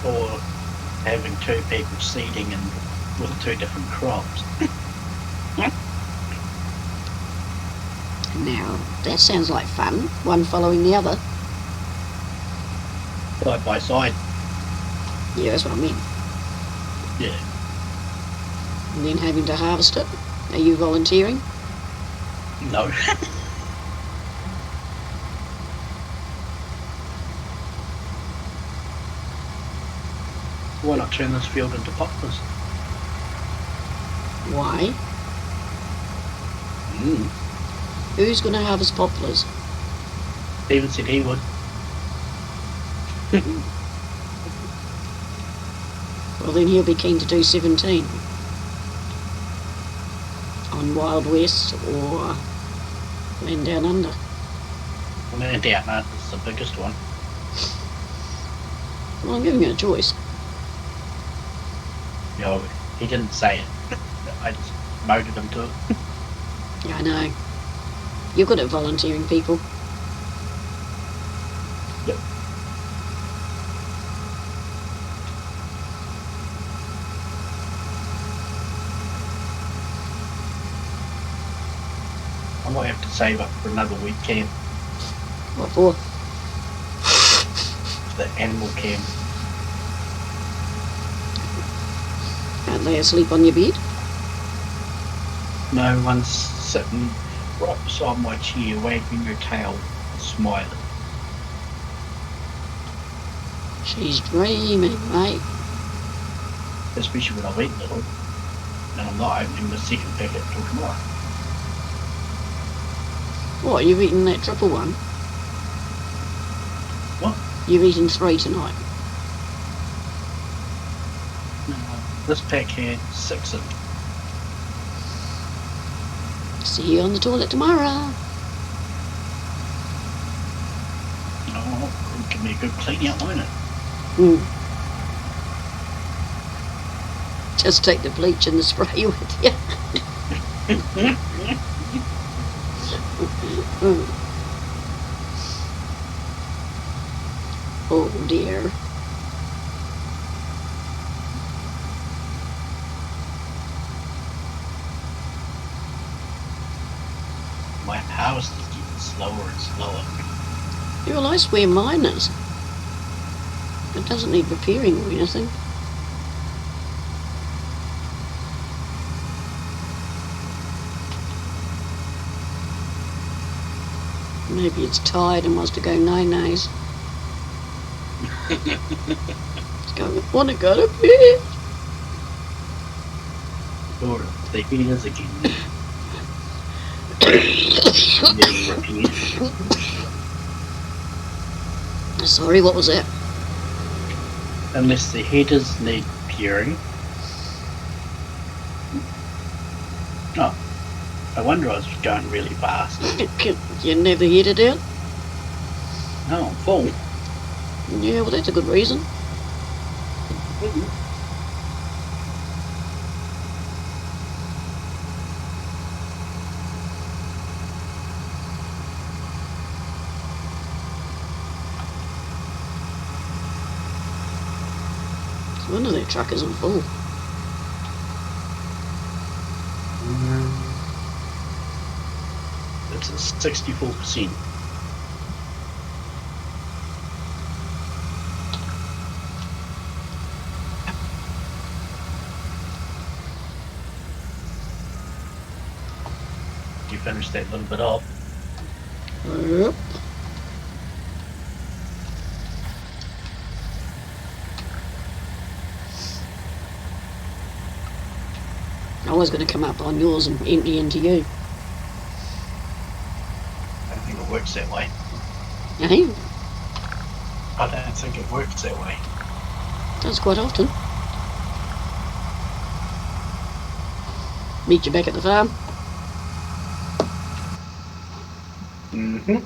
[SPEAKER 2] Or having two people seeding and with two different crops.
[SPEAKER 1] Now, that sounds like fun, one following the other.
[SPEAKER 2] Side by side.
[SPEAKER 1] Yeah, that's what I mean.
[SPEAKER 2] Yeah.
[SPEAKER 1] And then having to harvest it. Are you volunteering?
[SPEAKER 2] No. Why not turn this field into poplars?
[SPEAKER 1] Why? Who's going to harvest poplars?
[SPEAKER 2] Steven said he would.
[SPEAKER 1] Well, then he'll be keen to do 17. On Wild West or Land Down Under.
[SPEAKER 2] Land Down Under is the biggest one.
[SPEAKER 1] Well, I'm giving you a choice.
[SPEAKER 2] No, he didn't say it. I just moted him to it.
[SPEAKER 1] Yeah, I know. You're good at volunteering people.
[SPEAKER 2] Yep. I might have to save up for another week camp.
[SPEAKER 1] What for?
[SPEAKER 2] The animal camp.
[SPEAKER 1] Aren't they asleep on your bed?
[SPEAKER 2] No one's sitting right beside my chair, wagging her tail, smiling.
[SPEAKER 1] She's dreaming, mate.
[SPEAKER 2] Especially when I've eaten it all. And I'm not opening the second packet till tomorrow.
[SPEAKER 1] What, you've eaten that triple one?
[SPEAKER 2] What?
[SPEAKER 1] You've eaten 3 tonight.
[SPEAKER 2] This pack had 6 in it.
[SPEAKER 1] See you on the toilet tomorrow.
[SPEAKER 2] Oh, it'll give me a good clean out, won't it?
[SPEAKER 1] Just take the bleach and the spray with you. Oh dear.
[SPEAKER 2] My harvest is getting slower and slower.
[SPEAKER 1] Yeah, well, I swear mine is. It doesn't need repairing or anything. Maybe it's tired and wants to go nay-nays. It's going, I want to go to bed.
[SPEAKER 2] Or the heaters again.
[SPEAKER 1] Sorry, what was that?
[SPEAKER 2] Unless the heaters need peering. Oh, I wonder I was going really fast.
[SPEAKER 1] You never heated it?
[SPEAKER 2] No, I'm full.
[SPEAKER 1] Yeah, well, that's a good reason. No wonder their truck isn't full.
[SPEAKER 2] It's a 64%. You finished that little bit off.
[SPEAKER 1] Yep. I was going to come up on yours and empty into you.
[SPEAKER 2] I don't think it works that way.
[SPEAKER 1] Hey?
[SPEAKER 2] I don't think it works that way.
[SPEAKER 1] Does quite often. Meet you back at the farm.
[SPEAKER 2] Mm-hmm.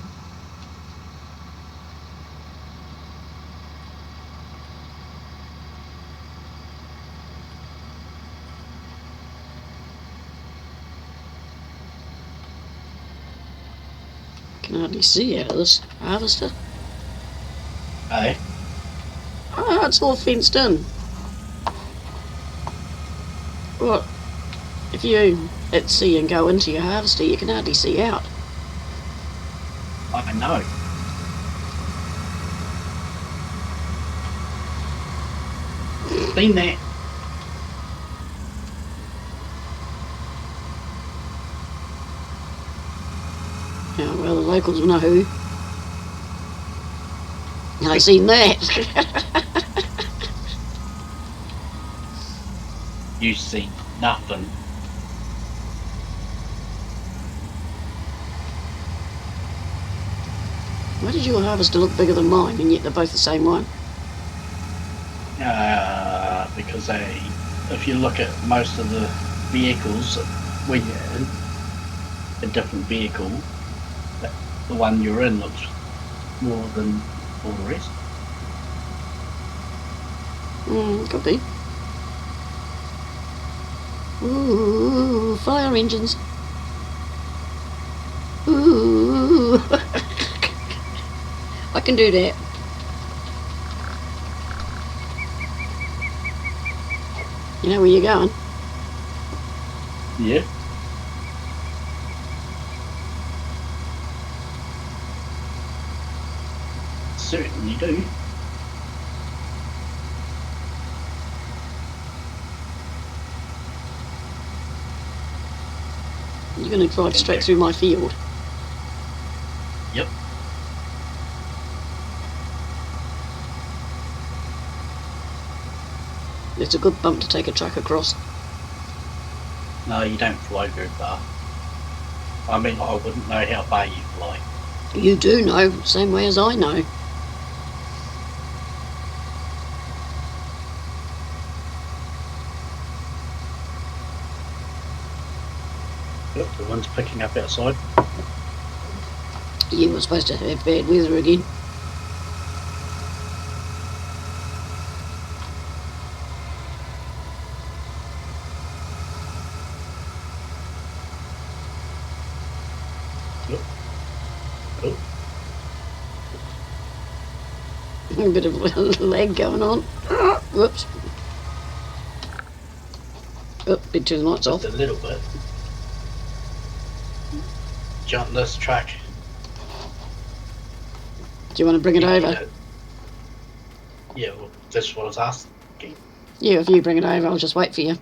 [SPEAKER 1] Can hardly see out of this harvester.
[SPEAKER 2] Hey,
[SPEAKER 1] Ah, it's all fenced in. What? If you at sea and go into your harvester, you can hardly see out.
[SPEAKER 2] I know. Seen that.
[SPEAKER 1] Yeah, well, the locals know who. I seen that.
[SPEAKER 2] You see nothing.
[SPEAKER 1] Why did your harvester look bigger than mine, and yet they're both the same one?
[SPEAKER 2] Because if you look at most of the vehicles when you're in a different vehicle, the one you're in looks more than all the rest.
[SPEAKER 1] Could be. Ooh, fire engines. Ooh. I can do that. You know where you're going?
[SPEAKER 2] Yeah. Certainly do.
[SPEAKER 1] You're going to drive straight through my field.
[SPEAKER 2] Yep.
[SPEAKER 1] It's a good bump to take a truck across.
[SPEAKER 2] No, you don't fly very far. I mean, I wouldn't know how far you fly.
[SPEAKER 1] You do know, same way as I know.
[SPEAKER 2] Yep, the wind's picking up outside.
[SPEAKER 1] You were supposed to have bad weather again.
[SPEAKER 2] Yep. Oh,
[SPEAKER 1] A bit of lag going on. Whoops. Oh, bit too the lights off.
[SPEAKER 2] just a little bit. Jump this truck.
[SPEAKER 1] Do you want to bring it over?
[SPEAKER 2] Yeah, well, that's what I was asking.
[SPEAKER 1] Yeah, if you bring it over, I'll just wait for you.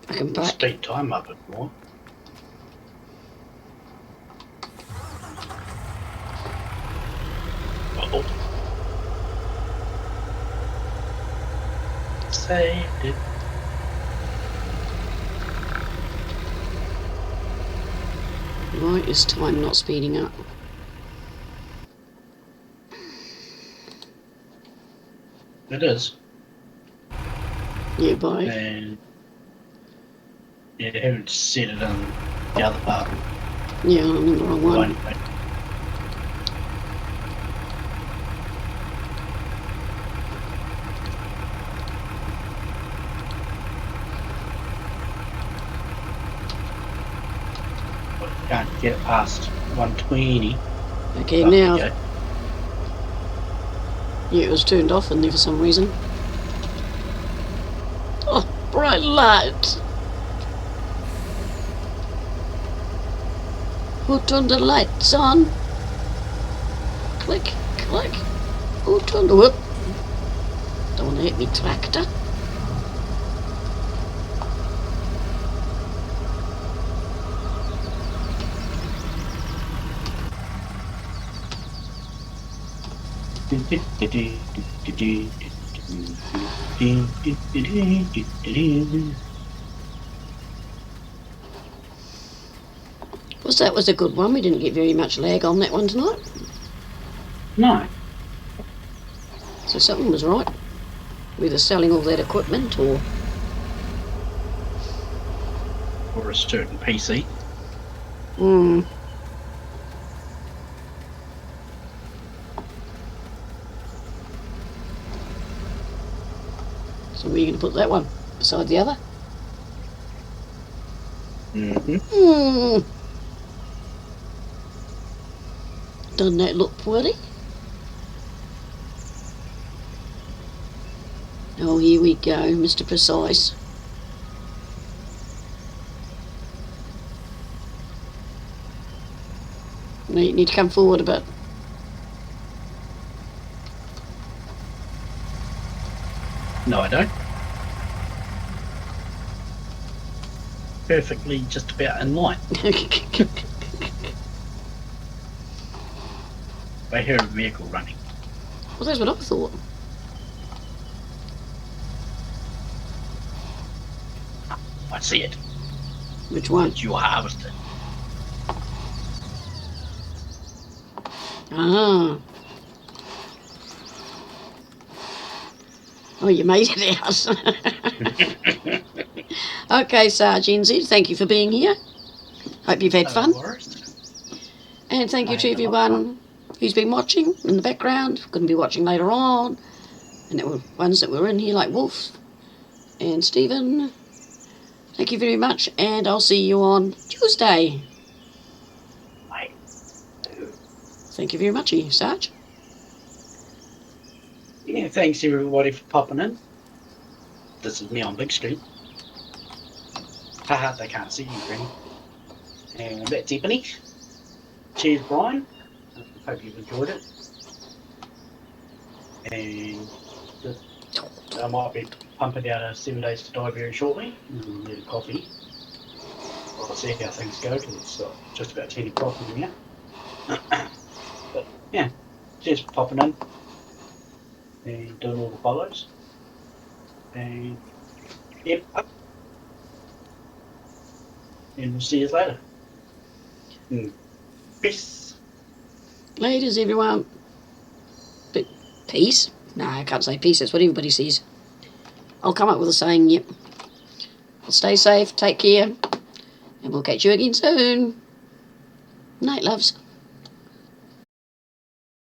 [SPEAKER 1] I can park.
[SPEAKER 2] Speed time up a bit more. Uh-oh. Saved it.
[SPEAKER 1] Why is time not speeding up?
[SPEAKER 2] It is.
[SPEAKER 1] Yeah, bye.
[SPEAKER 2] And you haven't set it in the other part.
[SPEAKER 1] Yeah, I'm in the wrong one.
[SPEAKER 2] Can't get it past 120.
[SPEAKER 1] Okay,
[SPEAKER 2] Oh,
[SPEAKER 1] now.
[SPEAKER 2] okay.
[SPEAKER 1] Yeah, it was turned off in there for some reason. Oh, bright light! Who turned the lights on? Click, click. Who turned the whoop? Don't hit me, tractor. That was a good one. We didn't get very much lag on that one tonight.
[SPEAKER 2] No.
[SPEAKER 1] So something was right. Either selling all that equipment or
[SPEAKER 2] a certain PC.
[SPEAKER 1] So where are you going to put that one? Beside the other? Doesn't that look pretty? Oh, here we go, Mr. Precise. No, you need to come forward a bit.
[SPEAKER 2] No, I don't. Perfectly just about in line. I hear a vehicle running.
[SPEAKER 1] Well, that's what I thought.
[SPEAKER 2] I see it.
[SPEAKER 1] Which one?
[SPEAKER 2] It's your harvester.
[SPEAKER 1] Ah. Oh, you made it out. Okay, Sergeant Z, thank you for being here. Hope you've had fun. And thank you to everyone who's been watching in the background, going to be watching later on. And there were ones that were in here like Wolf and Stephen. Thank you very much, and I'll see you on Tuesday.
[SPEAKER 2] Bye.
[SPEAKER 1] Thank you very much, Sarge.
[SPEAKER 2] Yeah, thanks everybody for popping in. This is me on big screen. Haha, they can't see you, Granny. And that's Ebony. Cheers, Brian. Hope you've enjoyed it. And I might be pumping out a 7 Days to Die very shortly. Need a coffee. I'll see how things go because it's just about 10 o'clock in here. But yeah, just popping in and doing all the follows. And yep. And we'll see you later. Peace.
[SPEAKER 1] Ladies, everyone. But peace? No, I can't say peace. That's what everybody says. I'll come up with a saying, yep. Well, stay safe, take care, and we'll catch you again soon. Night, loves.